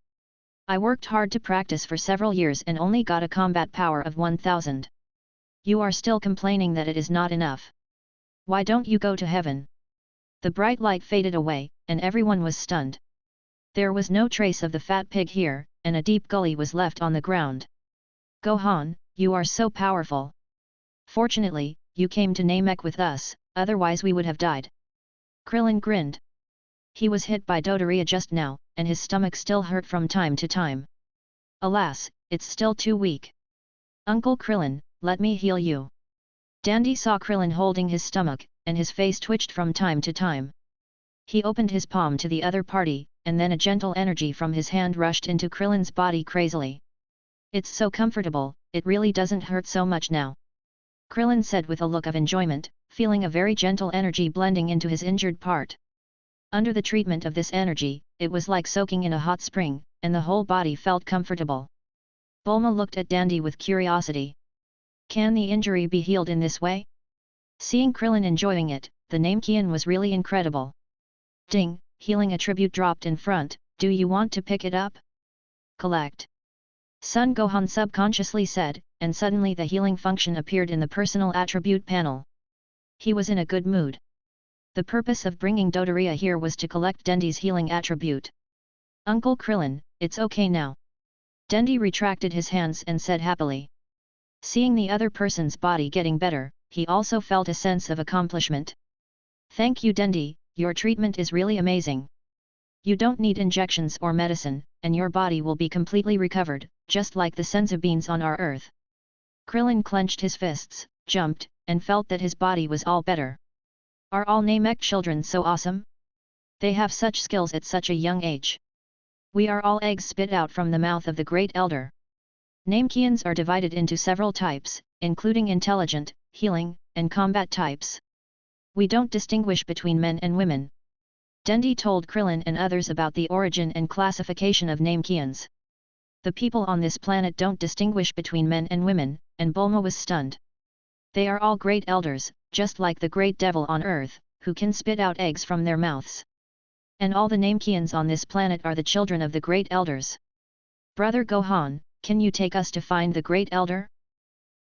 I worked hard to practice for several years and only got a combat power of 1,000. You are still complaining that it is not enough. Why don't you go to heaven? The bright light faded away, and everyone was stunned. There was no trace of the fat pig here, and a deep gully was left on the ground. Gohan, you are so powerful. Fortunately, you came to Namek with us, otherwise we would have died. Krillin grinned. He was hit by Dodoria just now, and his stomach still hurt from time to time. Alas, it's still too weak. Uncle Krillin, let me heal you. Dandy saw Krillin holding his stomach, and his face twitched from time to time. He opened his palm to the other party, and then a gentle energy from his hand rushed into Krillin's body crazily. It's so comfortable, it really doesn't hurt so much now. Krillin said with a look of enjoyment, feeling a very gentle energy blending into his injured part. Under the treatment of this energy, it was like soaking in a hot spring, and the whole body felt comfortable. Bulma looked at Dandy with curiosity. Can the injury be healed in this way? Seeing Krillin enjoying it, the Namekian was really incredible. Ding, healing attribute dropped in front, do you want to pick it up? Collect. Son Gohan subconsciously said, and suddenly the healing function appeared in the personal attribute panel. He was in a good mood. The purpose of bringing Dodoria here was to collect Dendy's healing attribute. Uncle Krillin, it's okay now. Dendy retracted his hands and said happily. Seeing the other person's body getting better, he also felt a sense of accomplishment. Thank you Dendy, your treatment is really amazing. You don't need injections or medicine, and your body will be completely recovered, just like the senzu beans on our earth. Krillin clenched his fists, jumped, and felt that his body was all better. Are all Namek children so awesome? They have such skills at such a young age. We are all eggs spit out from the mouth of the Great Elder. Namekians are divided into several types, including intelligent, healing, and combat types. We don't distinguish between men and women. Dendy told Krillin and others about the origin and classification of Namekians. The people on this planet don't distinguish between men and women, and Bulma was stunned. They are all great elders, just like the great devil on Earth, who can spit out eggs from their mouths. And all the Namekians on this planet are the children of the great elders. Brother Gohan, can you take us to find the great elder?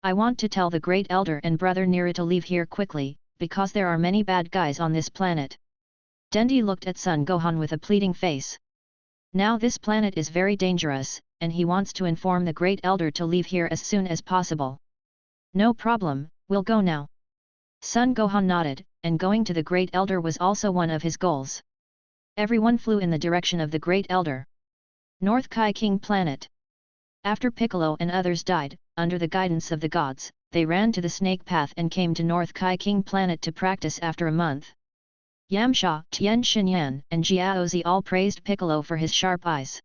I want to tell the great elder and brother Nira to leave here quickly, because there are many bad guys on this planet. Dendy looked at Son Gohan with a pleading face. Now this planet is very dangerous, and he wants to inform the Great Elder to leave here as soon as possible. No problem, we'll go now. Son Gohan nodded, and going to the Great Elder was also one of his goals. Everyone flew in the direction of the Great Elder. North Kai King Planet. After Piccolo and others died, under the guidance of the gods, they ran to the Snake Path and came to North Kai King Planet to practice after a month. Yamcha, Tien Shinyan, and Jiaozi all praised Piccolo for his sharp eyes.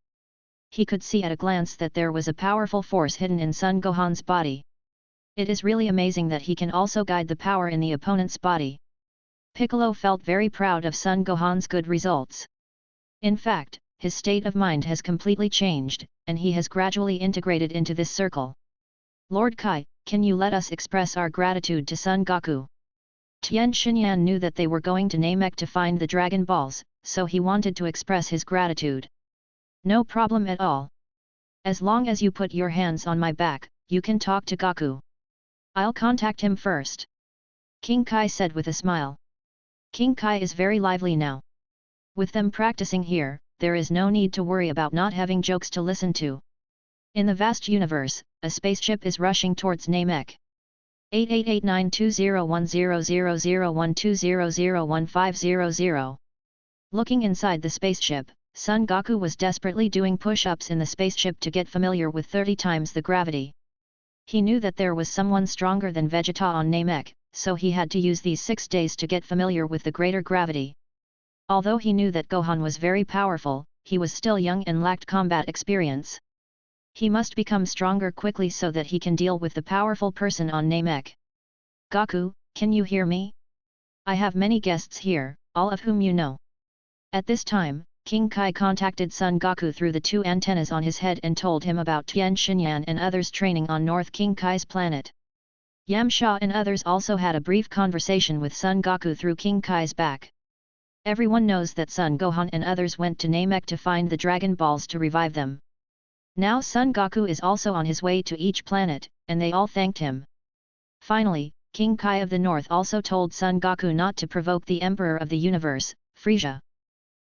He could see at a glance that there was a powerful force hidden in Son Gohan's body. It is really amazing that he can also guide the power in the opponent's body. Piccolo felt very proud of Son Gohan's good results. In fact, his state of mind has completely changed, and he has gradually integrated into this circle. Lord Kai, can you let us express our gratitude to Son Goku? Tien Shinyan knew that they were going to Namek to find the Dragon Balls, so he wanted to express his gratitude. No problem at all. As long as you put your hands on my back, you can talk to Goku. I'll contact him first. King Kai said with a smile. King Kai is very lively now. With them practicing here, there is no need to worry about not having jokes to listen to. In the vast universe, a spaceship is rushing towards Namek. 888920100012001500. Looking inside the spaceship, Son Goku was desperately doing push-ups in the spaceship to get familiar with 30 times the gravity. He knew that there was someone stronger than Vegeta on Namek, so he had to use these 6 days to get familiar with the greater gravity. Although he knew that Gohan was very powerful, he was still young and lacked combat experience. He must become stronger quickly so that he can deal with the powerful person on Namek. Goku, can you hear me? I have many guests here, all of whom you know. At this time, King Kai contacted Son Goku through the 2 antennas on his head and told him about Tien Shinyan and others training on North King Kai's planet. Yamcha and others also had a brief conversation with Son Goku through King Kai's back. Everyone knows that Son Gohan and others went to Namek to find the Dragon Balls to revive them. Now Son Goku is also on his way to each planet, and they all thanked him. Finally, King Kai of the North also told Son Goku not to provoke the Emperor of the Universe, Frieza.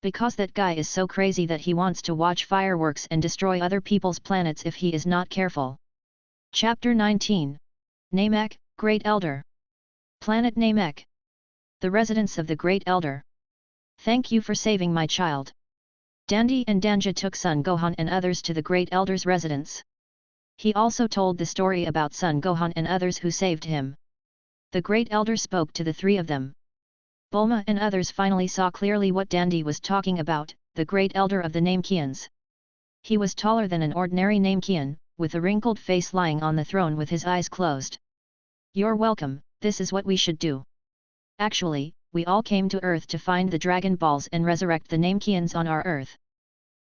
Because that guy is so crazy that he wants to watch fireworks and destroy other people's planets if he is not careful. Chapter 19. Namek, Great Elder. Planet Namek. The residence of the Great Elder. Thank you for saving my child. Dandy and Danja took Son Gohan and others to the Great Elder's residence. He also told the story about Son Gohan and others who saved him. The Great Elder spoke to the 3 of them. Bulma and others finally saw clearly what Dandy was talking about, the Great Elder of the Namekians. He was taller than an ordinary Namekian, with a wrinkled face lying on the throne with his eyes closed. You're welcome, this is what we should do. Actually, we all came to Earth to find the Dragon Balls and resurrect the Namekians on our Earth.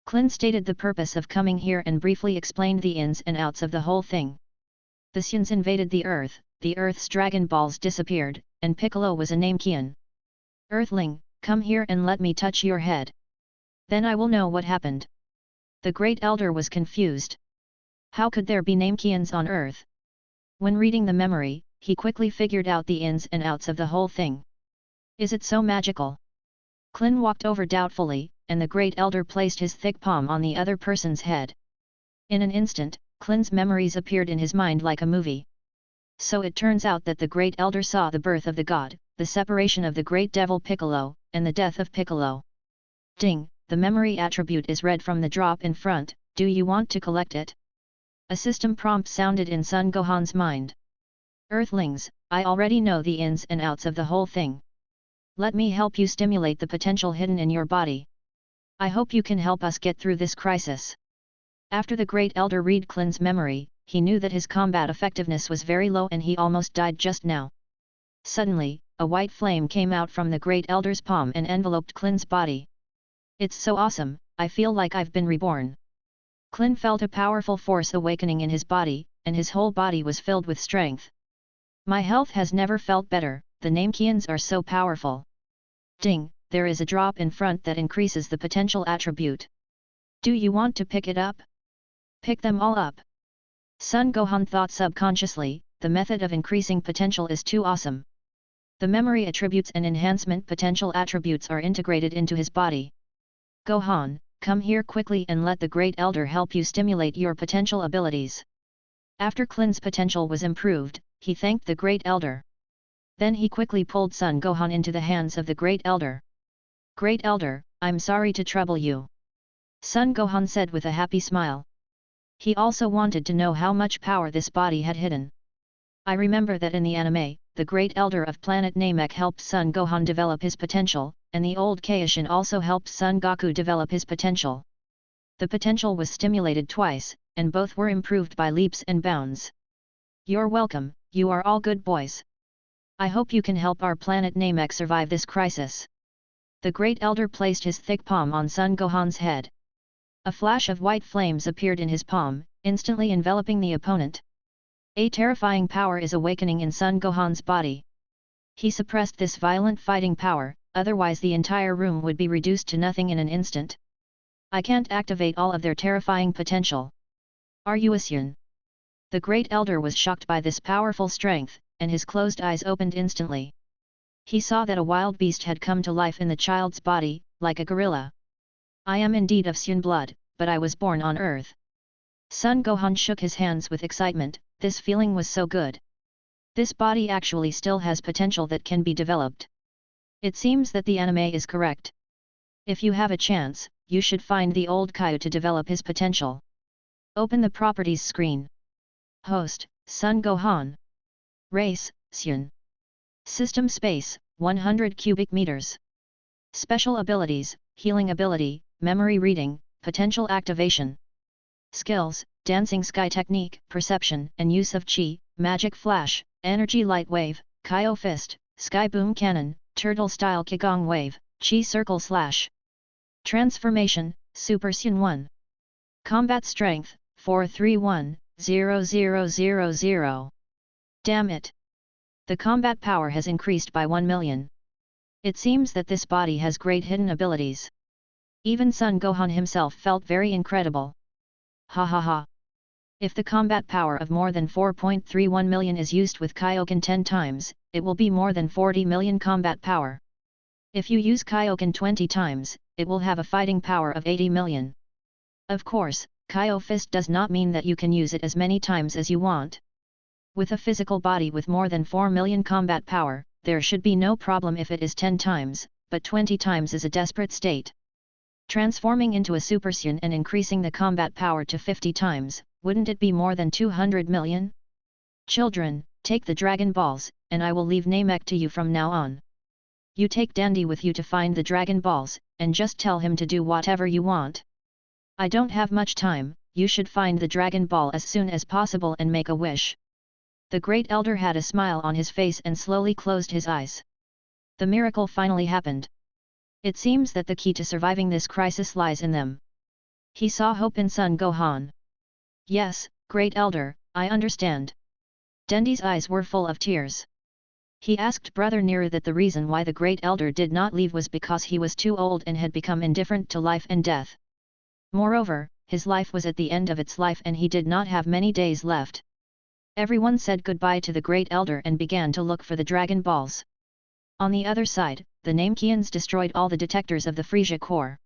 Klin stated the purpose of coming here and briefly explained the ins and outs of the whole thing. The Saiyans invaded the Earth's Dragon Balls disappeared, and Piccolo was a Namekian. Earthling, come here and let me touch your head. Then I will know what happened. The Great Elder was confused. How could there be Namekians on Earth? When reading the memory, he quickly figured out the ins and outs of the whole thing. Is it so magical? Klin walked over doubtfully, and the Great Elder placed his thick palm on the other person's head. In an instant, Klin's memories appeared in his mind like a movie. So it turns out that the Great Elder saw the birth of the god, the separation of the Great Devil Piccolo, and the death of Piccolo. Ding, the memory attribute is read from the drop in front, do you want to collect it? A system prompt sounded in Son Gohan's mind. Earthlings, I already know the ins and outs of the whole thing. Let me help you stimulate the potential hidden in your body. I hope you can help us get through this crisis. After the Great Elder read Klin's memory, he knew that his combat effectiveness was very low and he almost died just now. Suddenly, a white flame came out from the Great Elder's palm and enveloped Klin's body. It's so awesome, I feel like I've been reborn. Klin felt a powerful force awakening in his body, and his whole body was filled with strength. My health has never felt better, the Namekians are so powerful. Ding, there is a drop in front that increases the potential attribute. Do you want to pick it up? Pick them all up. Son Gohan thought subconsciously, the method of increasing potential is too awesome. The memory attributes and enhancement potential attributes are integrated into his body. Gohan, come here quickly and let the Great Elder help you stimulate your potential abilities. After Klin's potential was improved, he thanked the Great Elder. Then he quickly pulled Son Gohan into the hands of the Great Elder. Great Elder, I'm sorry to trouble you. Son Gohan said with a happy smile. He also wanted to know how much power this body had hidden. I remember that in the anime, the Great Elder of planet Namek helped Son Gohan develop his potential, and the old Kaishin also helped Son Goku develop his potential. The potential was stimulated twice, and both were improved by leaps and bounds. You're welcome, you are all good boys. I hope you can help our planet Namek survive this crisis. The Great Elder placed his thick palm on Son Gohan's head. A flash of white flames appeared in his palm, instantly enveloping the opponent. A terrifying power is awakening in Son Gohan's body. He suppressed this violent fighting power, otherwise the entire room would be reduced to nothing in an instant. I can't activate all of their terrifying potential. Are you a Sun? The Great Elder was shocked by this powerful strength, and his closed eyes opened instantly. He saw that a wild beast had come to life in the child's body, like a gorilla. I am indeed of Sun blood, but I was born on Earth. Son Gohan shook his hands with excitement, this feeling was so good. This body actually still has potential that can be developed. It seems that the anime is correct. If you have a chance, you should find the old Kaio to develop his potential. Open the properties screen. Host, Son Gohan. Race, Sun. System space, 100 cubic meters. Special abilities, healing ability, memory reading, potential activation. Skills, dancing sky technique, perception and use of chi, magic flash, energy light wave, Kaio fist, sky boom cannon, turtle style Qigong wave, chi circle slash. Transformation, Super Sun 1. Combat strength, 431,0000. Damn it! The combat power has increased by 1 million. It seems that this body has great hidden abilities. Even Son Gohan himself felt very incredible. Ha ha ha! If the combat power of more than 4.31 million is used with Kaioken 10 times, it will be more than 40 million combat power. If you use Kaioken 20 times, it will have a fighting power of 80 million. Of course, Kaio Fist does not mean that you can use it as many times as you want. With a physical body with more than 4 million combat power, there should be no problem if it is 10 times, but 20 times is a desperate state. Transforming into a Super Sun and increasing the combat power to 50 times, wouldn't it be more than 200 million? Children, take the Dragon Balls, and I will leave Namek to you from now on. You take Dandy with you to find the Dragon Balls, and just tell him to do whatever you want. I don't have much time, you should find the Dragon Ball as soon as possible and make a wish. The Great Elder had a smile on his face and slowly closed his eyes. The miracle finally happened. It seems that the key to surviving this crisis lies in them. He saw hope in Son Gohan. Yes, Great Elder, I understand. Dendi's eyes were full of tears. He asked Brother Nero that the reason why the Great Elder did not leave was because he was too old and had become indifferent to life and death. Moreover, his life was at the end of its life and he did not have many days left. Everyone said goodbye to the Great Elder and began to look for the Dragon Balls. On the other side, the Namekians destroyed all the detectors of the Frieza Corps.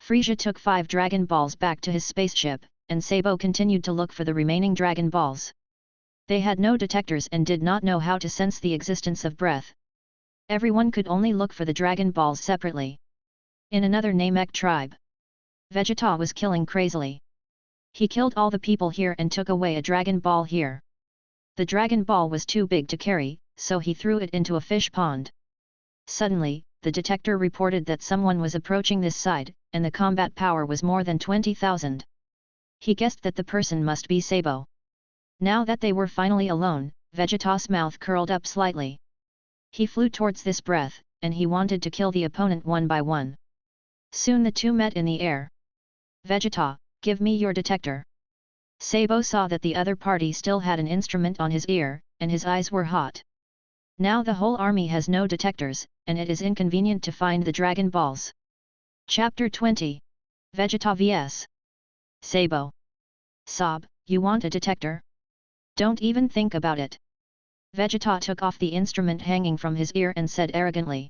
Frieza took 5 Dragon Balls back to his spaceship, and Sabo continued to look for the remaining Dragon Balls. They had no detectors and did not know how to sense the existence of breath. Everyone could only look for the Dragon Balls separately. In another Namek tribe, Vegeta was killing crazily. He killed all the people here and took away a Dragon Ball here. The Dragon Ball was too big to carry, so he threw it into a fish pond. Suddenly, the detector reported that someone was approaching this side, and the combat power was more than 20,000. He guessed that the person must be Sabo. Now that they were finally alone, Vegeta's mouth curled up slightly. He flew towards this breath, and he wanted to kill the opponent one by one. Soon the two met in the air. Vegeta, give me your detector. Sabo saw that the other party still had an instrument on his ear, and his eyes were hot. Now the whole army has no detectors, and it is inconvenient to find the Dragon Balls. Chapter 20. Vegeta vs. Sabo. Sob, you want a detector? Don't even think about it. Vegeta took off the instrument hanging from his ear and said arrogantly.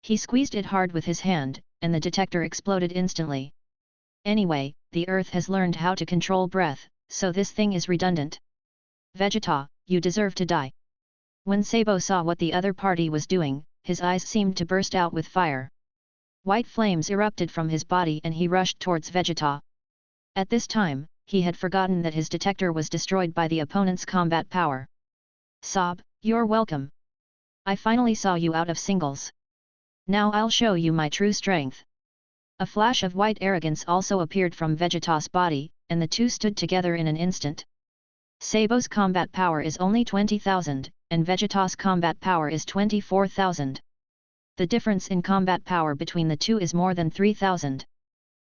He squeezed it hard with his hand, and the detector exploded instantly. Anyway, the Earth has learned how to control breath, so this thing is redundant. Vegeta, you deserve to die. When Sabo saw what the other party was doing, his eyes seemed to burst out with fire. White flames erupted from his body and he rushed towards Vegeta. At this time, he had forgotten that his detector was destroyed by the opponent's combat power. Sob, you're welcome. I finally saw you out of singles. Now I'll show you my true strength. A flash of white arrogance also appeared from Vegeta's body, and the two stood together in an instant. Sabo's combat power is only 20,000, and Vegeta's combat power is 24,000. The difference in combat power between the two is more than 3,000.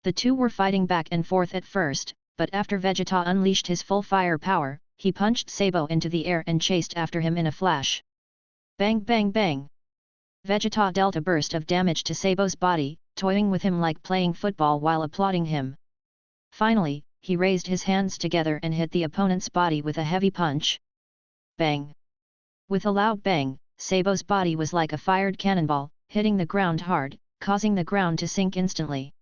The two were fighting back and forth at first, but after Vegeta unleashed his full fire power, he punched Sabo into the air and chased after him in a flash. Bang bang bang! Vegeta dealt a burst of damage to Sabo's body, toying with him like playing football while applauding him. Finally, he raised his hands together and hit the opponent's body with a heavy punch. Bang! With a loud bang, Sabo's body was like a fired cannonball, hitting the ground hard, causing the ground to sink instantly.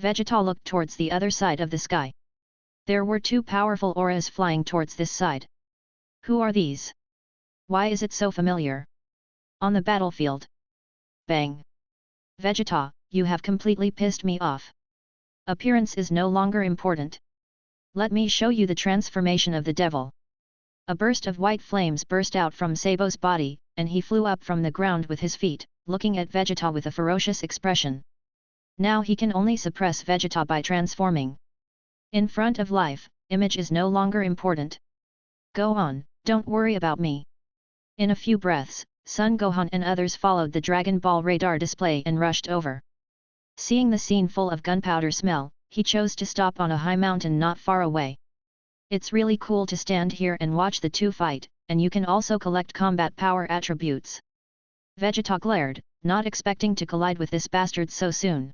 Vegeta looked towards the other side of the sky. There were two powerful auras flying towards this side. Who are these? Why is it so familiar? On the battlefield. Bang! Vegeta, you have completely pissed me off. Appearance is no longer important. Let me show you the transformation of the devil. A burst of white flames burst out from Sabo's body, and he flew up from the ground with his feet, looking at Vegeta with a ferocious expression. Now he can only suppress Vegeta by transforming. In front of life, image is no longer important. Go on, don't worry about me. In a few breaths, Son Gohan and others followed the Dragon Ball radar display and rushed over. Seeing the scene full of gunpowder smell, he chose to stop on a high mountain not far away. It's really cool to stand here and watch the two fight, and you can also collect combat power attributes. Vegeta glared, not expecting to collide with this bastard so soon.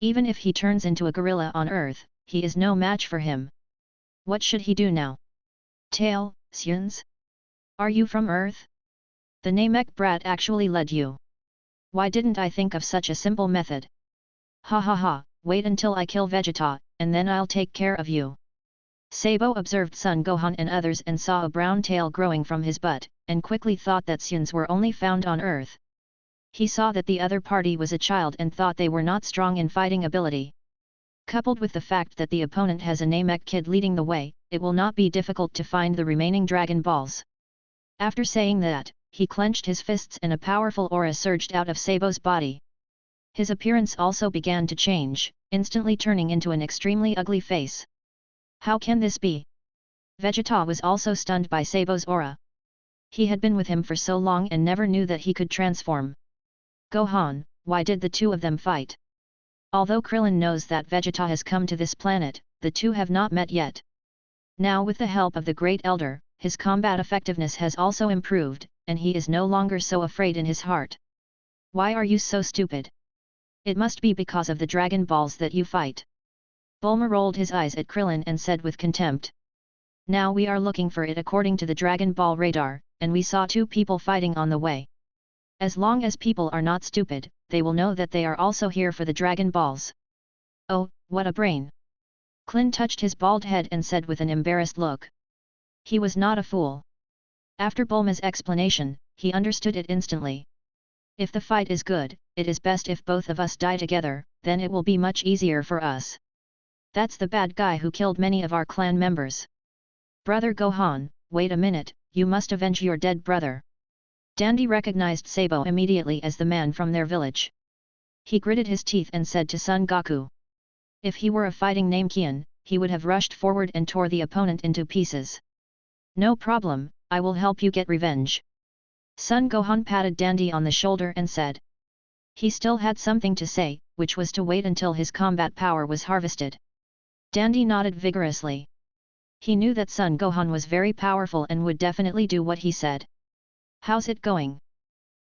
Even if he turns into a gorilla on Earth, he is no match for him. What should he do now? Tail, Syuns? Are you from Earth? The Namek brat actually led you. Why didn't I think of such a simple method? Ha ha ha, wait until I kill Vegeta, and then I'll take care of you. Sabo observed Son Gohan and others and saw a brown tail growing from his butt, and quickly thought that Syuns were only found on Earth. He saw that the other party was a child and thought they were not strong in fighting ability. Coupled with the fact that the opponent has a Namek kid leading the way, it will not be difficult to find the remaining Dragon Balls. After saying that, he clenched his fists and a powerful aura surged out of Sabo's body. His appearance also began to change, instantly turning into an extremely ugly face. How can this be? Vegeta was also stunned by Sabo's aura. He had been with him for so long and never knew that he could transform. Gohan, why did the two of them fight? Although Krillin knows that Vegeta has come to this planet, the two have not met yet. Now with the help of the Great Elder, his combat effectiveness has also improved, and he is no longer so afraid in his heart. Why are you so stupid? It must be because of the Dragon Balls that you fight. Bulma rolled his eyes at Krillin and said with contempt. Now we are looking for it according to the Dragon Ball radar, and we saw two people fighting on the way. As long as people are not stupid, they will know that they are also here for the Dragon Balls. Oh, what a brain! Klin touched his bald head and said with an embarrassed look. He was not a fool. After Bulma's explanation, he understood it instantly. If the fight is good, it is best if both of us die together, then it will be much easier for us. That's the bad guy who killed many of our clan members. Brother Gohan, wait a minute, you must avenge your dead brother. Dandy recognized Sabo immediately as the man from their village. He gritted his teeth and said to Son Goku. If he were a fighting Namekian, he would have rushed forward and tore the opponent into pieces. No problem, I will help you get revenge. Son Gohan patted Dandy on the shoulder and said. He still had something to say, which was to wait until his combat power was harvested. Dandy nodded vigorously. He knew that Son Gohan was very powerful and would definitely do what he said. How's it going?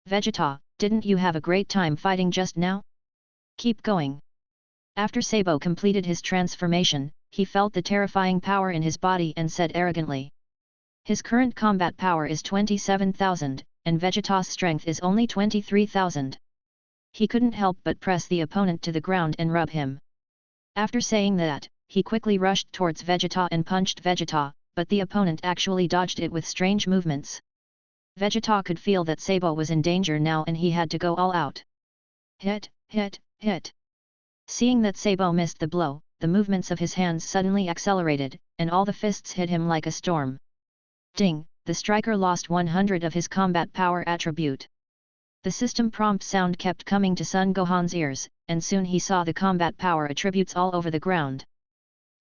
Vegeta, didn't you have a great time fighting just now? Keep going. After Sabo completed his transformation, he felt the terrifying power in his body and said arrogantly. His current combat power is 27,000, and Vegeta's strength is only 23,000. He couldn't help but press the opponent to the ground and rub him. After saying that, he quickly rushed towards Vegeta and punched Vegeta, but the opponent actually dodged it with strange movements. Vegeta could feel that Sabo was in danger now and he had to go all out. Hit, hit, hit. Seeing that Sabo missed the blow, the movements of his hands suddenly accelerated, and all the fists hit him like a storm. Ding, the striker lost 100 of his combat power attribute. The system prompt sound kept coming to Son Gohan's ears, and soon he saw the combat power attributes all over the ground.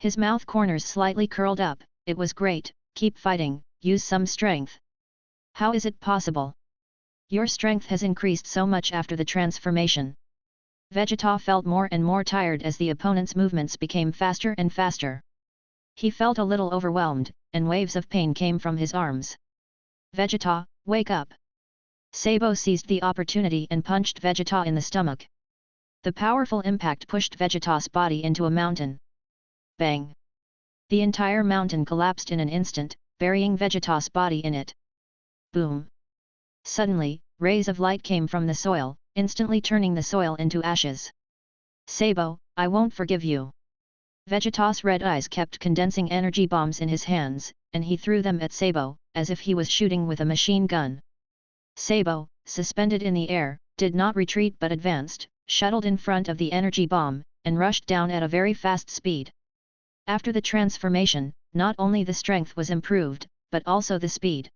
His mouth corners slightly curled up. It was great, keep fighting, use some strength. How is it possible? Your strength has increased so much after the transformation. Vegeta felt more and more tired as the opponent's movements became faster and faster. He felt a little overwhelmed, and waves of pain came from his arms. Vegeta, wake up! Sabo seized the opportunity and punched Vegeta in the stomach. The powerful impact pushed Vegeta's body into a mountain. Bang! The entire mountain collapsed in an instant, burying Vegeta's body in it. Boom! Suddenly, rays of light came from the soil, instantly turning the soil into ashes. Sabo, I won't forgive you. Vegeta's red eyes kept condensing energy bombs in his hands, and he threw them at Sabo, as if he was shooting with a machine gun. Sabo, suspended in the air, did not retreat but advanced, shuttled in front of the energy bomb, and rushed down at a very fast speed. After the transformation, not only the strength was improved, but also the speed.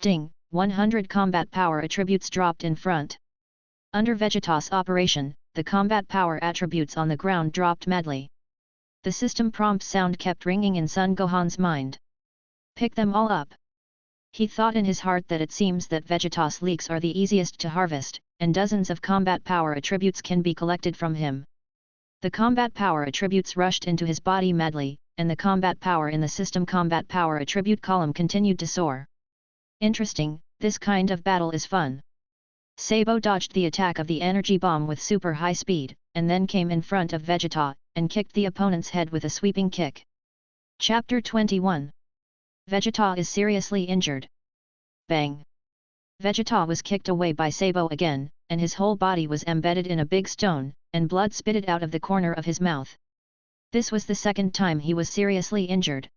Ding! 100 combat power attributes dropped in front. Under Vegeta's operation, the combat power attributes on the ground dropped madly. The system prompt sound kept ringing in Son Gohan's mind. Pick them all up. He thought in his heart that it seems that Vegeta's leaks are the easiest to harvest, and dozens of combat power attributes can be collected from him. The combat power attributes rushed into his body madly, and the combat power in the system combat power attribute column continued to soar. Interesting, this kind of battle is fun. Sabo dodged the attack of the energy bomb with super high speed, and then came in front of Vegeta, and kicked the opponent's head with a sweeping kick. Chapter 21. Vegeta is seriously injured. Bang! Vegeta was kicked away by Sabo again, and his whole body was embedded in a big stone, and blood spitted out of the corner of his mouth. This was the second time he was seriously injured.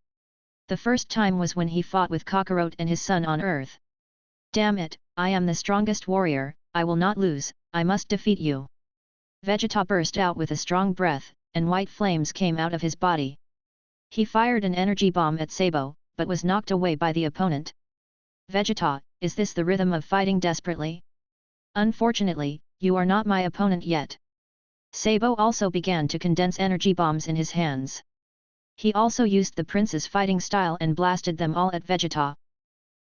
The first time was when he fought with Kakarot and his son on Earth. Damn it, I am the strongest warrior, I will not lose, I must defeat you. Vegeta burst out with a strong breath, and white flames came out of his body. He fired an energy bomb at Sabo, but was knocked away by the opponent. Vegeta, is this the rhythm of fighting desperately? Unfortunately, you are not my opponent yet. Sabo also began to condense energy bombs in his hands. He also used the prince's fighting style and blasted them all at Vegeta.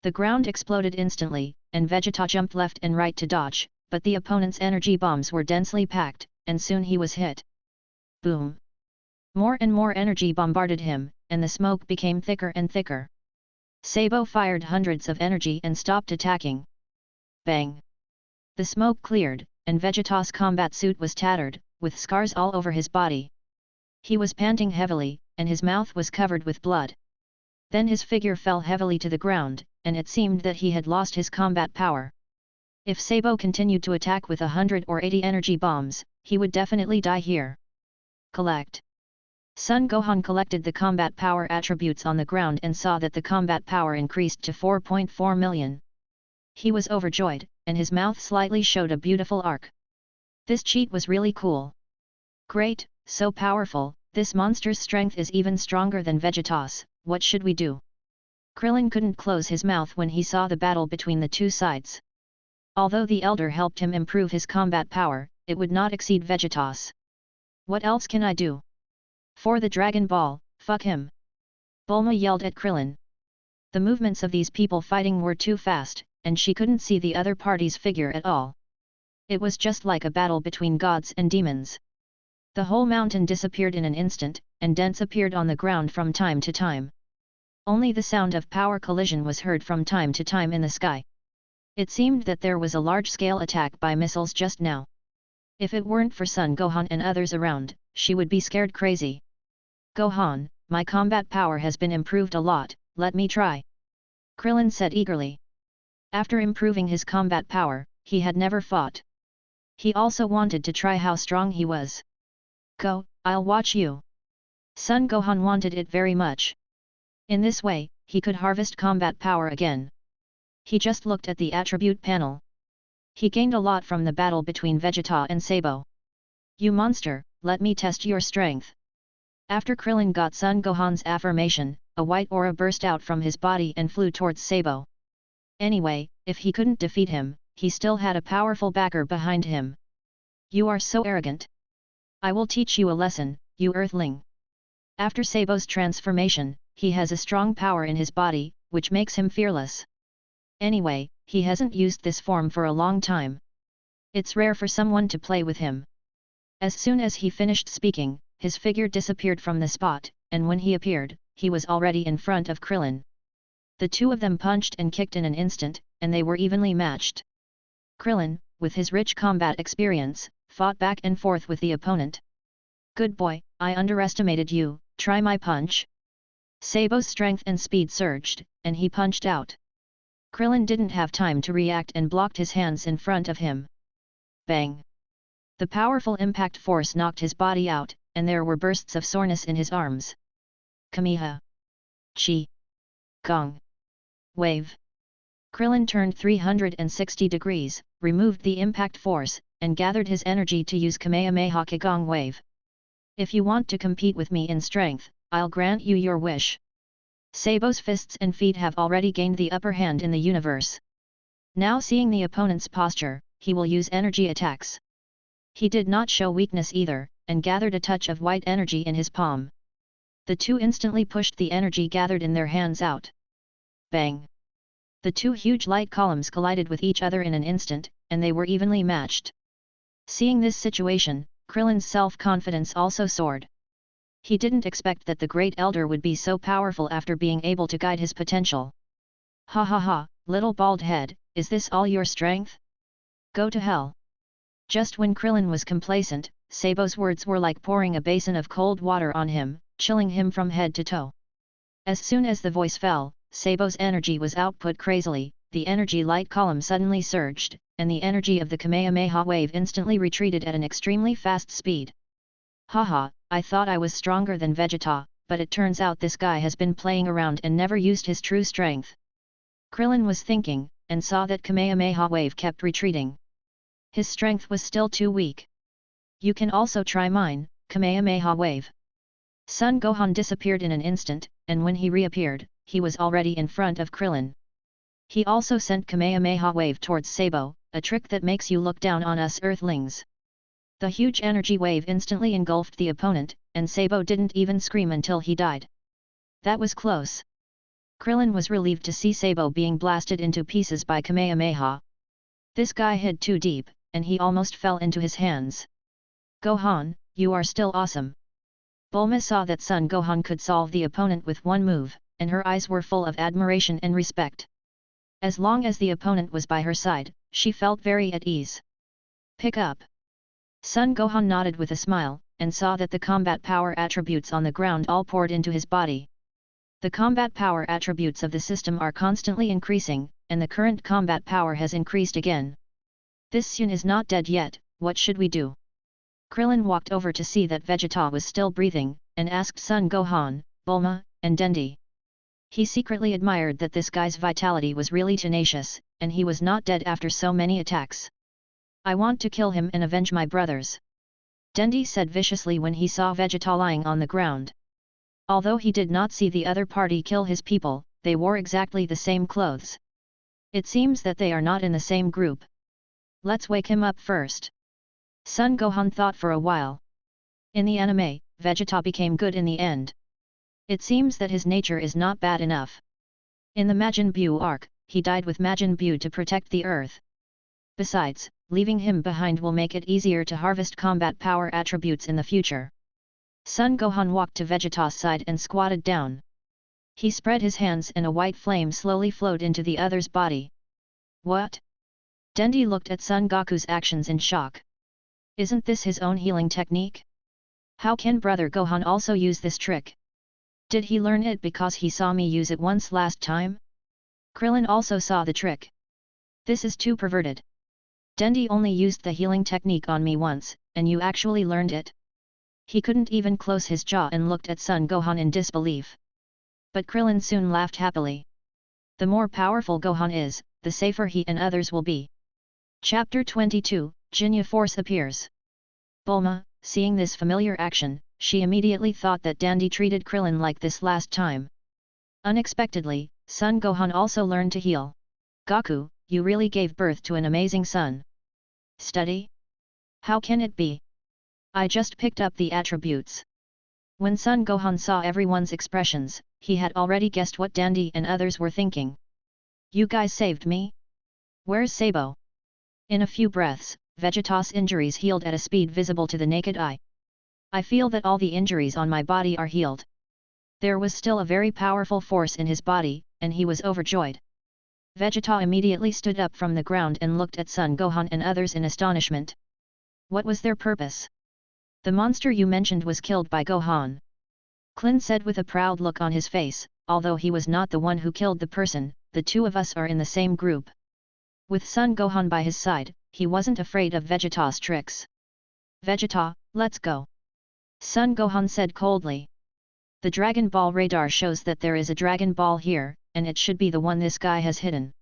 The ground exploded instantly, and Vegeta jumped left and right to dodge, but the opponent's energy bombs were densely packed, and soon he was hit. Boom! More and more energy bombarded him, and the smoke became thicker and thicker. Sabo fired hundreds of energy and stopped attacking. Bang! The smoke cleared, and Vegeta's combat suit was tattered, with scars all over his body. He was panting heavily, and his mouth was covered with blood. Then his figure fell heavily to the ground, and it seemed that he had lost his combat power. If Sabo continued to attack with 100 or 80 energy bombs, he would definitely die here. Collect. Son Gohan collected the combat power attributes on the ground and saw that the combat power increased to 4.4 million. He was overjoyed, and his mouth slightly showed a beautiful arc. This cheat was really cool. Great, so powerful, this monster's strength is even stronger than Vegeta's, what should we do? Krillin couldn't close his mouth when he saw the battle between the two sides. Although the elder helped him improve his combat power, it would not exceed Vegeta's. What else can I do? For the Dragon Ball, fuck him! Bulma yelled at Krillin. The movements of these people fighting were too fast, and she couldn't see the other party's figure at all. It was just like a battle between gods and demons. The whole mountain disappeared in an instant, and dents appeared on the ground from time to time. Only the sound of power collision was heard from time to time in the sky. It seemed that there was a large-scale attack by missiles just now. If it weren't for Son Gohan and others around, she would be scared crazy. Gohan, my combat power has been improved a lot, let me try. Krillin said eagerly. After improving his combat power, he had never fought. He also wanted to try how strong he was. Go, I'll watch you. Son Gohan wanted it very much. In this way, he could harvest combat power again. He just looked at the attribute panel. He gained a lot from the battle between Vegeta and Sabo. You monster, let me test your strength. After Krillin got Son Gohan's affirmation, a white aura burst out from his body and flew towards Sabo. Anyway, if he couldn't defeat him, he still had a powerful backer behind him. You are so arrogant. I will teach you a lesson, you earthling. After Sabo's transformation, he has a strong power in his body, which makes him fearless. Anyway, he hasn't used this form for a long time. It's rare for someone to play with him. As soon as he finished speaking, his figure disappeared from the spot, and when he appeared, he was already in front of Krillin. The two of them punched and kicked in an instant, and they were evenly matched. Krillin, with his rich combat experience, fought back and forth with the opponent. "Good boy, I underestimated you, try my punch." Sabo's strength and speed surged, and he punched out. Krillin didn't have time to react and blocked his hands in front of him. Bang! The powerful impact force knocked his body out, and there were bursts of soreness in his arms. Kameha! Chi! Gong! Wave! Krillin turned 360 degrees, removed the impact force, and gathered his energy to use Kamehameha Kigong Wave. "If you want to compete with me in strength, I'll grant you your wish." Sabo's fists and feet have already gained the upper hand in the universe. Now seeing the opponent's posture, he will use energy attacks. He did not show weakness either, and gathered a touch of white energy in his palm. The two instantly pushed the energy gathered in their hands out. Bang! The two huge light columns collided with each other in an instant, and they were evenly matched. Seeing this situation, Krillin's self-confidence also soared. He didn't expect that the Great Elder would be so powerful after being able to guide his potential. "Ha ha ha, little bald head, is this all your strength? Go to hell." Just when Krillin was complacent, Sabo's words were like pouring a basin of cold water on him, chilling him from head to toe. As soon as the voice fell, Sabo's energy was output crazily, the energy light column suddenly surged, and the energy of the Kamehameha wave instantly retreated at an extremely fast speed. "Haha, I thought I was stronger than Vegeta, but it turns out this guy has been playing around and never used his true strength." Krillin was thinking, and saw that Kamehameha wave kept retreating. His strength was still too weak. "You can also try mine, Kamehameha wave." Son Gohan disappeared in an instant, and when he reappeared, he was already in front of Krillin. He also sent Kamehameha wave towards Sabo, a trick that makes you look down on us Earthlings. The huge energy wave instantly engulfed the opponent, and Sabo didn't even scream until he died. That was close. Krillin was relieved to see Sabo being blasted into pieces by Kamehameha. This guy hid too deep, and he almost fell into his hands. "Gohan, you are still awesome." Bulma saw that Son Gohan could solve the opponent with one move, and her eyes were full of admiration and respect. As long as the opponent was by her side, she felt very at ease. "Pick up." Son Gohan nodded with a smile, and saw that the combat power attributes on the ground all poured into his body. The combat power attributes of the system are constantly increasing, and the current combat power has increased again. "This Sun is not dead yet, what should we do?" Krillin walked over to see that Vegeta was still breathing, and asked Son Gohan, Bulma, and Dendi. He secretly admired that this guy's vitality was really tenacious, and he was not dead after so many attacks. "I want to kill him and avenge my brothers," Dendi said viciously when he saw Vegeta lying on the ground. Although he did not see the other party kill his people, they wore exactly the same clothes. It seems that they are not in the same group. "Let's wake him up first." Son Gohan thought for a while. In the anime, Vegeta became good in the end. It seems that his nature is not bad enough. In the Majin Buu arc, he died with Majin Buu to protect the Earth. Besides, leaving him behind will make it easier to harvest combat power attributes in the future. Son Gohan walked to Vegeta's side and squatted down. He spread his hands and a white flame slowly flowed into the other's body. "What?" Dendi looked at Son Goku's actions in shock. Isn't this his own healing technique? How can Brother Gohan also use this trick? Did he learn it because he saw me use it once last time? Krillin also saw the trick. This is too perverted. Dendi only used the healing technique on me once, and you actually learned it? He couldn't even close his jaw and looked at Son Gohan in disbelief. But Krillin soon laughed happily. The more powerful Gohan is, the safer he and others will be. Chapter 22, Jinya Force appears. Bulma, seeing this familiar action, she immediately thought that Dendi treated Krillin like this last time. Unexpectedly, Son Gohan also learned to heal. "Goku, you really gave birth to an amazing son." "Study? How can it be? I just picked up the attributes." When Son Gohan saw everyone's expressions, he had already guessed what Dendi and others were thinking. "You guys saved me? Where's Sabo?" In a few breaths, Vegeta's injuries healed at a speed visible to the naked eye. I feel that all the injuries on my body are healed. There was still a very powerful force in his body, and he was overjoyed. Vegeta immediately stood up from the ground and looked at Son Gohan and others in astonishment. What was their purpose? The monster you mentioned was killed by Gohan. Klin said with a proud look on his face, although he was not the one who killed the person, the two of us are in the same group. With Son Gohan by his side, he wasn't afraid of Vegeta's tricks. Vegeta, let's go. Son Gohan said coldly. The Dragon Ball radar shows that there is a Dragon Ball here, and it should be the one this guy has hidden.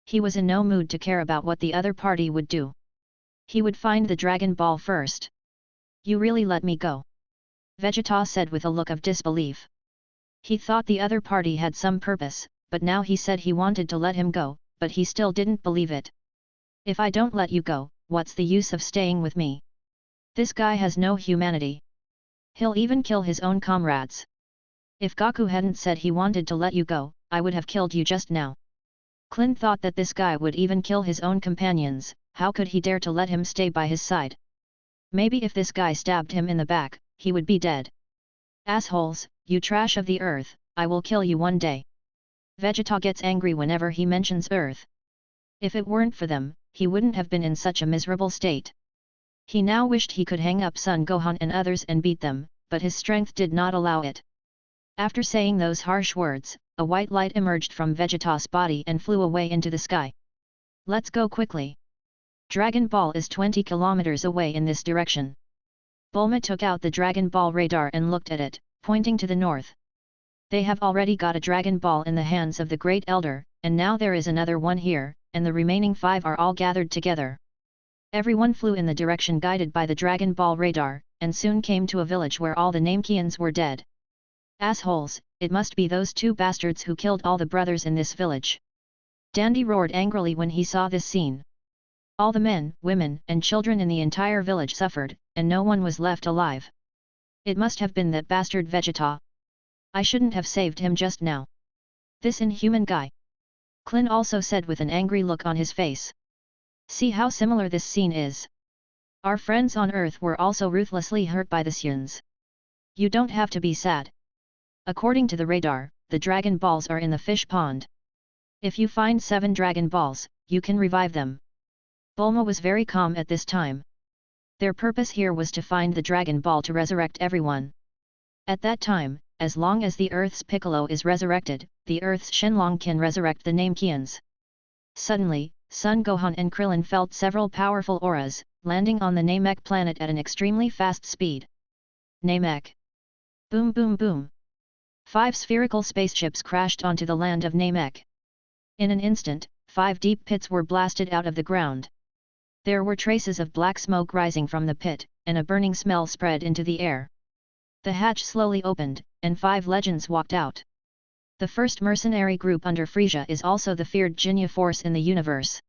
He was in no mood to care about what the other party would do. He would find the Dragon Ball first. You really let me go? Vegeta said with a look of disbelief. He thought the other party had some purpose, but now he said he wanted to let him go, but he still didn't believe it. If I don't let you go, what's the use of staying with me? This guy has no humanity. He'll even kill his own comrades. If Goku hadn't said he wanted to let you go, I would have killed you just now. Klin thought that this guy would even kill his own companions. How could he dare to let him stay by his side? Maybe if this guy stabbed him in the back, he would be dead. Assholes, you trash of the earth, I will kill you one day. Vegeta gets angry whenever he mentions earth. If it weren't for them, he wouldn't have been in such a miserable state. He now wished he could hang up Son Gohan and others and beat them, but his strength did not allow it. After saying those harsh words, a white light emerged from Vegeta's body and flew away into the sky. Let's go quickly. Dragon Ball is 20 kilometers away in this direction. Bulma took out the Dragon Ball radar and looked at it, pointing to the north. They have already got a Dragon Ball in the hands of the Great Elder, and now there is another one here, and the remaining 5 are all gathered together. Everyone flew in the direction guided by the Dragon Ball radar, and soon came to a village where all the Namekians were dead. Assholes, it must be those 2 bastards who killed all the brothers in this village. Dandy roared angrily when he saw this scene. All the men, women, and children in the entire village suffered, and no one was left alive. It must have been that bastard Vegeta. I shouldn't have saved him just now. This inhuman guy. Klin also said with an angry look on his face. See how similar this scene is. Our friends on Earth were also ruthlessly hurt by the Syuns. You don't have to be sad. According to the radar, the Dragon Balls are in the fish pond. If you find 7 Dragon Balls, you can revive them. Bulma was very calm at this time. Their purpose here was to find the Dragon Ball to resurrect everyone. At that time, as long as the Earth's Piccolo is resurrected, the Earth's Shenlong can resurrect the Namekians. Suddenly, Son Gohan and Krillin felt several powerful auras, landing on the Namek planet at an extremely fast speed. Namek. Boom boom boom. 5 spherical spaceships crashed onto the land of Namek. In an instant, 5 deep pits were blasted out of the ground. There were traces of black smoke rising from the pit, and a burning smell spread into the air. The hatch slowly opened, and 5 legends walked out. The first mercenary group under Frisia is also the feared Jinyu force in the universe.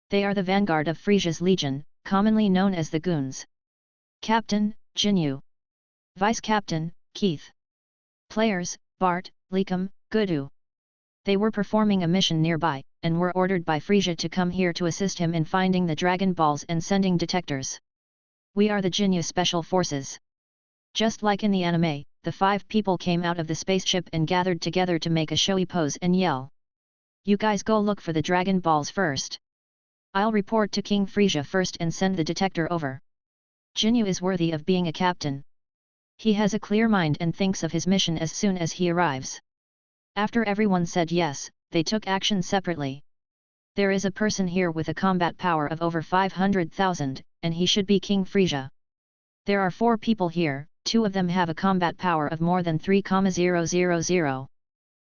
They are the vanguard of Frisia's legion, commonly known as the Goons. Captain, Jinyu. Vice Captain, Keith. Players, Bart, Likum, Gudu. They were performing a mission nearby, and were ordered by Frisia to come here to assist him in finding the Dragon Balls and sending detectors. We are the Jinyu Special Forces. Just like in the anime, the 5 people came out of the spaceship and gathered together to make a showy pose and yell. You guys go look for the Dragon Balls first. I'll report to King Frisia first and send the detector over. Jinyu is worthy of being a captain. He has a clear mind and thinks of his mission as soon as he arrives. After everyone said yes, they took action separately. There is a person here with a combat power of over 500,000, and he should be King Frisia. There are 4 people here, 2 of them have a combat power of more than 3,000.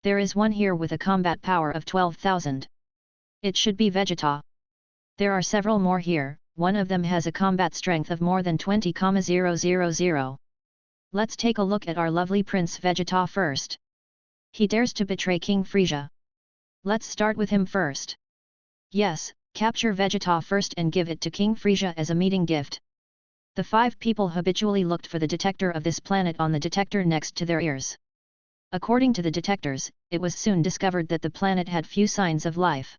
There is one here with a combat power of 12,000. It should be Vegeta. There are several more here, one of them has a combat strength of more than 20,000. Let's take a look at our lovely Prince Vegeta first. He dares to betray King Frisia. Let's start with him first. Yes, capture Vegeta first and give it to King Frisia as a meeting gift. The 5 people habitually looked for the detector of this planet on the detector next to their ears. According to the detectors, it was soon discovered that the planet had few signs of life.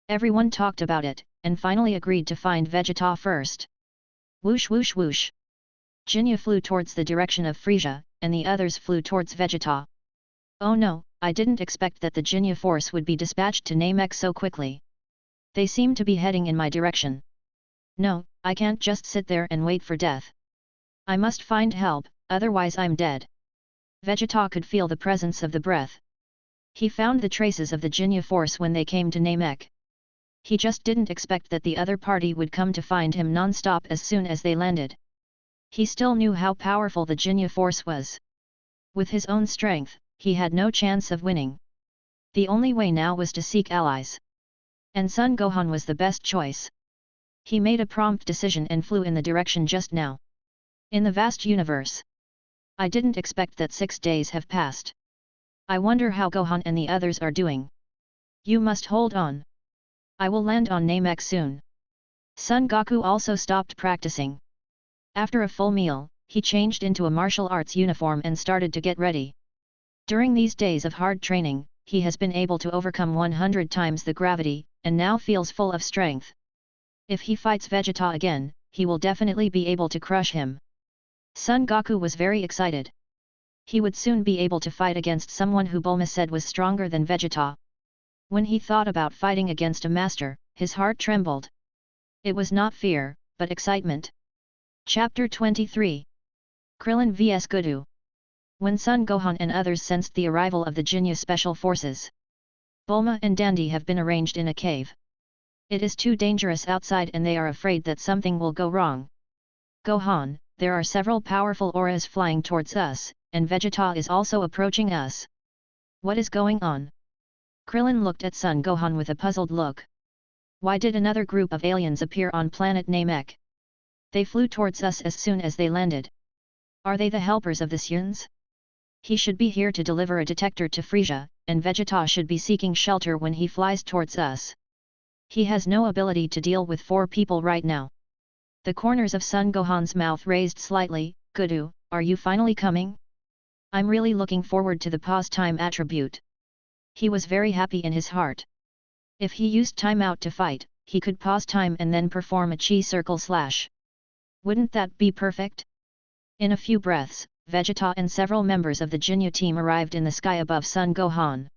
Everyone talked about it, and finally agreed to find Vegeta first. Whoosh whoosh whoosh. Jinya flew towards the direction of Frieza, and the others flew towards Vegeta. Oh no, I didn't expect that the Jinya force would be dispatched to Namek so quickly. They seem to be heading in my direction. No, I can't just sit there and wait for death. I must find help, otherwise I'm dead. Vegeta could feel the presence of the breath. He found the traces of the Jinya force when they came to Namek. He just didn't expect that the other party would come to find him non-stop as soon as they landed. He still knew how powerful the Jinya force was. With his own strength, he had no chance of winning. The only way now was to seek allies. And Son Gohan was the best choice. He made a prompt decision and flew in the direction just now. In the vast universe. I didn't expect that 6 days have passed. I wonder how Gohan and the others are doing. You must hold on. I will land on Namek soon. Son Goku also stopped practicing. After a full meal, he changed into a martial arts uniform and started to get ready. During these days of hard training, he has been able to overcome 100 times the gravity, and now feels full of strength. If he fights Vegeta again, he will definitely be able to crush him. Son Goku was very excited. He would soon be able to fight against someone who Bulma said was stronger than Vegeta. When he thought about fighting against a master, his heart trembled. It was not fear, but excitement. Chapter 23. Krillin vs Goku. When Son Gohan and others sensed the arrival of the Jinya Special Forces, Bulma and Dandy have been arranged in a cave. It is too dangerous outside and they are afraid that something will go wrong. Gohan, there are several powerful auras flying towards us, and Vegeta is also approaching us. What is going on? Krillin looked at Son Gohan with a puzzled look. Why did another group of aliens appear on planet Namek? They flew towards us as soon as they landed. Are they the helpers of the Suns? He should be here to deliver a detector to Frieza, and Vegeta should be seeking shelter when he flies towards us. He has no ability to deal with 4 people right now. The corners of Son Gohan's mouth raised slightly. Goku, are you finally coming? I'm really looking forward to the pause time attribute. He was very happy in his heart. If he used time out to fight, he could pause time and then perform a chi circle slash. Wouldn't that be perfect? In a few breaths, Vegeta and several members of the Jinya team arrived in the sky above Son Gohan.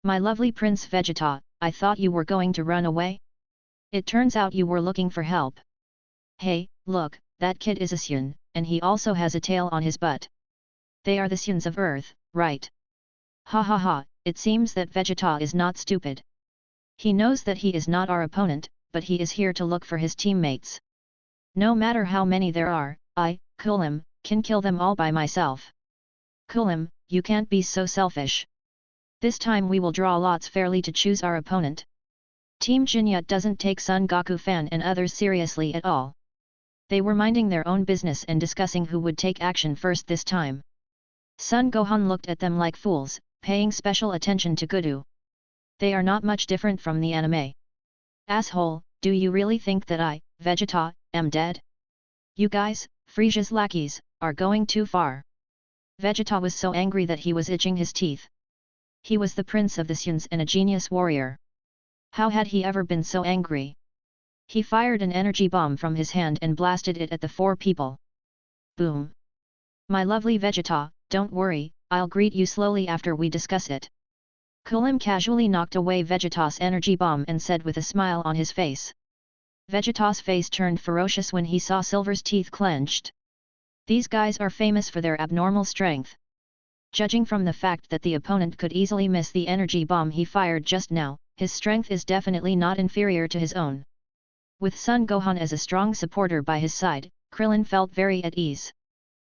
My lovely Prince Vegeta, I thought you were going to run away? It turns out you were looking for help. Hey, look, that kid is a Sun, and he also has a tail on his butt. They are the Suns of Earth, right? Ha ha ha, it seems that Vegeta is not stupid. He knows that he is not our opponent, but he is here to look for his teammates. No matter how many there are, I, Kulim, can kill them all by myself. Kulim, you can't be so selfish. This time we will draw lots fairly to choose our opponent. Team Jinya doesn't take Son Goku fan and others seriously at all. They were minding their own business and discussing who would take action first this time. Son Gohan looked at them like fools, paying special attention to Goku. They are not much different from the anime. Asshole, do you really think that I, Vegeta, am dead? You guys, Frieza's lackeys, are going too far. Vegeta was so angry that he was itching his teeth. He was the prince of the Suns and a genius warrior. How had he ever been so angry? He fired an energy bomb from his hand and blasted it at the 4 people. Boom! My lovely Vegeta, don't worry, I'll greet you slowly after we discuss it. Kulim casually knocked away Vegeta's energy bomb and said with a smile on his face. Vegeta's face turned ferocious when he saw Silver's teeth clenched. These guys are famous for their abnormal strength. Judging from the fact that the opponent could easily miss the energy bomb he fired just now, his strength is definitely not inferior to his own. With Son Gohan as a strong supporter by his side, Krillin felt very at ease.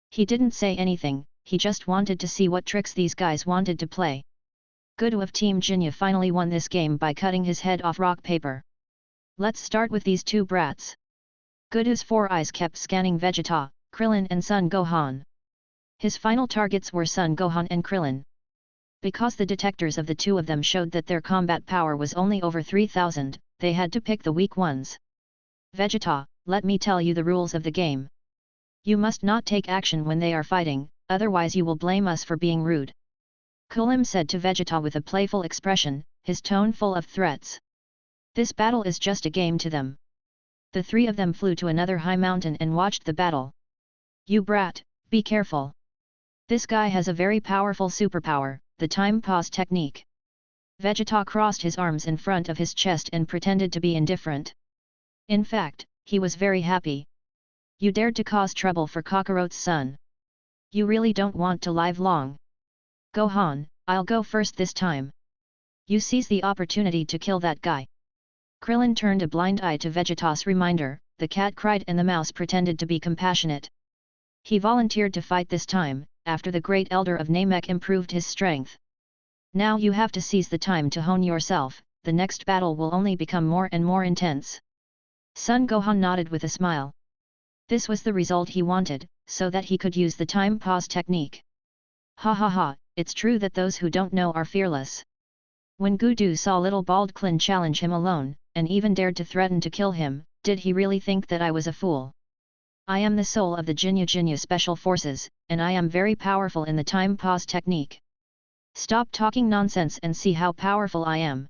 He didn't say anything, he just wanted to see what tricks these guys wanted to play. Goku of Team Jinya finally won this game by cutting his head off rock paper. Let's start with these 2 brats. Goku's 4 eyes kept scanning Vegeta, Krillin and Son Gohan. His final targets were Son Gohan and Krillin. Because the detectors of the 2 of them showed that their combat power was only over 3,000, they had to pick the weak ones. Vegeta, let me tell you the rules of the game. You must not take action when they are fighting, otherwise you will blame us for being rude. Kulim said to Vegeta with a playful expression, his tone full of threats. This battle is just a game to them. The three of them flew to another high mountain and watched the battle. You brat, be careful. This guy has a very powerful superpower, the time pause technique. Vegeta crossed his arms in front of his chest and pretended to be indifferent. In fact, he was very happy. You dared to cause trouble for Kakarot's son. You really don't want to live long. Gohan, I'll go first this time. You seize the opportunity to kill that guy. Krillin turned a blind eye to Vegeta's reminder, the cat cried and the mouse pretended to be compassionate. He volunteered to fight this time, after the great elder of Namek improved his strength. Now you have to seize the time to hone yourself, the next battle will only become more and more intense. Son Gohan nodded with a smile. This was the result he wanted, so that he could use the time pause technique. Ha ha ha, it's true that those who don't know are fearless. When Gudu saw little bald Klin challenge him alone, and even dared to threaten to kill him, did he really think that I was a fool? I am the soul of the Jinyu Special Forces, and I am very powerful in the time pause technique. Stop talking nonsense and see how powerful I am.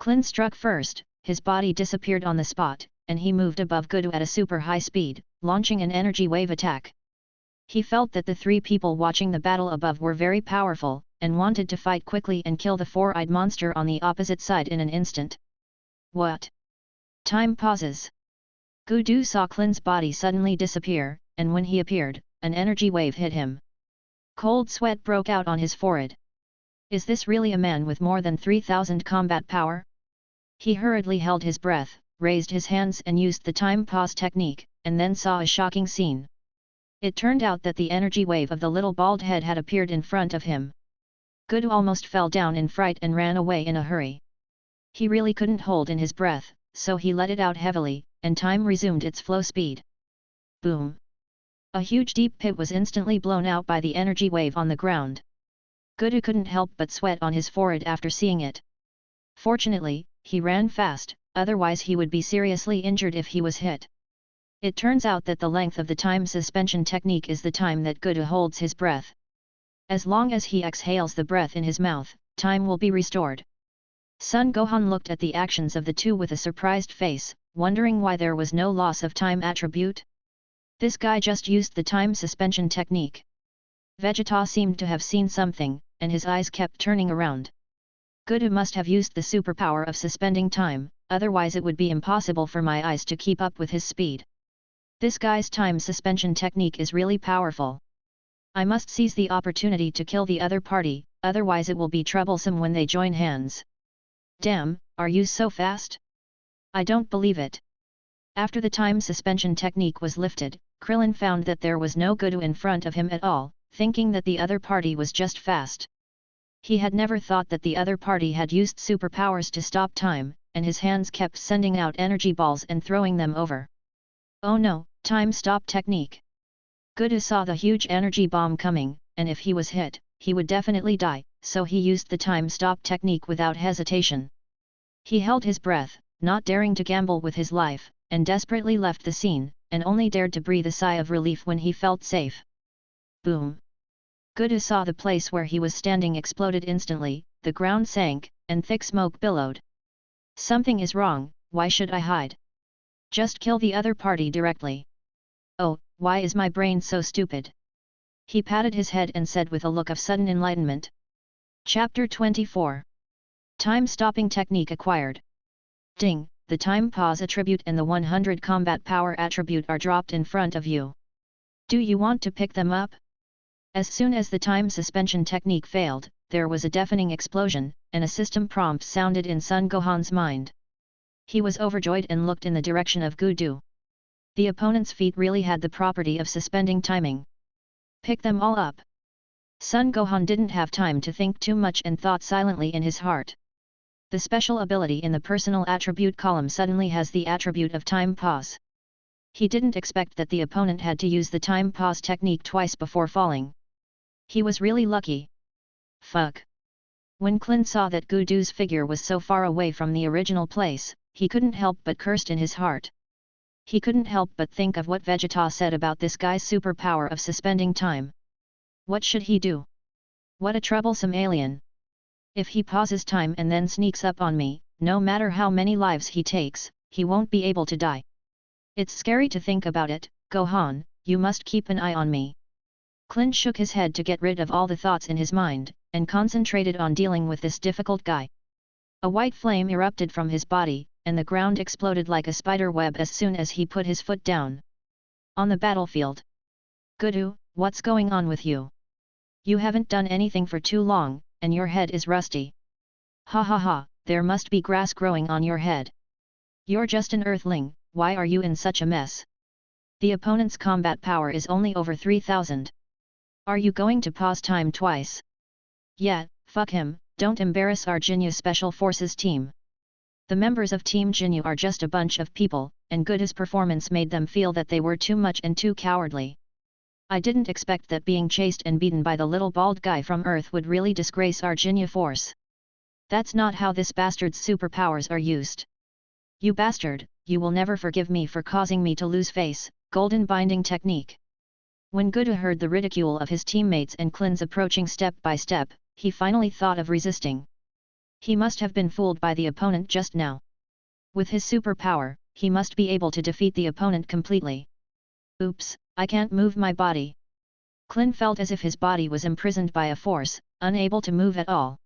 Klin struck first, his body disappeared on the spot, and he moved above Gudu at a super high speed, launching an energy wave attack. He felt that the three people watching the battle above were very powerful, and wanted to fight quickly and kill the four-eyed monster on the opposite side in an instant. What? Time pauses. Gudu saw Klin's body suddenly disappear, and when he appeared, an energy wave hit him. Cold sweat broke out on his forehead. Is this really a man with more than 3,000 combat power? He hurriedly held his breath, raised his hands and used the time pause technique, and then saw a shocking scene. It turned out that the energy wave of the little bald head had appeared in front of him. Gudu almost fell down in fright and ran away in a hurry. He really couldn't hold in his breath, so he let it out heavily, and time resumed its flow speed. Boom! A huge deep pit was instantly blown out by the energy wave on the ground. Gudu couldn't help but sweat on his forehead after seeing it. Fortunately, he ran fast, otherwise he would be seriously injured if he was hit. It turns out that the length of the time suspension technique is the time that Gudu holds his breath. As long as he exhales the breath in his mouth, time will be restored. Son Gohan looked at the actions of the two with a surprised face, wondering why there was no loss of time attribute. This guy just used the time suspension technique. Vegeta seemed to have seen something, and his eyes kept turning around. Gudu must have used the superpower of suspending time, otherwise it would be impossible for my eyes to keep up with his speed. This guy's time suspension technique is really powerful. I must seize the opportunity to kill the other party, otherwise it will be troublesome when they join hands. Damn, are you so fast? I don't believe it. After the time suspension technique was lifted, Krillin found that there was no Gudu in front of him at all, thinking that the other party was just fast. He had never thought that the other party had used superpowers to stop time, and his hands kept sending out energy balls and throwing them over. Oh no, time stop technique. Gudu saw the huge energy bomb coming, and if he was hit, he would definitely die, so he used the time stop technique without hesitation. He held his breath, not daring to gamble with his life, and desperately left the scene, and only dared to breathe a sigh of relief when he felt safe. Boom! Gudu saw the place where he was standing exploded instantly, the ground sank, and thick smoke billowed. Something is wrong, why should I hide? Just kill the other party directly. Oh, why is my brain so stupid? He patted his head and said with a look of sudden enlightenment. Chapter 24. Time-stopping technique acquired. Ding, the time pause attribute and the 100 combat power attribute are dropped in front of you. Do you want to pick them up? As soon as the time suspension technique failed, there was a deafening explosion, and a system prompt sounded in Son Gohan's mind. He was overjoyed and looked in the direction of Gudu. The opponent's feat really had the property of suspending timing. Pick them all up. Son Gohan didn't have time to think too much and thought silently in his heart. The special ability in the personal attribute column suddenly has the attribute of time pause. He didn't expect that the opponent had to use the time pause technique twice before falling. He was really lucky. Fuck. When Klin saw that Gudu's figure was so far away from the original place, he couldn't help but cursed in his heart. He couldn't help but think of what Vegeta said about this guy's superpower of suspending time. What should he do? What a troublesome alien. If he pauses time and then sneaks up on me, no matter how many lives he takes, he won't be able to die. It's scary to think about it, Gohan, you must keep an eye on me. Clint shook his head to get rid of all the thoughts in his mind, and concentrated on dealing with this difficult guy. A white flame erupted from his body, and the ground exploded like a spider web as soon as he put his foot down. On the battlefield. Goku, what's going on with you? You haven't done anything for too long, and your head is rusty. Ha ha ha, there must be grass growing on your head. You're just an earthling, why are you in such a mess? The opponent's combat power is only over 3000. Are you going to pause time twice? Yeah, fuck him, don't embarrass our Jinyu Special Forces team. The members of Team Jinyu are just a bunch of people, and Goku's performance made them feel that they were too much and too cowardly. I didn't expect that being chased and beaten by the little bald guy from Earth would really disgrace our Jinyu force. That's not how this bastard's superpowers are used. You bastard, you will never forgive me for causing me to lose face, golden binding technique. When Goku heard the ridicule of his teammates and Klin's approaching step by step, he finally thought of resisting. He must have been fooled by the opponent just now. With his superpower, he must be able to defeat the opponent completely. Oops, I can't move my body. Klin felt as if his body was imprisoned by a force, unable to move at all.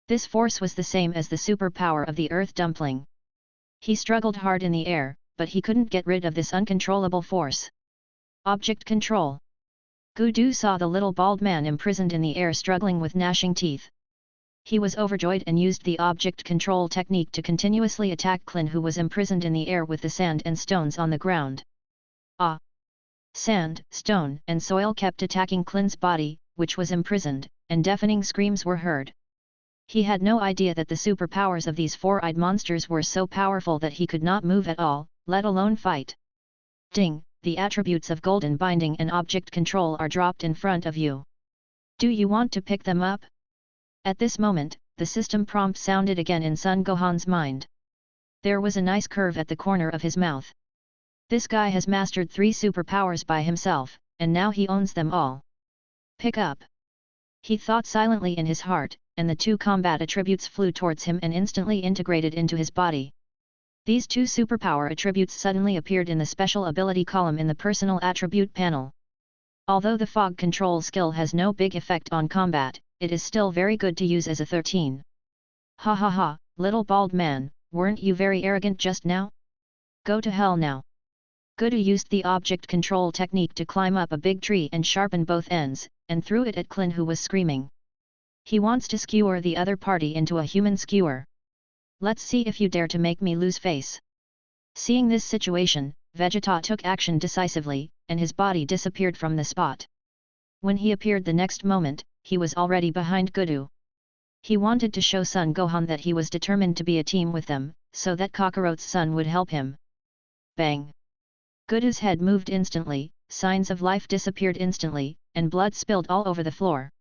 This force was the same as the superpower of the Earth Dumpling. He struggled hard in the air, but he couldn't get rid of this uncontrollable force. Object control. Goku saw the little bald man imprisoned in the air struggling with gnashing teeth. He was overjoyed and used the object control technique to continuously attack Klin, who was imprisoned in the air with the sand and stones on the ground. Ah! Sand, stone and soil kept attacking Klin's body, which was imprisoned, and deafening screams were heard. He had no idea that the superpowers of these four-eyed monsters were so powerful that he could not move at all, let alone fight. Ding! The attributes of Golden Binding and Object Control are dropped in front of you. Do you want to pick them up? At this moment, the system prompt sounded again in Son Gohan's mind. There was a nice curve at the corner of his mouth. This guy has mastered 3 superpowers by himself, and now he owns them all. Pick up! He thought silently in his heart, and the 2 combat attributes flew towards him and instantly integrated into his body. These 2 superpower attributes suddenly appeared in the special ability column in the personal attribute panel. Although the fog control skill has no big effect on combat, it is still very good to use as a 13. Ha ha ha, little bald man, weren't you very arrogant just now? Go to hell now. Goku used the object control technique to climb up a big tree and sharpen both ends, and threw it at Klin, who was screaming. He wants to skewer the other party into a human skewer. Let's see if you dare to make me lose face. Seeing this situation, Vegeta took action decisively, and his body disappeared from the spot. When he appeared the next moment, he was already behind Goku. He wanted to show Son Gohan that he was determined to be a team with them, so that Kakarot's son would help him. Bang! Goku's head moved instantly, signs of life disappeared instantly, and blood spilled all over the floor.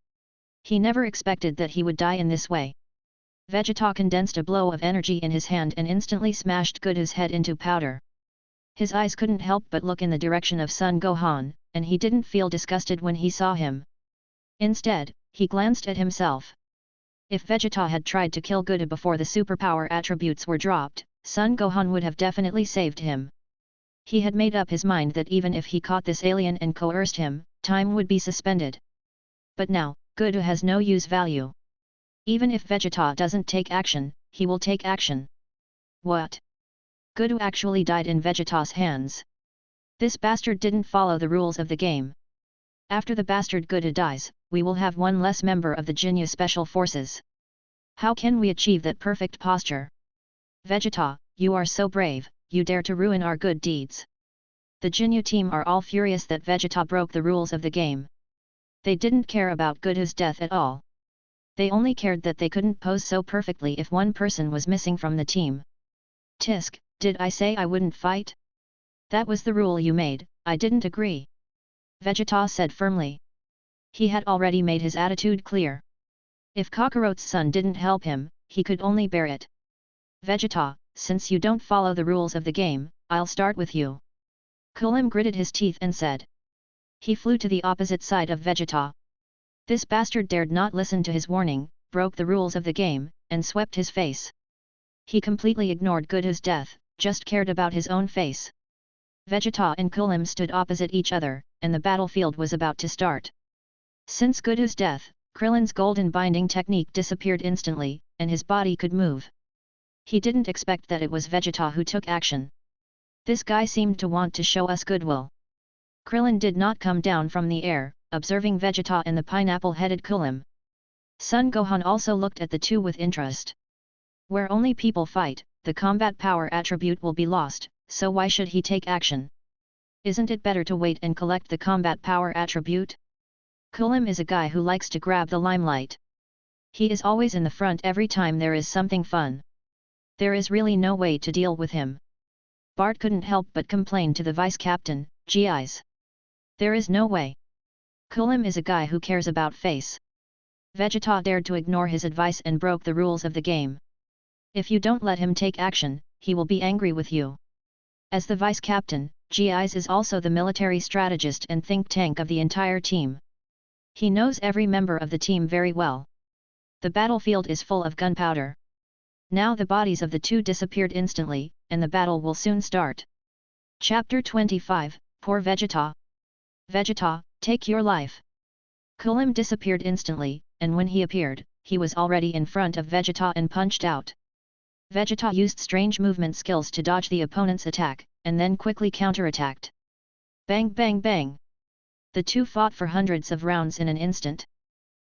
He never expected that he would die in this way. Vegeta condensed a blow of energy in his hand and instantly smashed Goku's head into powder. His eyes couldn't help but look in the direction of Son Gohan, and he didn't feel disgusted when he saw him. Instead, he glanced at himself. If Vegeta had tried to kill Goku before the superpower attributes were dropped, Son Gohan would have definitely saved him. He had made up his mind that even if he caught this alien and coerced him, time would be suspended. But now, Goku has no use value. Even if Vegeta doesn't take action, he will take action. What? Goku actually died in Vegeta's hands. This bastard didn't follow the rules of the game. After the bastard Goku dies, we will have one less member of the Jinyu Special Forces. How can we achieve that perfect posture? Vegeta, you are so brave, you dare to ruin our good deeds. The Jinyu team are all furious that Vegeta broke the rules of the game. They didn't care about Goku's death at all. They only cared that they couldn't pose so perfectly if one person was missing from the team. Tisk, did I say I wouldn't fight? That was the rule you made, I didn't agree. Vegeta said firmly. He had already made his attitude clear. If Kakarot's son didn't help him, he could only bear it. Vegeta, since you don't follow the rules of the game, I'll start with you. Kulim gritted his teeth and said. He flew to the opposite side of Vegeta. This bastard dared not listen to his warning, broke the rules of the game, and swept his face. He completely ignored Goku's death, just cared about his own face. Vegeta and Kulim stood opposite each other, and the battlefield was about to start. Since Goku's death, Krillin's golden binding technique disappeared instantly, and his body could move. He didn't expect that it was Vegeta who took action. This guy seemed to want to show us goodwill. Krillin did not come down from the air, observing Vegeta and the pineapple-headed Kulim. Son Gohan also looked at the two with interest. Where only people fight, the combat power attribute will be lost, so why should he take action? Isn't it better to wait and collect the combat power attribute? Kulim is a guy who likes to grab the limelight. He is always in the front every time there is something fun. There is really no way to deal with him. Bart couldn't help but complain to the vice-captain, "Guys. There is no way. Kulim is a guy who cares about face." Vegeta dared to ignore his advice and broke the rules of the game. If you don't let him take action, he will be angry with you. As the vice-captain, Guys is also the military strategist and think tank of the entire team. He knows every member of the team very well. The battlefield is full of gunpowder. Now the bodies of the two disappeared instantly, and the battle will soon start. Chapter 25, Poor Vegeta. Vegeta, take your life. Kulim disappeared instantly, and when he appeared, he was already in front of Vegeta and punched out. Vegeta used strange movement skills to dodge the opponent's attack, and then quickly counterattacked. Bang bang bang! The two fought for hundreds of rounds in an instant.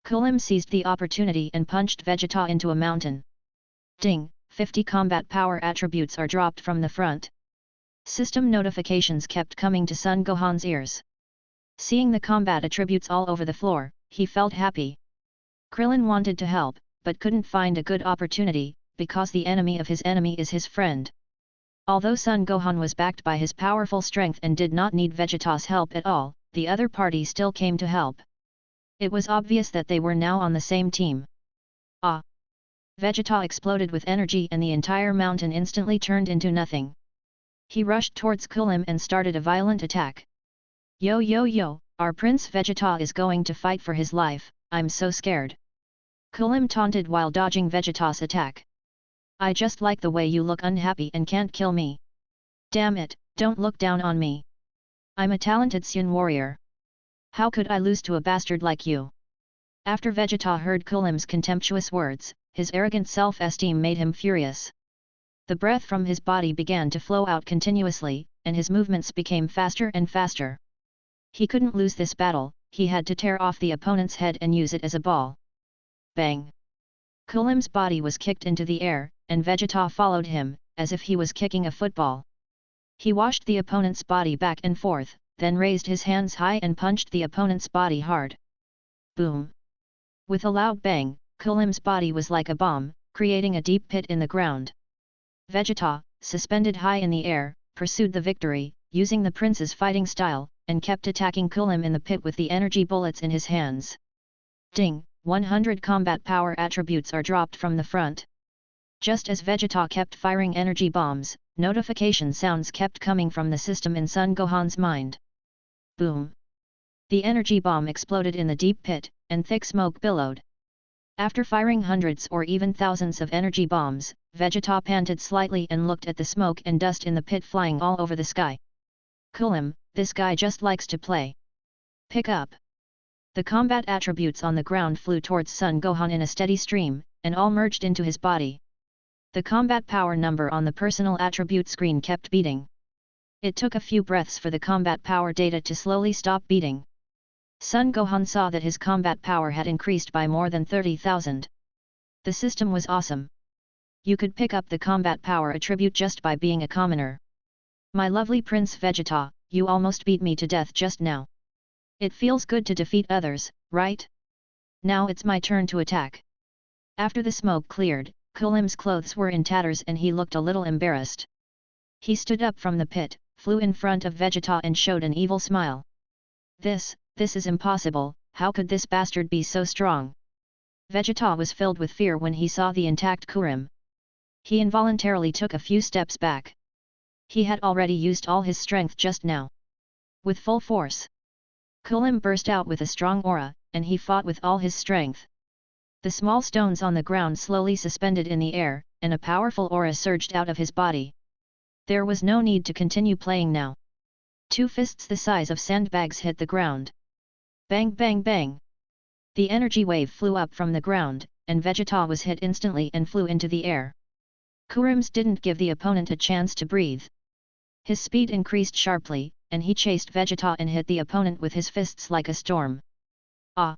Kulim seized the opportunity and punched Vegeta into a mountain. Ding! 50 combat power attributes are dropped from the front. System notifications kept coming to Son Gohan's ears. Seeing the combat attributes all over the floor, he felt happy. Krillin wanted to help, but couldn't find a good opportunity, because the enemy of his enemy is his friend. Although Son Gohan was backed by his powerful strength and did not need Vegeta's help at all, the other party still came to help. It was obvious that they were now on the same team. Ah! Vegeta exploded with energy and the entire mountain instantly turned into nothing. He rushed towards Kulim and started a violent attack. Yo yo yo, our Prince Vegeta is going to fight for his life, I'm so scared. Kulim taunted while dodging Vegeta's attack. I just like the way you look unhappy and can't kill me. Damn it, don't look down on me. I'm a talented Sun warrior. How could I lose to a bastard like you? After Vegeta heard Kulim's contemptuous words, his arrogant self-esteem made him furious. The breath from his body began to flow out continuously, and his movements became faster and faster. He couldn't lose this battle, he had to tear off the opponent's head and use it as a ball. Bang! Kulim's body was kicked into the air, and Vegeta followed him, as if he was kicking a football. He washed the opponent's body back and forth, then raised his hands high and punched the opponent's body hard. Boom! With a loud bang, Kulim's body was like a bomb, creating a deep pit in the ground. Vegeta, suspended high in the air, pursued the victory, using the prince's fighting style, and kept attacking Kulim in the pit with the energy bullets in his hands. Ding! 100 combat power attributes are dropped from the front. Just as Vegeta kept firing energy bombs, notification sounds kept coming from the system in Son Gohan's mind. Boom! The energy bomb exploded in the deep pit, and thick smoke billowed. After firing hundreds or even thousands of energy bombs, Vegeta panted slightly and looked at the smoke and dust in the pit flying all over the sky. Kulim, this guy just likes to play. Pick up! The combat attributes on the ground flew towards Son Gohan in a steady stream, and all merged into his body. The combat power number on the personal attribute screen kept beating. It took a few breaths for the combat power data to slowly stop beating. Son Gohan saw that his combat power had increased by more than 30,000. The system was awesome. You could pick up the combat power attribute just by being a commoner. My lovely Prince Vegeta, you almost beat me to death just now. It feels good to defeat others, right? Now it's my turn to attack. After the smoke cleared, Kulim's clothes were in tatters and he looked a little embarrassed. He stood up from the pit, flew in front of Vegeta and showed an evil smile. This is impossible, how could this bastard be so strong? Vegeta was filled with fear when he saw the intact Kurim. He involuntarily took a few steps back. He had already used all his strength just now. With full force, Kulim burst out with a strong aura, and he fought with all his strength. The small stones on the ground slowly suspended in the air, and a powerful aura surged out of his body. There was no need to continue playing now. 2 fists the size of sandbags hit the ground. Bang bang bang! The energy wave flew up from the ground, and Vegeta was hit instantly and flew into the air. Kurims didn't give the opponent a chance to breathe. His speed increased sharply, and he chased Vegeta and hit the opponent with his fists like a storm. Ah!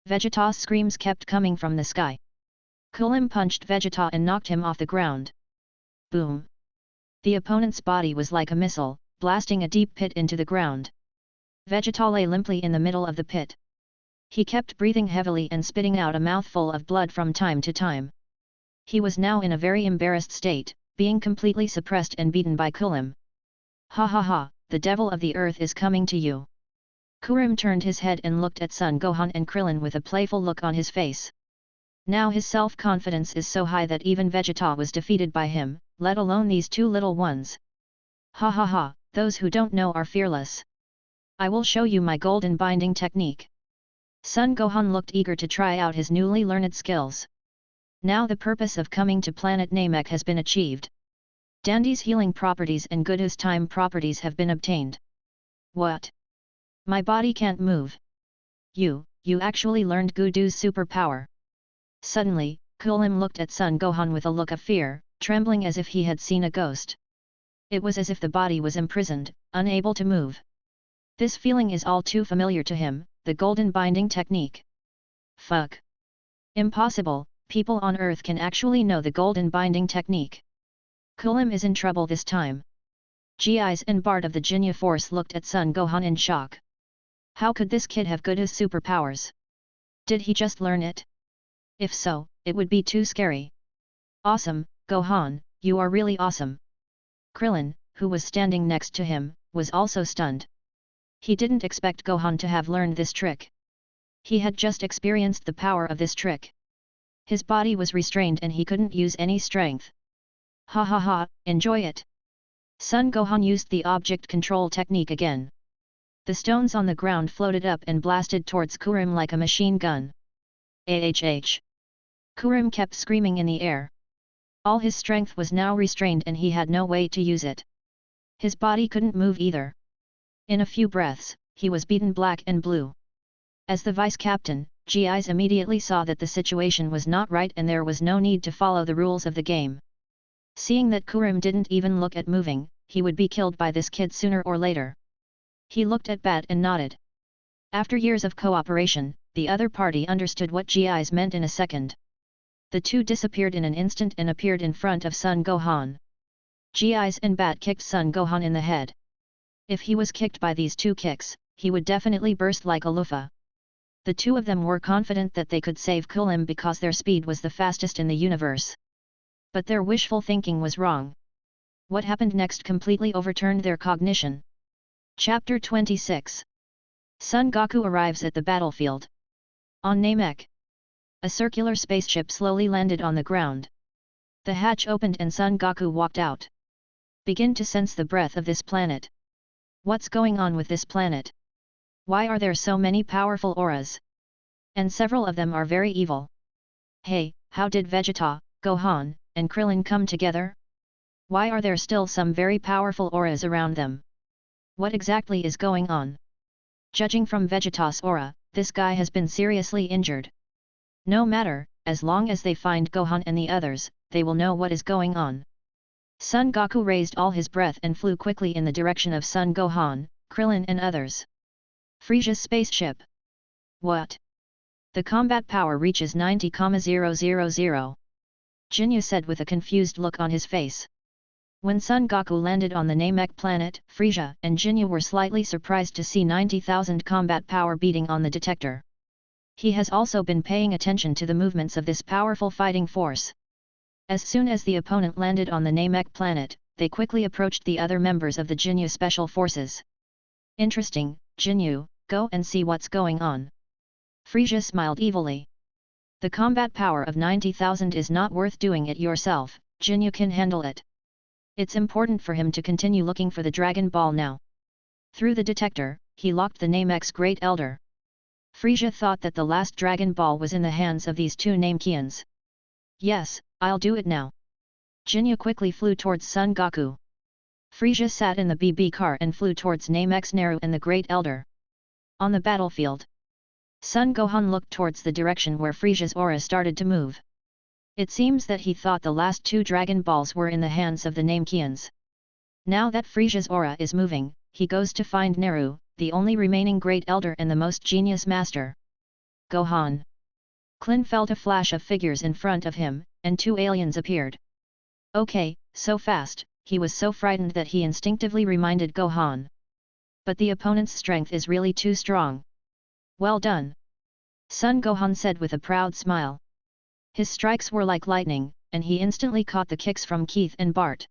Vegeta's screams kept coming from the sky. Kurim punched Vegeta and knocked him off the ground. Boom! The opponent's body was like a missile, blasting a deep pit into the ground. Vegeta lay limply in the middle of the pit. He kept breathing heavily and spitting out a mouthful of blood from time to time. He was now in a very embarrassed state, being completely suppressed and beaten by Kurim. Ha ha ha, the devil of the earth is coming to you. Kurim turned his head and looked at Son Gohan and Krillin with a playful look on his face. Now his self-confidence is so high that even Vegeta was defeated by him, let alone these 2 little ones. Ha ha ha, those who don't know are fearless. I will show you my golden binding technique. Son Gohan looked eager to try out his newly learned skills. Now the purpose of coming to planet Namek has been achieved. Dandy's healing properties and Good's time properties have been obtained. What? My body can't move. You actually learned Goku's superpower. Suddenly, Kurim looked at Son Gohan with a look of fear, trembling as if he had seen a ghost. It was as if the body was imprisoned, unable to move. This feeling is all too familiar to him, the golden binding technique. Fuck! Impossible, people on Earth can actually know the golden binding technique. Kurim is in trouble this time. Gis and Bart of the Jinya Force looked at Son Gohan in shock. How could this kid have Goku's superpowers? Did he just learn it? If so, it would be too scary. Awesome, Gohan, you are really awesome. Krillin, who was standing next to him, was also stunned. He didn't expect Gohan to have learned this trick. He had just experienced the power of this trick. His body was restrained and he couldn't use any strength. Ha ha ha, enjoy it. Son Gohan used the object control technique again. The stones on the ground floated up and blasted towards Kurim like a machine gun. AHH. Kurim kept screaming in the air. All his strength was now restrained and he had no way to use it. His body couldn't move either. In a few breaths, he was beaten black and blue. As the vice-captain, Gis immediately saw that the situation was not right and there was no need to follow the rules of the game. Seeing that Kurim didn't even look at moving, he would be killed by this kid sooner or later. He looked at Bat and nodded. After years of cooperation, the other party understood what Gis meant in a second. The 2 disappeared in an instant and appeared in front of Son Gohan. Gis and Bat kicked Son Gohan in the head. If he was kicked by these 2 kicks, he would definitely burst like a loofah. The 2 of them were confident that they could save Kurim because their speed was the fastest in the universe. But their wishful thinking was wrong. What happened next completely overturned their cognition. Chapter 26. Son Goku arrives at the battlefield. On Namek. A circular spaceship slowly landed on the ground. The hatch opened and Son Goku walked out. Begin to sense the breath of this planet. What's going on with this planet? Why are there so many powerful auras? And several of them are very evil. Hey, how did Vegeta, Gohan, and Krillin come together? Why are there still some very powerful auras around them? What exactly is going on? Judging from Vegeta's aura, this guy has been seriously injured. No matter, as long as they find Gohan and the others, they will know what is going on. Son Goku raised all his breath and flew quickly in the direction of Son Gohan, Krillin and others. Frisia's spaceship. What? The combat power reaches 90,000. Jinyu said with a confused look on his face. When Son Goku landed on the Namek planet, Frisia and Jinyu were slightly surprised to see 90,000 combat power beating on the detector. He has also been paying attention to the movements of this powerful fighting force. As soon as the opponent landed on the Namek planet, they quickly approached the other members of the Jinyu Special Forces. Interesting, Jinyu, go and see what's going on. Frisia smiled evilly. The combat power of 90,000 is not worth doing it yourself, Jinyu can handle it. It's important for him to continue looking for the Dragon Ball now. Through the detector, he locked the Namek's Great Elder. Frisia thought that the last Dragon Ball was in the hands of these 2 Namekians. Yes, I'll do it now. Jinyu quickly flew towards Son Goku. Frieza sat in the BB car and flew towards Namek's Naru and the Great Elder. On the battlefield, Son Gohan looked towards the direction where Frieza's aura started to move. It seems that he thought the last 2 Dragon Balls were in the hands of the Namekians. Now that Frieza's aura is moving, he goes to find Naru, the only remaining Great Elder and the most genius master. Gohan. Klin felt a flash of figures in front of him, and 2 aliens appeared. Okay, so fast. He was so frightened that he instinctively reminded Gohan. But the opponent's strength is really too strong. Well done. Son Gohan said with a proud smile. His strikes were like lightning, and he instantly caught the kicks from Keith and Bart.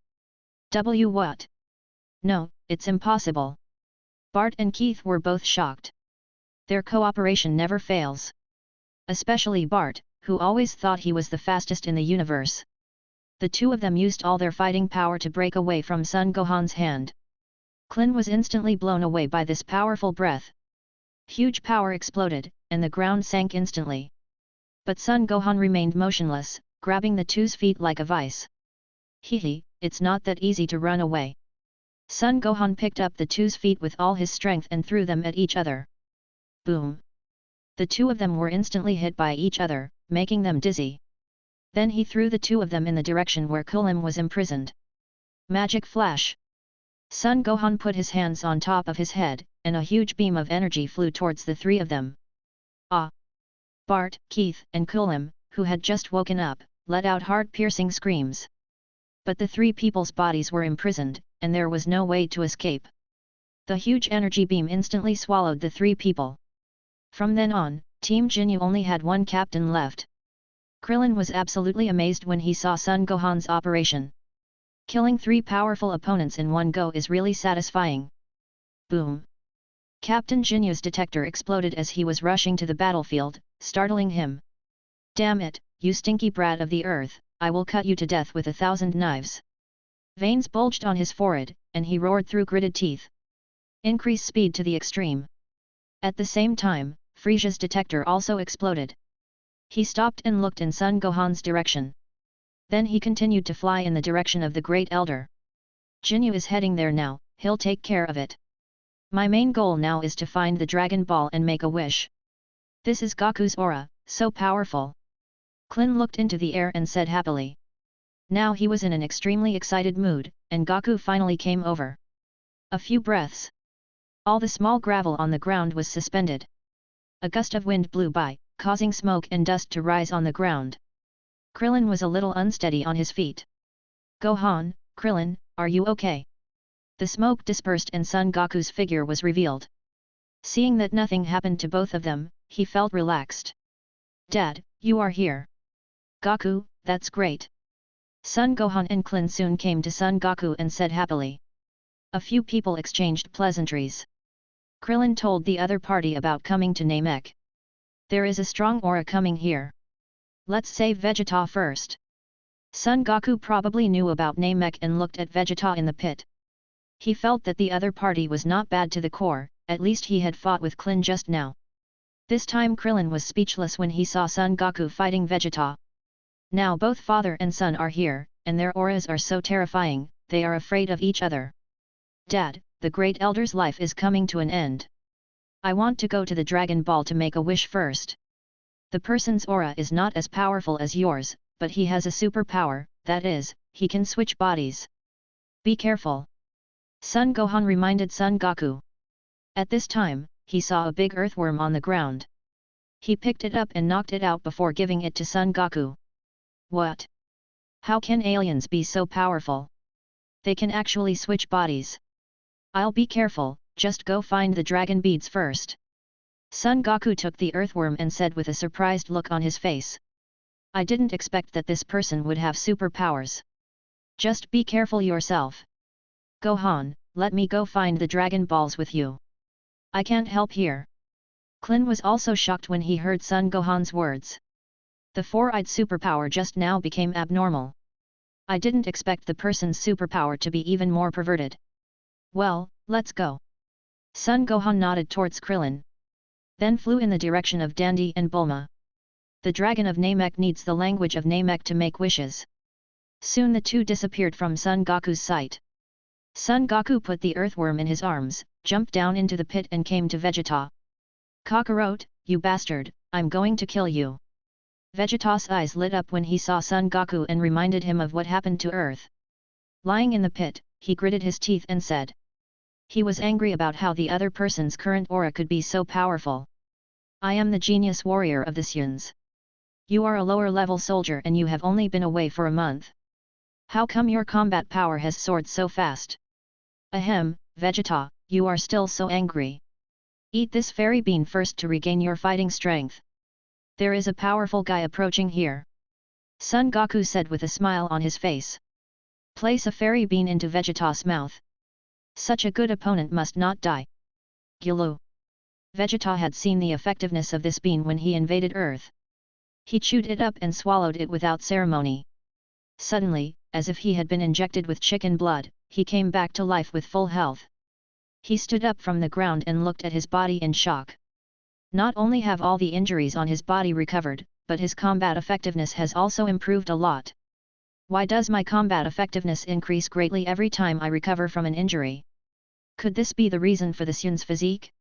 What? No, it's impossible. Bart and Keith were both shocked. Their cooperation never fails. Especially Bart, who always thought he was the fastest in the universe. The 2 of them used all their fighting power to break away from Son Gohan's hand. Klin was instantly blown away by this powerful breath. Huge power exploded, and the ground sank instantly. But Son Gohan remained motionless, grabbing the 2's feet like a vice. Hehe, it's not that easy to run away. Son Gohan picked up the 2's feet with all his strength and threw them at each other. Boom! The 2 of them were instantly hit by each other, making them dizzy. Then he threw the 2 of them in the direction where Kulim was imprisoned. Magic flash! Son Gohan put his hands on top of his head, and a huge beam of energy flew towards the 3 of them. Ah! Bart, Keith, and Kulim, who had just woken up, let out heart-piercing screams. But the 3 people's bodies were imprisoned, and there was no way to escape. The huge energy beam instantly swallowed the 3 people. From then on, Team Jinyu only had 1 captain left. Krillin was absolutely amazed when he saw Son Gohan's operation. Killing 3 powerful opponents in one go is really satisfying. Boom! Captain Jinyu's detector exploded as he was rushing to the battlefield, startling him. Damn it, you stinky brat of the earth, I will cut you to death with 1,000 knives. Veins bulged on his forehead, and he roared through gritted teeth. Increase speed to the extreme. At the same time, Frieza's detector also exploded. He stopped and looked in Son Gohan's direction. Then he continued to fly in the direction of the Great Elder. Jinyu is heading there now, he'll take care of it. My main goal now is to find the Dragon Ball and make a wish. This is Goku's aura, so powerful. Klin looked into the air and said happily. Now he was in an extremely excited mood, and Goku finally came over. A few breaths. All the small gravel on the ground was suspended. A gust of wind blew by, causing smoke and dust to rise on the ground. Krillin was a little unsteady on his feet. Gohan, Krillin, are you okay? The smoke dispersed and Son Goku's figure was revealed. Seeing that nothing happened to both of them, he felt relaxed. Dad, you are here. Goku, that's great. Son Gohan and Klin soon came to Son Goku and said happily. A few people exchanged pleasantries. Krillin told the other party about coming to Namek. There is a strong aura coming here. Let's save Vegeta first. Son Goku probably knew about Namek and looked at Vegeta in the pit. He felt that the other party was not bad to the core, at least he had fought with Klin just now. This time Krillin was speechless when he saw Son Goku fighting Vegeta. Now both father and son are here, and their auras are so terrifying, they are afraid of each other. Dad, the Great Elder's life is coming to an end. I want to go to the Dragon Ball to make a wish first. The person's aura is not as powerful as yours, but he has a superpower, that is, he can switch bodies. Be careful. Son Gohan reminded Son Goku. At this time, he saw a big earthworm on the ground. He picked it up and knocked it out before giving it to Son Goku. What? How can aliens be so powerful? They can actually switch bodies. I'll be careful, just go find the dragon beads first. Son Goku took the earthworm and said with a surprised look on his face. I didn't expect that this person would have superpowers. Just be careful yourself. Gohan, let me go find the Dragon Balls with you. I can't help here. Klin was also shocked when he heard Son Gohan's words. The four-eyed superpower just now became abnormal. I didn't expect the person's superpower to be even more perverted. Well, let's go. Son Gohan nodded towards Krillin. Then flew in the direction of Dandy and Bulma. The Dragon of Namek needs the language of Namek to make wishes. Soon the two disappeared from Son Goku's sight. Son Goku put the earthworm in his arms, jumped down into the pit and came to Vegeta. "Kakarot, you bastard, I'm going to kill you." Vegeta's eyes lit up when he saw Son Goku and reminded him of what happened to Earth. Lying in the pit, he gritted his teeth and said. He was angry about how the other person's current aura could be so powerful. "I am the genius warrior of the Suns. You are a lower-level soldier and you have only been away for a month. How come your combat power has soared so fast?" "Ahem, Vegeta, you are still so angry. Eat this fairy bean first to regain your fighting strength. There is a powerful guy approaching here," Son Goku said with a smile on his face. "Place a fairy bean into Vegeta's mouth. Such a good opponent must not die." Gulu. Vegeta had seen the effectiveness of this bean when he invaded Earth. He chewed it up and swallowed it without ceremony. Suddenly, as if he had been injected with chicken blood, he came back to life with full health. He stood up from the ground and looked at his body in shock. Not only have all the injuries on his body recovered, but his combat effectiveness has also improved a lot. Why does my combat effectiveness increase greatly every time I recover from an injury? Could this be the reason for the Sun's physique?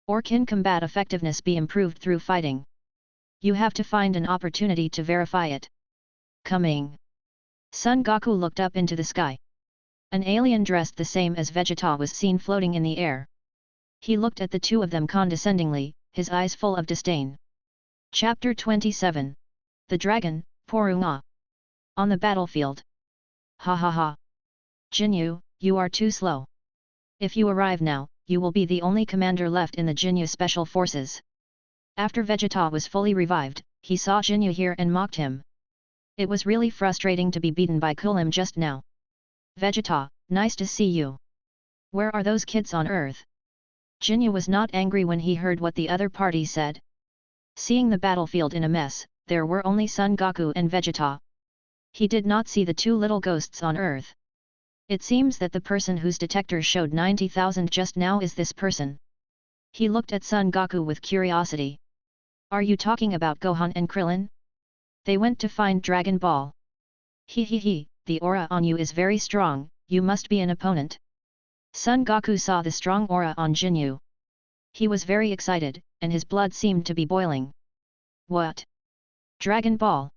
Or can combat effectiveness be improved through fighting? You have to find an opportunity to verify it. Coming. Son Goku looked up into the sky. An alien dressed the same as Vegeta was seen floating in the air. He looked at the two of them condescendingly, his eyes full of disdain. Chapter 27. The Dragon, Porunga. On the battlefield. Ha ha ha. Jinyu, you are too slow. If you arrive now, you will be the only commander left in the Jinyu Special Forces. After Vegeta was fully revived, he saw Jinyu here and mocked him. It was really frustrating to be beaten by Kulim just now. "Vegeta, nice to see you. Where are those kids on Earth?" Jinyu was not angry when he heard what the other party said. Seeing the battlefield in a mess, there were only Son Goku and Vegeta. He did not see the two little ghosts on Earth. It seems that the person whose detector showed 90,000 just now is this person. He looked at Son Goku with curiosity. "Are you talking about Gohan and Krillin? They went to find Dragon Ball. He, the aura on you is very strong, you must be an opponent." Son Goku saw the strong aura on Jinyu. He was very excited, and his blood seemed to be boiling. "What? Dragon Ball?"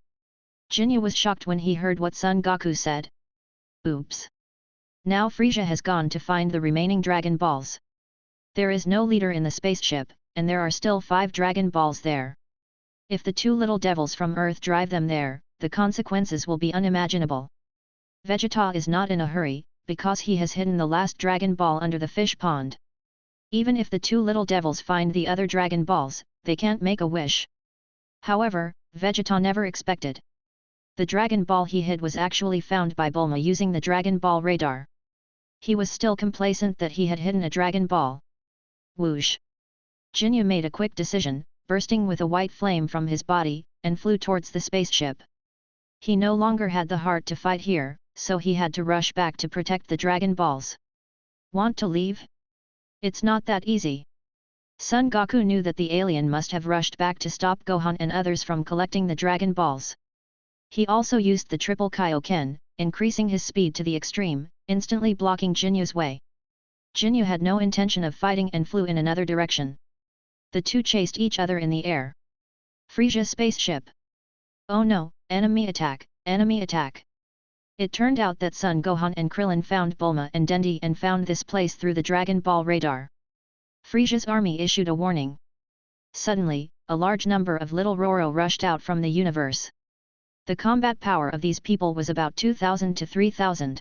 Jinyu was shocked when he heard what Son Goku said. "Oops. Now Frieza has gone to find the remaining Dragon Balls. There is no leader in the spaceship, and there are still 5 Dragon Balls there. If the two little devils from Earth drive them there, the consequences will be unimaginable. Vegeta is not in a hurry, because he has hidden the last Dragon Ball under the fish pond. Even if the two little devils find the other Dragon Balls, they can't make a wish." However, Vegeta never expected. The Dragon Ball he hid was actually found by Bulma using the Dragon Ball radar. He was still complacent that he had hidden a Dragon Ball. Whoosh! Jinyu made a quick decision, bursting with a white flame from his body, and flew towards the spaceship. He no longer had the heart to fight here, so he had to rush back to protect the Dragon Balls. "Want to leave? It's not that easy." Son Goku knew that the alien must have rushed back to stop Gohan and others from collecting the Dragon Balls. He also used the triple Kaioken, increasing his speed to the extreme, instantly blocking Jinyu's way. Jinyu had no intention of fighting and flew in another direction. The two chased each other in the air. Frieza spaceship. "Oh no, enemy attack, enemy attack." It turned out that Son Gohan and Krillin found Bulma and Dendi and found this place through the Dragon Ball radar. Frieza's army issued a warning. Suddenly, a large number of little Roro rushed out from the universe. The combat power of these people was about 2,000 to 3,000.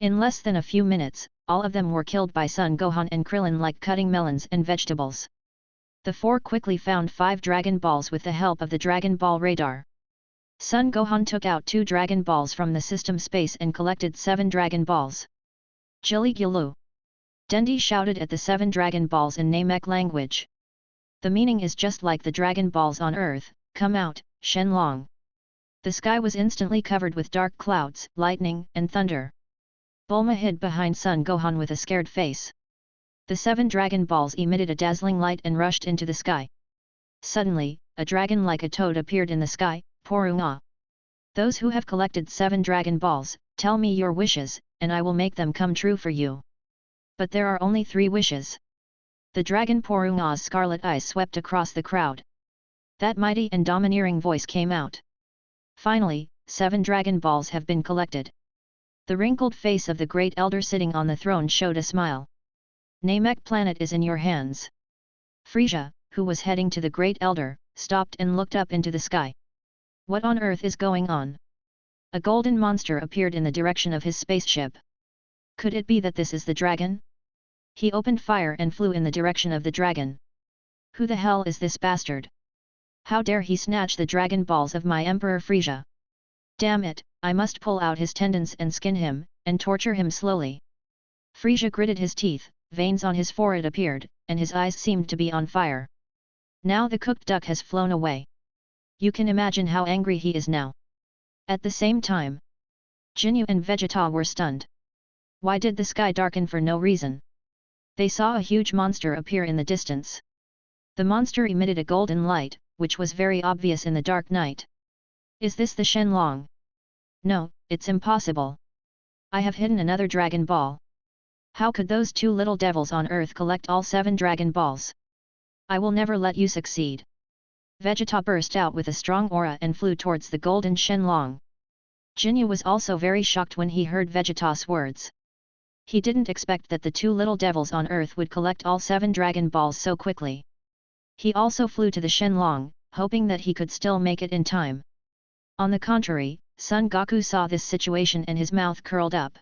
In less than a few minutes, all of them were killed by Son Gohan and Krillin like cutting melons and vegetables. The four quickly found 5 Dragon Balls with the help of the Dragon Ball radar. Son Gohan took out 2 Dragon Balls from the system space and collected 7 Dragon Balls. "Jilly Gilu!" Dendi shouted at the 7 Dragon Balls in Namek language. The meaning is just like the Dragon Balls on Earth, "Come out, Shenlong." The sky was instantly covered with dark clouds, lightning and thunder. Bulma hid behind Son Gohan with a scared face. The 7 Dragon Balls emitted a dazzling light and rushed into the sky. Suddenly, a dragon like a toad appeared in the sky, Porunga. Those who have collected 7 Dragon Balls, tell me your wishes, and I will make them come true for you. But there are only 3 wishes. The Dragon Porunga's scarlet eyes swept across the crowd. That mighty and domineering voice came out. Finally, 7 Dragon Balls have been collected. The wrinkled face of the great elder sitting on the throne showed a smile. Namek planet is in your hands. Frieza, who was heading to the great elder, stopped and looked up into the sky. What on earth is going on? A golden monster appeared in the direction of his spaceship. Could it be that this is the dragon? He opened fire and flew in the direction of the dragon. Who the hell is this bastard? How dare he snatch the Dragon Balls of my Emperor Frieza? Damn it, I must pull out his tendons and skin him, and torture him slowly. Frieza gritted his teeth, veins on his forehead appeared, and his eyes seemed to be on fire. Now the cooked duck has flown away. You can imagine how angry he is now. At the same time, Jinyu and Vegeta were stunned. Why did the sky darken for no reason? They saw a huge monster appear in the distance. The monster emitted a golden light, which was very obvious in the dark night. Is this the Shenlong? No, it's impossible. I have hidden another Dragon Ball. How could those 2 little devils on Earth collect all 7 Dragon Balls? I will never let you succeed. Vegeta burst out with a strong aura and flew towards the golden Shenlong. Jinyu was also very shocked when he heard Vegeta's words. He didn't expect that the 2 little devils on Earth would collect all 7 Dragon Balls so quickly. He also flew to the Shenlong, hoping that he could still make it in time. On the contrary, Son Goku saw this situation and his mouth curled up.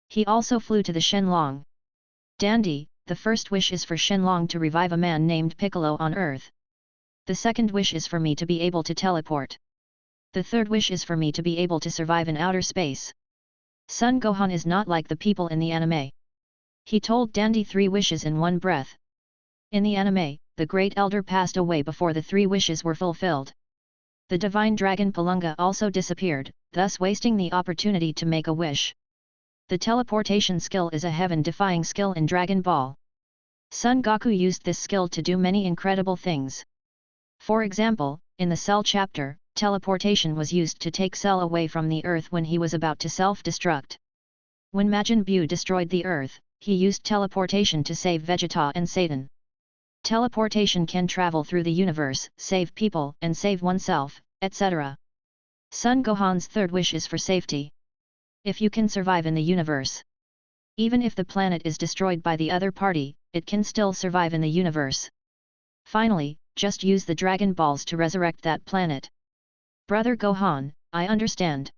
He also flew to the Shenlong. Dandy, the first wish is for Shenlong to revive a man named Piccolo on Earth. The second wish is for me to be able to teleport. The third wish is for me to be able to survive in outer space. Son Gohan is not like the people in the anime. He told Dandy 3 wishes in one breath. In the anime, the Great Elder passed away before the 3 wishes were fulfilled. The Divine Dragon Palunga also disappeared, thus wasting the opportunity to make a wish. The teleportation skill is a heaven-defying skill in Dragon Ball. Son Goku used this skill to do many incredible things. For example, in the Cell chapter, teleportation was used to take Cell away from the Earth when he was about to self-destruct. When Majin Buu destroyed the Earth, he used teleportation to save Vegeta and Satan. Teleportation can travel through the universe, save people and save oneself, etc. Son Gohan's third wish is for safety. If you can survive in the universe, even if the planet is destroyed by the other party, it can still survive in the universe. Finally, just use the Dragon Balls to resurrect that planet. Brother Gohan, I understand.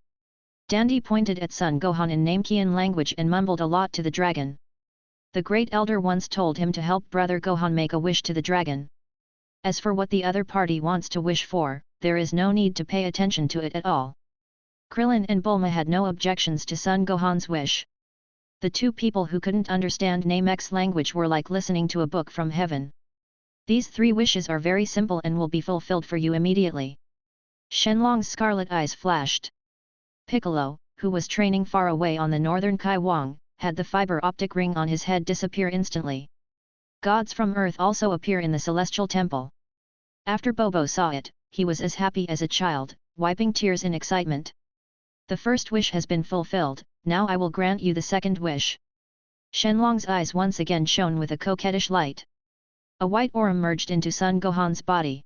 Dandy pointed at Son Gohan in Namekian language and mumbled a lot to the dragon. The Great Elder once told him to help Brother Gohan make a wish to the dragon. As for what the other party wants to wish for, there is no need to pay attention to it at all. Krillin and Bulma had no objections to Son Gohan's wish. The 2 people who couldn't understand Namek's language were like listening to a book from heaven. These 3 wishes are very simple and will be fulfilled for you immediately. Shenlong's scarlet eyes flashed. Piccolo, who was training far away on the northern Kaiwang, had the fiber optic ring on his head disappear instantly. Gods from Earth also appear in the celestial temple. After Bobo saw it, he was as happy as a child, wiping tears in excitement. The first wish has been fulfilled, now I will grant you the second wish. Shenlong's eyes once again shone with a coquettish light. A white aura merged into Son Gohan's body.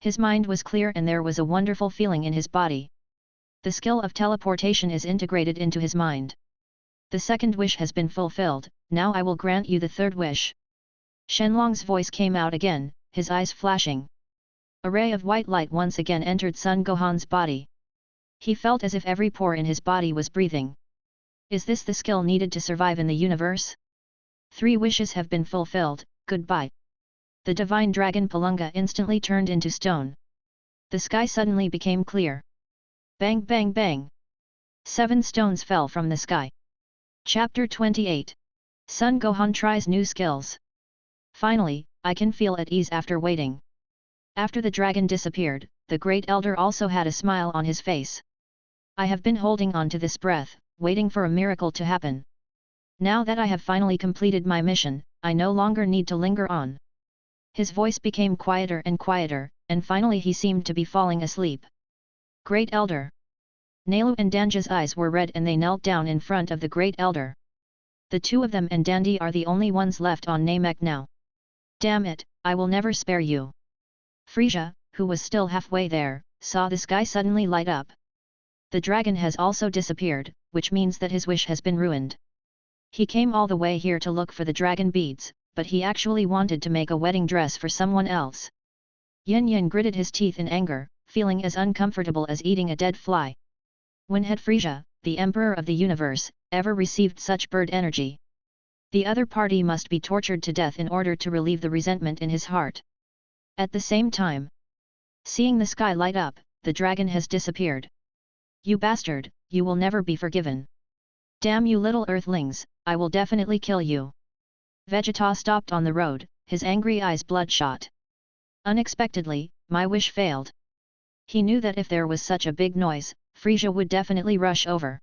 His mind was clear and there was a wonderful feeling in his body. The skill of teleportation is integrated into his mind. The second wish has been fulfilled, now I will grant you the third wish. Shenlong's voice came out again, his eyes flashing. A ray of white light once again entered Son Gohan's body. He felt as if every pore in his body was breathing. Is this the skill needed to survive in the universe? 3 wishes have been fulfilled, goodbye. The Divine Dragon Palunga instantly turned into stone. The sky suddenly became clear. Bang bang bang! 7 stones fell from the sky. Chapter 28. Son Gohan tries new skills. Finally, I can feel at ease after waiting. After the dragon disappeared, the Great Elder also had a smile on his face. I have been holding on to this breath, waiting for a miracle to happen. Now that I have finally completed my mission, I no longer need to linger on. His voice became quieter, and finally he seemed to be falling asleep. Great Elder! Nailu and Danja's eyes were red and they knelt down in front of the great elder. The two of them and Dandy are the only ones left on Namek now. Damn it, I will never spare you. Frisia, who was still halfway there, saw the sky suddenly light up. The dragon has also disappeared, which means that his wish has been ruined. He came all the way here to look for the dragon beads, but he actually wanted to make a wedding dress for someone else. Yin Yin gritted his teeth in anger, feeling as uncomfortable as eating a dead fly. When had Frisia, the Emperor of the Universe, ever received such bird energy? The other party must be tortured to death in order to relieve the resentment in his heart. At the same time, seeing the sky light up, the dragon has disappeared. You bastard, you will never be forgiven. Damn you little earthlings, I will definitely kill you. Vegeta stopped on the road, his angry eyes bloodshot. Unexpectedly, my wish failed. He knew that if there was such a big noise, Frisia would definitely rush over.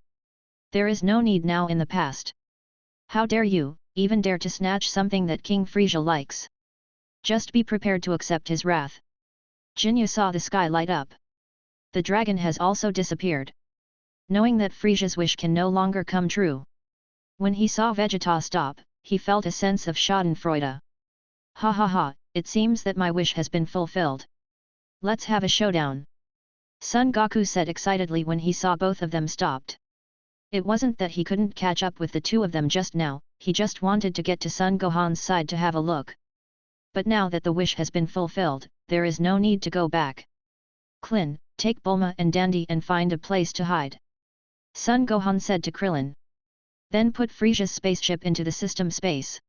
There is no need now in the past. How dare you, even dare to snatch something that King Frisia likes? Just be prepared to accept his wrath. Jinyu saw the sky light up. The dragon has also disappeared. Knowing that Frisia's wish can no longer come true. When he saw Vegeta stop, he felt a sense of schadenfreude. Ha ha ha, it seems that my wish has been fulfilled. Let's have a showdown. Son Goku said excitedly when he saw both of them stopped. It wasn't that he couldn't catch up with the two of them just now, he just wanted to get to Son Gohan's side to have a look. But now that the wish has been fulfilled, there is no need to go back. Klin, take Bulma and Dandy and find a place to hide. Son Gohan said to Krillin. Then put Frisia's spaceship into the system space.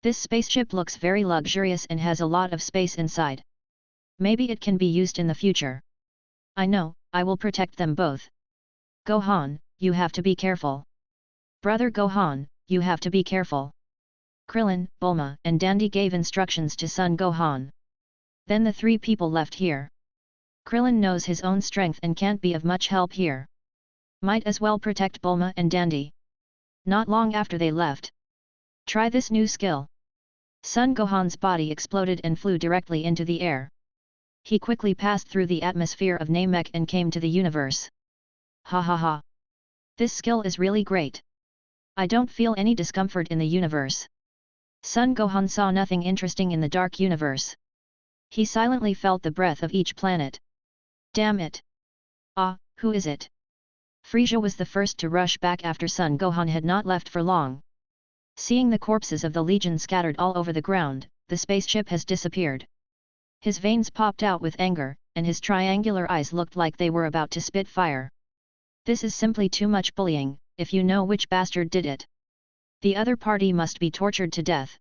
This spaceship looks very luxurious and has a lot of space inside. Maybe it can be used in the future. I know, I will protect them both. Gohan, you have to be careful. Brother Gohan, you have to be careful. Krillin, Bulma and Dandy gave instructions to Son Gohan. Then the three people left here. Krillin knows his own strength and can't be of much help here. Might as well protect Bulma and Dandy. Not long after they left. Try this new skill. Son Gohan's body exploded and flew directly into the air. He quickly passed through the atmosphere of Namek and came to the universe. Ha ha ha. This skill is really great. I don't feel any discomfort in the universe. Son Gohan saw nothing interesting in the dark universe. He silently felt the breath of each planet. Damn it! Ah, who is it? Frisia was the first to rush back after Son Gohan had not left for long. Seeing the corpses of the Legion scattered all over the ground, the spaceship has disappeared. His veins popped out with anger, and his triangular eyes looked like they were about to spit fire. This is simply too much bullying, if you know which bastard did it. The other party must be tortured to death.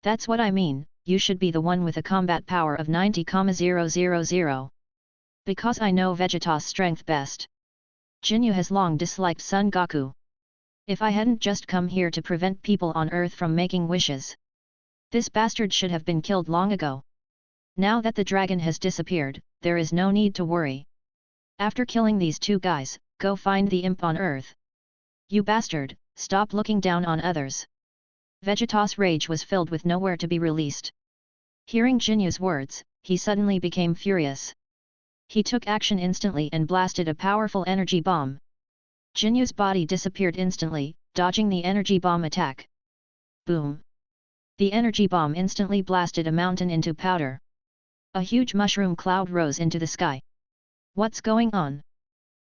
That's what I mean, you should be the one with a combat power of 90,000. Because I know Vegeta's strength best. Jinyu has long disliked Son Goku. If I hadn't just come here to prevent people on Earth from making wishes. This bastard should have been killed long ago. Now that the dragon has disappeared, there is no need to worry. After killing these two guys, go find the imp on Earth. You bastard, stop looking down on others. Vegeta's rage was filled with nowhere to be released. Hearing Jinyu's words, he suddenly became furious. He took action instantly and blasted a powerful energy bomb. Jinyu's body disappeared instantly, dodging the energy bomb attack. Boom! The energy bomb instantly blasted a mountain into powder. A huge mushroom cloud rose into the sky. What's going on?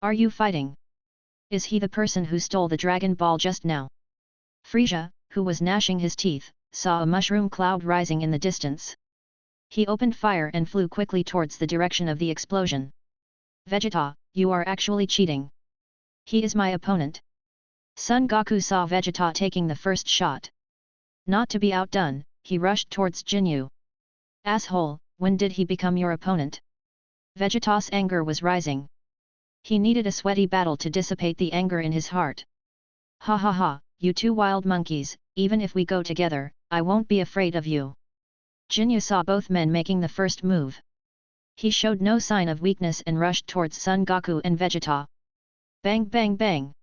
Are you fighting? Is he the person who stole the Dragon Ball just now? Frisia, who was gnashing his teeth, saw a mushroom cloud rising in the distance. He opened fire and flew quickly towards the direction of the explosion. Vegeta, you are actually cheating. He is my opponent. Son Goku saw Vegeta taking the first shot. Not to be outdone, he rushed towards Jinyu. Asshole, when did he become your opponent? Vegeta's anger was rising. He needed a sweaty battle to dissipate the anger in his heart. Ha ha ha, you two wild monkeys, even if we go together, I won't be afraid of you. Jinyu saw both men making the first move. He showed no sign of weakness and rushed towards Son Goku and Vegeta. Bang bang bang!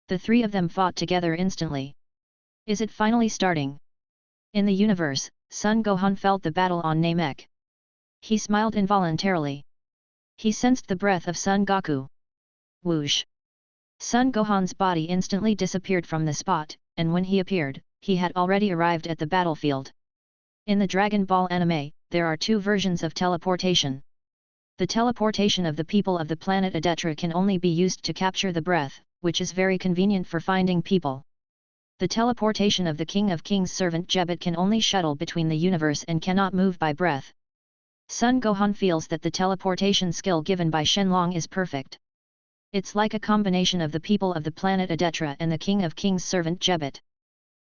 The three of them fought together instantly. Is it finally starting? In the universe, Son Gohan felt the battle on Namek. He smiled involuntarily. He sensed the breath of Son Goku. Whoosh! Son Gohan's body instantly disappeared from the spot, and when he appeared, he had already arrived at the battlefield. In the Dragon Ball anime, there are two versions of teleportation. The teleportation of the people of the planet Adetra can only be used to capture the breath, which is very convenient for finding people. The teleportation of the King of Kings' servant Jebet can only shuttle between the universe and cannot move by breath. Son Gohan feels that the teleportation skill given by Shenlong is perfect. It's like a combination of the people of the planet Adetra and the King of Kings' servant Jebet.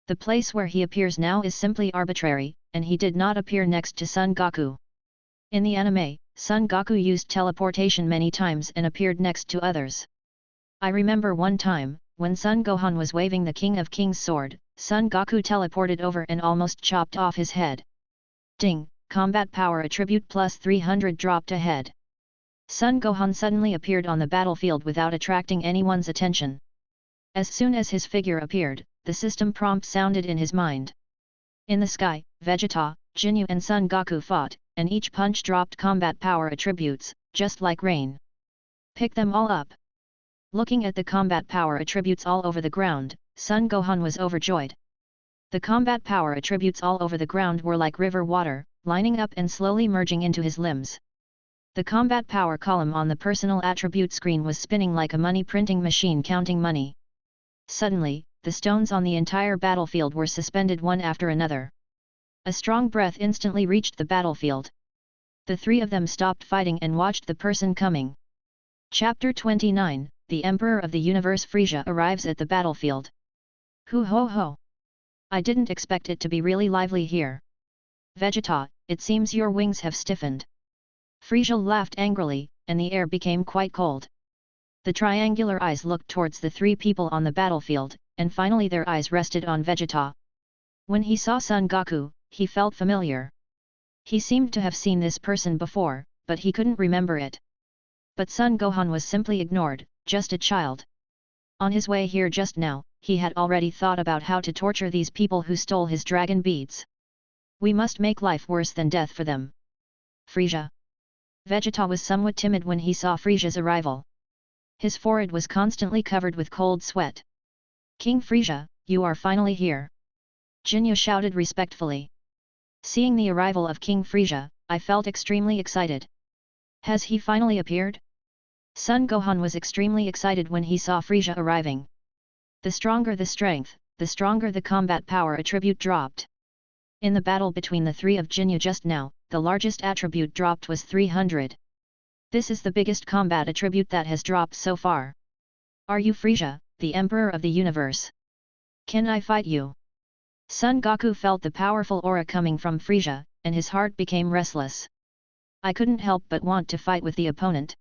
The place where he appears now is simply arbitrary, and he did not appear next to Son Goku. In the anime, Son Goku used teleportation many times and appeared next to others. I remember one time, when Son Gohan was waving the King of Kings sword, Son Goku teleported over and almost chopped off his head. Ding! Combat power attribute plus 300 dropped ahead. Son Gohan suddenly appeared on the battlefield without attracting anyone's attention. As soon as his figure appeared, the system prompt sounded in his mind. In the sky, Vegeta, Jinyu and Son Goku fought, and each punch dropped combat power attributes, just like rain. Pick them all up. Looking at the combat power attributes all over the ground, Son Gohan was overjoyed. The combat power attributes all over the ground were like river water, lining up and slowly merging into his limbs. The combat power column on the personal attribute screen was spinning like a money printing machine counting money. Suddenly, the stones on the entire battlefield were suspended one after another. A strong breath instantly reached the battlefield. The three of them stopped fighting and watched the person coming. Chapter 29, The Emperor of the Universe Frieza arrives at the battlefield. Hoo ho ho! I didn't expect it to be really lively here. Vegeta, it seems your wings have stiffened. Frieza laughed angrily, and the air became quite cold. The triangular eyes looked towards the three people on the battlefield, and finally their eyes rested on Vegeta. When he saw Son Goku, he felt familiar. He seemed to have seen this person before, but he couldn't remember it. But Son Gohan was simply ignored, just a child. On his way here just now, he had already thought about how to torture these people who stole his dragon beads. We must make life worse than death for them. Frieza. Vegeta was somewhat timid when he saw Frieza's arrival. His forehead was constantly covered with cold sweat. King Frieza, you are finally here. Jinyu shouted respectfully. Seeing the arrival of King Frieza, I felt extremely excited. Has he finally appeared? Son Gohan was extremely excited when he saw Frieza arriving. The stronger the strength, the stronger the combat power attribute dropped. In the battle between the three of Jinyu just now, the largest attribute dropped was 300. This is the biggest combat attribute that has dropped so far. Are you Frieza, the Emperor of the Universe? Can I fight you? Son Goku felt the powerful aura coming from Frieza, and his heart became restless. I couldn't help but want to fight with the opponent.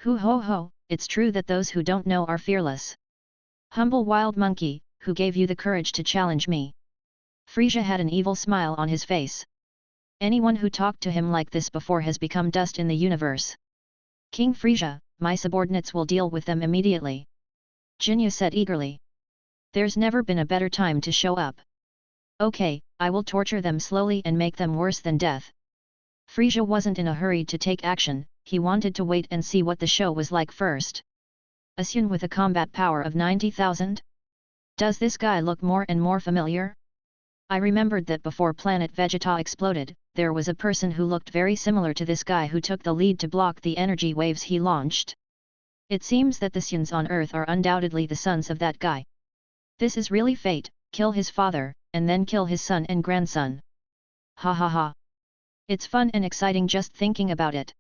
Hoo ho ho, it's true that those who don't know are fearless. Humble wild monkey, who gave you the courage to challenge me? Frieza had an evil smile on his face. Anyone who talked to him like this before has become dust in the universe. King Frieza, my subordinates will deal with them immediately. Jinyu said eagerly. There's never been a better time to show up. Okay, I will torture them slowly and make them worse than death. Frieza wasn't in a hurry to take action, he wanted to wait and see what the show was like first. A Sun with a combat power of 90,000? Does this guy look more and more familiar? I remembered that before Planet Vegeta exploded, there was a person who looked very similar to this guy who took the lead to block the energy waves he launched. It seems that the Suns on Earth are undoubtedly the sons of that guy. This is really fate, kill his father, and then kill his son and grandson. Ha ha ha. It's fun and exciting just thinking about it.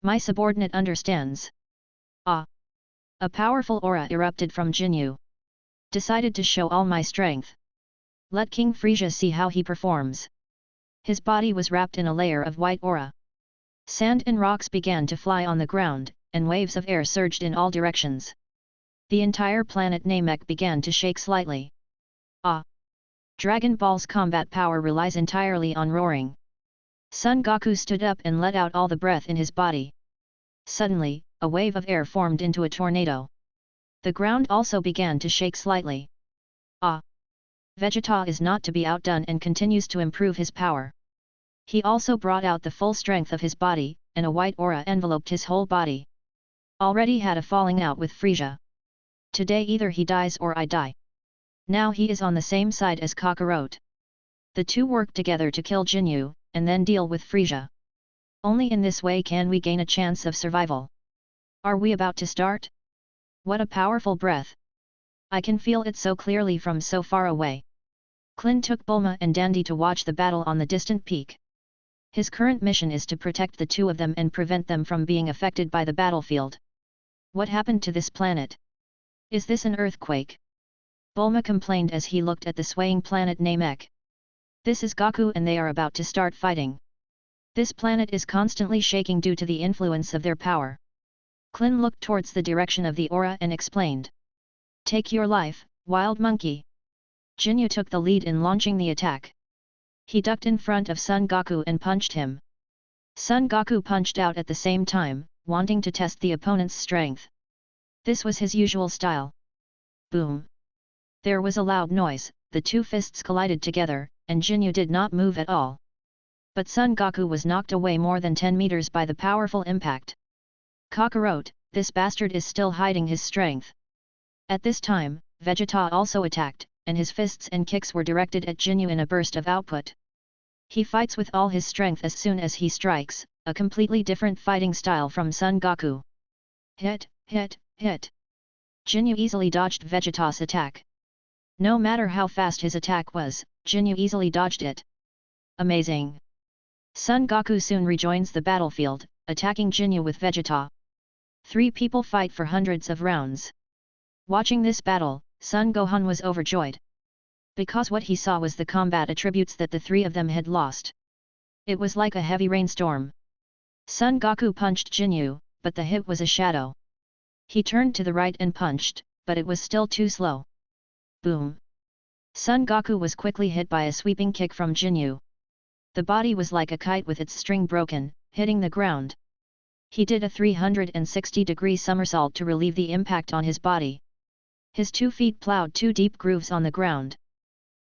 My subordinate understands. Ah! A powerful aura erupted from Jinyu. Decided to show all my strength. Let King Frieza see how he performs. His body was wrapped in a layer of white aura. Sand and rocks began to fly on the ground, and waves of air surged in all directions. The entire planet Namek began to shake slightly. Ah! Dragon Ball's combat power relies entirely on roaring. Son Goku stood up and let out all the breath in his body. Suddenly, a wave of air formed into a tornado. The ground also began to shake slightly. Ah! Vegeta is not to be outdone and continues to improve his power. He also brought out the full strength of his body, and a white aura enveloped his whole body. already had a falling out with Frisia. Today either he dies or I die. Now he is on the same side as Kakarot. The two work together to kill Jinyu, and then deal with Frisia. Only in this way can we gain a chance of survival. Are we about to start? What a powerful breath! I can feel it so clearly from so far away. Klin took Bulma and Dandy to watch the battle on the distant peak. His current mission is to protect the two of them and prevent them from being affected by the battlefield. What happened to this planet? Is this an earthquake? Bulma complained as he looked at the swaying planet Namek. This is Goku and they are about to start fighting. This planet is constantly shaking due to the influence of their power. Klin looked towards the direction of the aura and explained. Take your life, wild monkey. Jinyu took the lead in launching the attack. He ducked in front of Son Goku and punched him. Son Goku punched out at the same time, wanting to test the opponent's strength. This was his usual style. Boom! There was a loud noise, the two fists collided together, and Jinyu did not move at all. But Son Goku was knocked away more than 10 meters by the powerful impact. Kakarot, this bastard is still hiding his strength. At this time, Vegeta also attacked, and his fists and kicks were directed at Jinyu in a burst of output. He fights with all his strength as soon as he strikes, a completely different fighting style from Son Goku. Hit, hit, hit. Jinyu easily dodged Vegeta's attack. No matter how fast his attack was, Jinyu easily dodged it. Amazing! Son Goku soon rejoins the battlefield, attacking Jinyu with Vegeta. Three people fight for hundreds of rounds. Watching this battle, Son Gohan was overjoyed. Because what he saw was the combat attributes that the three of them had lost. It was like a heavy rainstorm. Son Goku punched Jinyu, but the hit was a shadow. He turned to the right and punched, but it was still too slow. Boom! Son Goku was quickly hit by a sweeping kick from Jinyu. The body was like a kite with its string broken, hitting the ground. He did a 360-degree somersault to relieve the impact on his body. His 2 feet plowed 2 deep grooves on the ground.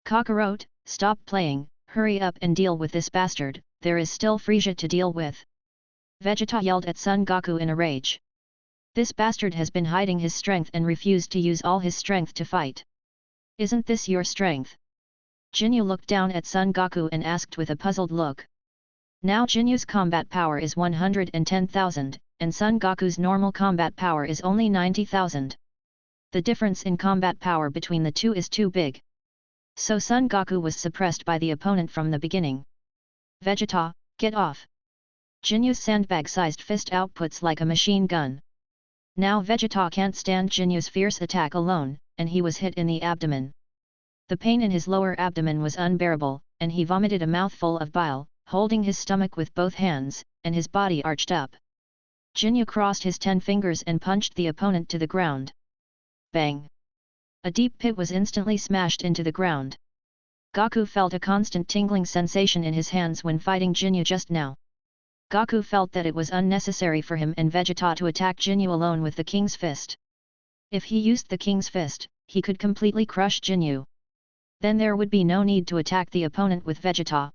Kakarot, stop playing, hurry up and deal with this bastard, there is still Frisia to deal with. Vegeta yelled at Son Goku in a rage. This bastard has been hiding his strength and refused to use all his strength to fight. Isn't this your strength? Jinyu looked down at Son Goku and asked with a puzzled look. Now Jinyu's combat power is 110,000, and Son Goku's normal combat power is only 90,000. The difference in combat power between the two is too big. So Son Goku was suppressed by the opponent from the beginning. Vegeta, get off! Jinyu's sandbag-sized fist outputs like a machine gun. Now Vegeta can't stand Jinyu's fierce attack alone, and he was hit in the abdomen. The pain in his lower abdomen was unbearable, and he vomited a mouthful of bile, holding his stomach with both hands, and his body arched up. Jinyu crossed his 10 fingers and punched the opponent to the ground. Bang! A deep pit was instantly smashed into the ground. Goku felt a constant tingling sensation in his hands when fighting Jinyu just now. Goku felt that it was unnecessary for him and Vegeta to attack Jinyu alone with the King's Fist. If he used the King's Fist, he could completely crush Jinyu. Then there would be no need to attack the opponent with Vegeta.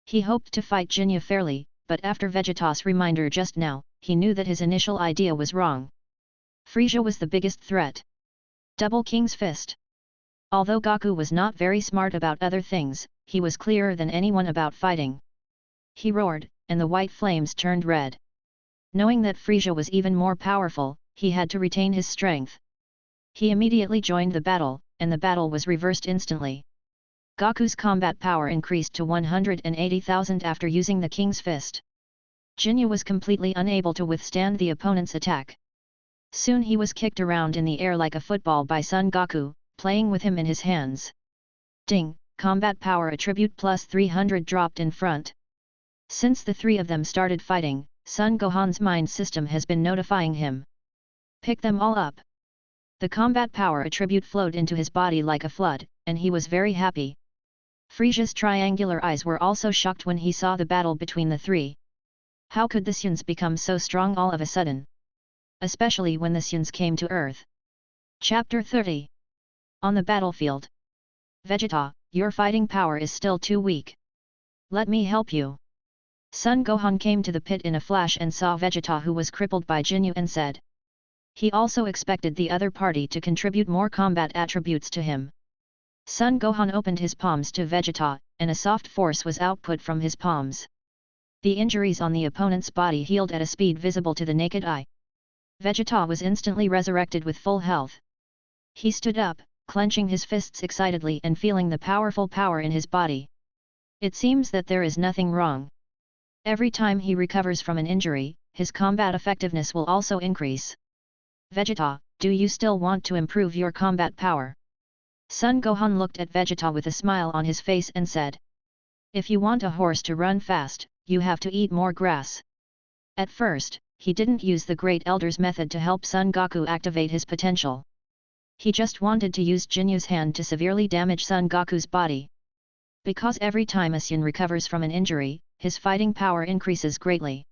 He hoped to fight Jinyu fairly, but after Vegeta's reminder just now, he knew that his initial idea was wrong. Frisia was the biggest threat. Double King's Fist. Although Goku was not very smart about other things, he was clearer than anyone about fighting. He roared, and the white flames turned red. Knowing that Frisia was even more powerful, he had to retain his strength. He immediately joined the battle, and the battle was reversed instantly. Goku's combat power increased to 180,000 after using the King's Fist. Jinyu was completely unable to withstand the opponent's attack. Soon he was kicked around in the air like a football by Son Goku, playing with him in his hands. Ding! Combat power attribute plus 300 dropped in front. Since the three of them started fighting, Son Gohan's mind system has been notifying him. Pick them all up. The combat power attribute flowed into his body like a flood, and he was very happy. Frisia's triangular eyes were also shocked when he saw the battle between the three. How could the Suns become so strong all of a sudden? Especially when the Suns came to Earth. Chapter 30. On the battlefield. Vegeta, your fighting power is still too weak. Let me help you. Son Gohan came to the pit in a flash and saw Vegeta, who was crippled by Jinyu, and said. He also expected the other party to contribute more combat attributes to him. Son Gohan opened his palms to Vegeta, and a soft force was output from his palms. The injuries on the opponent's body healed at a speed visible to the naked eye. Vegeta was instantly resurrected with full health. He stood up, clenching his fists excitedly and feeling the powerful power in his body. It seems that there is nothing wrong. Every time he recovers from an injury, his combat effectiveness will also increase. Vegeta, do you still want to improve your combat power? Son Gohan looked at Vegeta with a smile on his face and said. If you want a horse to run fast, you have to eat more grass. At first, he didn't use the Great Elder's method to help Son Goku activate his potential. He just wanted to use Jinyu's hand to severely damage Son Goku's body. Because every time a Son recovers from an injury, his fighting power increases greatly.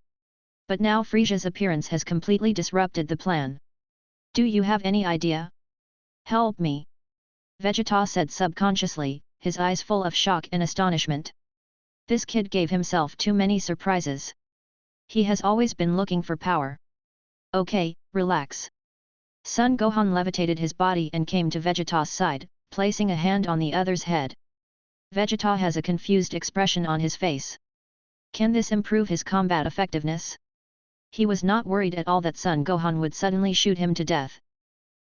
But now Frieza's appearance has completely disrupted the plan. Do you have any idea? Help me! Vegeta said subconsciously, his eyes full of shock and astonishment. This kid gave himself too many surprises. He has always been looking for power. Okay, relax. Son Gohan levitated his body and came to Vegeta's side, placing a hand on the other's head. Vegeta has a confused expression on his face. Can this improve his combat effectiveness? He was not worried at all that Son Gohan would suddenly shoot him to death.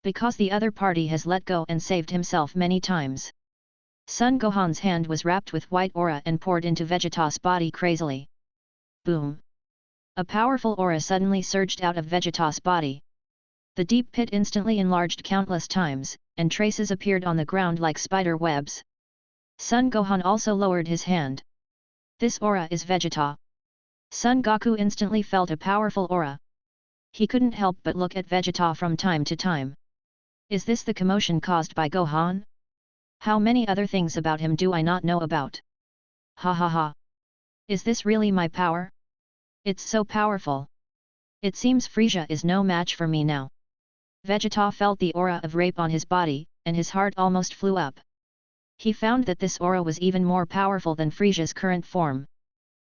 Because the other party has let go and saved himself many times. Son Gohan's hand was wrapped with white aura and poured into Vegeta's body crazily. Boom! A powerful aura suddenly surged out of Vegeta's body. The deep pit instantly enlarged countless times, and traces appeared on the ground like spider webs. Son Gohan also lowered his hand. This aura is Vegeta. Son Goku instantly felt a powerful aura. He couldn't help but look at Vegeta from time to time. Is this the commotion caused by Gohan? How many other things about him do I not know about? Ha ha ha! Is this really my power? It's so powerful. It seems Frieza is no match for me now. Vegeta felt the aura of rape on his body, and his heart almost flew up. He found that this aura was even more powerful than Frieza's current form.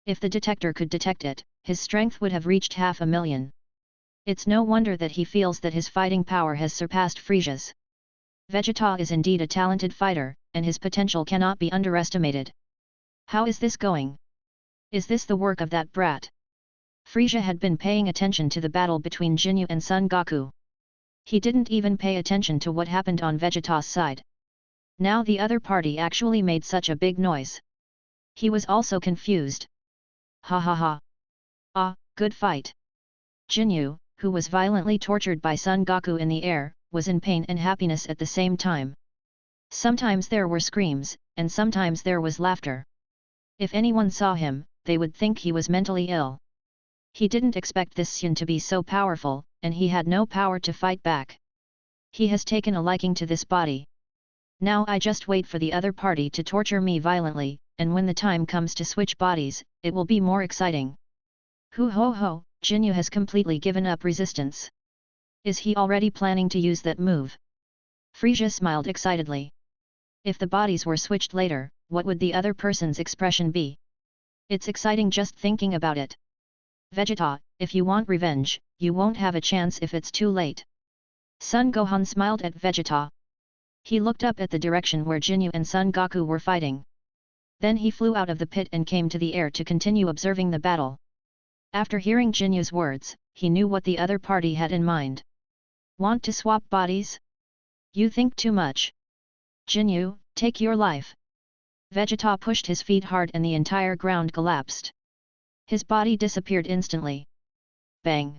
If the detector could detect it, his strength would have reached 500,000. It's no wonder that he feels that his fighting power has surpassed Frieza's. Vegeta is indeed a talented fighter, and his potential cannot be underestimated. How is this going? Is this the work of that brat? Frieza had been paying attention to the battle between Jinyu and Son Goku. He didn't even pay attention to what happened on Vegeta's side. Now the other party actually made such a big noise. He was also confused. Ha ha ha! Ah, good fight! Jinyu, who was violently tortured by Son Goku in the air, was in pain and happiness at the same time. Sometimes there were screams, and sometimes there was laughter. If anyone saw him, they would think he was mentally ill. He didn't expect this Sun to be so powerful, and he had no power to fight back. He has taken a liking to this body. Now I just wait for the other party to torture me violently, and when the time comes to switch bodies, it will be more exciting. Hoo ho ho, Jinyu has completely given up resistance. Is he already planning to use that move? Frieza smiled excitedly. If the bodies were switched later, what would the other person's expression be? It's exciting just thinking about it. Vegeta, if you want revenge, you won't have a chance if it's too late. Son Gohan smiled at Vegeta. He looked up at the direction where Jinyu and Son Goku were fighting. Then he flew out of the pit and came to the air to continue observing the battle. After hearing Jinyu's words, he knew what the other party had in mind. Want to swap bodies? You think too much. Jinyu, take your life. Vegeta pushed his feet hard and the entire ground collapsed. His body disappeared instantly. Bang!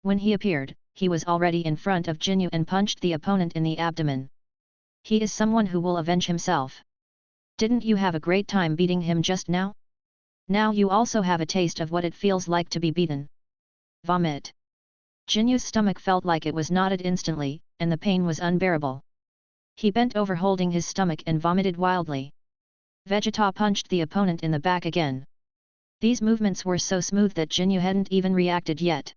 When he appeared, he was already in front of Jinyu and punched the opponent in the abdomen. He is someone who will avenge himself. Didn't you have a great time beating him just now? Now you also have a taste of what it feels like to be beaten. Vomit. Jinyu's stomach felt like it was knotted instantly, and the pain was unbearable. He bent over holding his stomach and vomited wildly. Vegeta punched the opponent in the back again. These movements were so smooth that Jinyu hadn't even reacted yet.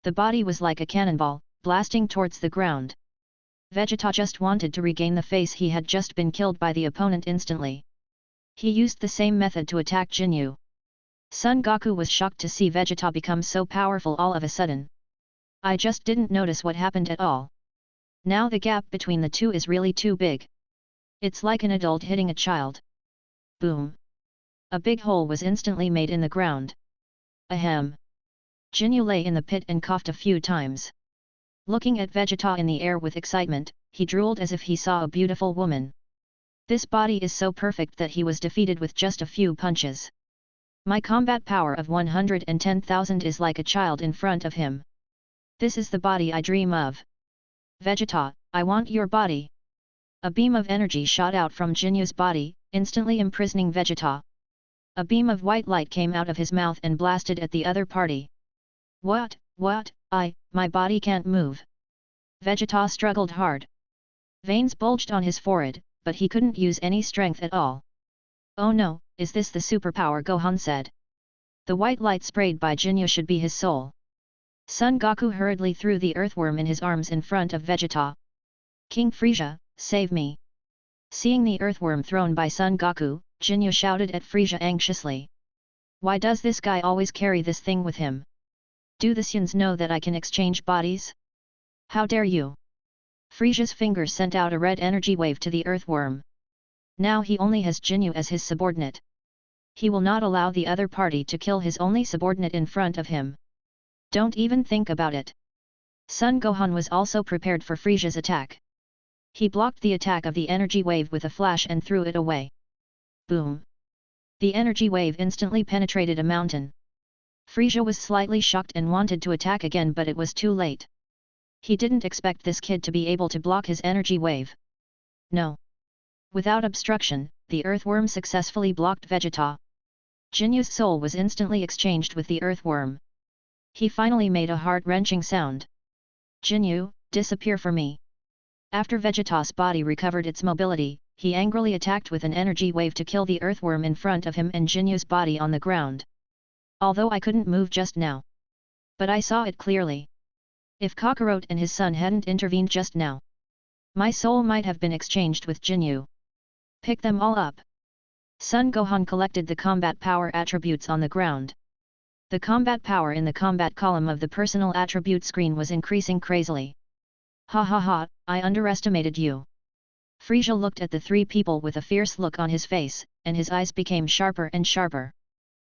The body was like a cannonball, blasting towards the ground. Vegeta just wanted to regain the face he had just been killed by the opponent instantly. He used the same method to attack Jinyu. Son Goku was shocked to see Vegeta become so powerful all of a sudden. I just didn't notice what happened at all. Now the gap between the two is really too big. It's like an adult hitting a child. Boom! A big hole was instantly made in the ground. Ahem! Jinyu lay in the pit and coughed a few times. Looking at Vegeta in the air with excitement, he drooled as if he saw a beautiful woman. This body is so perfect that he was defeated with just a few punches. My combat power of 110,000 is like a child in front of him. This is the body I dream of. Vegeta, I want your body. A beam of energy shot out from Jinyu's body, instantly imprisoning Vegeta. A beam of white light came out of his mouth and blasted at the other party. What, my body can't move. Vegeta struggled hard. Veins bulged on his forehead, but he couldn't use any strength at all. Oh no, is this the superpower? Gohan said. The white light sprayed by Jinyu should be his soul. Son Goku hurriedly threw the earthworm in his arms in front of Vegeta. King Frieza, save me! Seeing the earthworm thrown by Son Goku, Jinyu shouted at Frieza anxiously. Why does this guy always carry this thing with him? Do the Saiyans know that I can exchange bodies? How dare you! Frieza's fingers sent out a red energy wave to the earthworm. Now he only has Jinyu as his subordinate. He will not allow the other party to kill his only subordinate in front of him. Don't even think about it. Son Gohan was also prepared for Frieza's attack. He blocked the attack of the energy wave with a flash and threw it away. Boom! The energy wave instantly penetrated a mountain. Frieza was slightly shocked and wanted to attack again, but it was too late. He didn't expect this kid to be able to block his energy wave. No. Without obstruction, the earthworm successfully blocked Vegeta. Jinyu's soul was instantly exchanged with the earthworm. He finally made a heart-wrenching sound. Jinyu, disappear for me. After Vegeta's body recovered its mobility, he angrily attacked with an energy wave to kill the earthworm in front of him and Jinyu's body on the ground. Although I couldn't move just now. But I saw it clearly. If Kakarot and his son hadn't intervened just now, my soul might have been exchanged with Jinyu. Pick them all up. Son Gohan collected the combat power attributes on the ground. The combat power in the combat column of the personal attribute screen was increasing crazily. Ha ha ha, I underestimated you. Frieza looked at the three people with a fierce look on his face, and his eyes became sharper and sharper.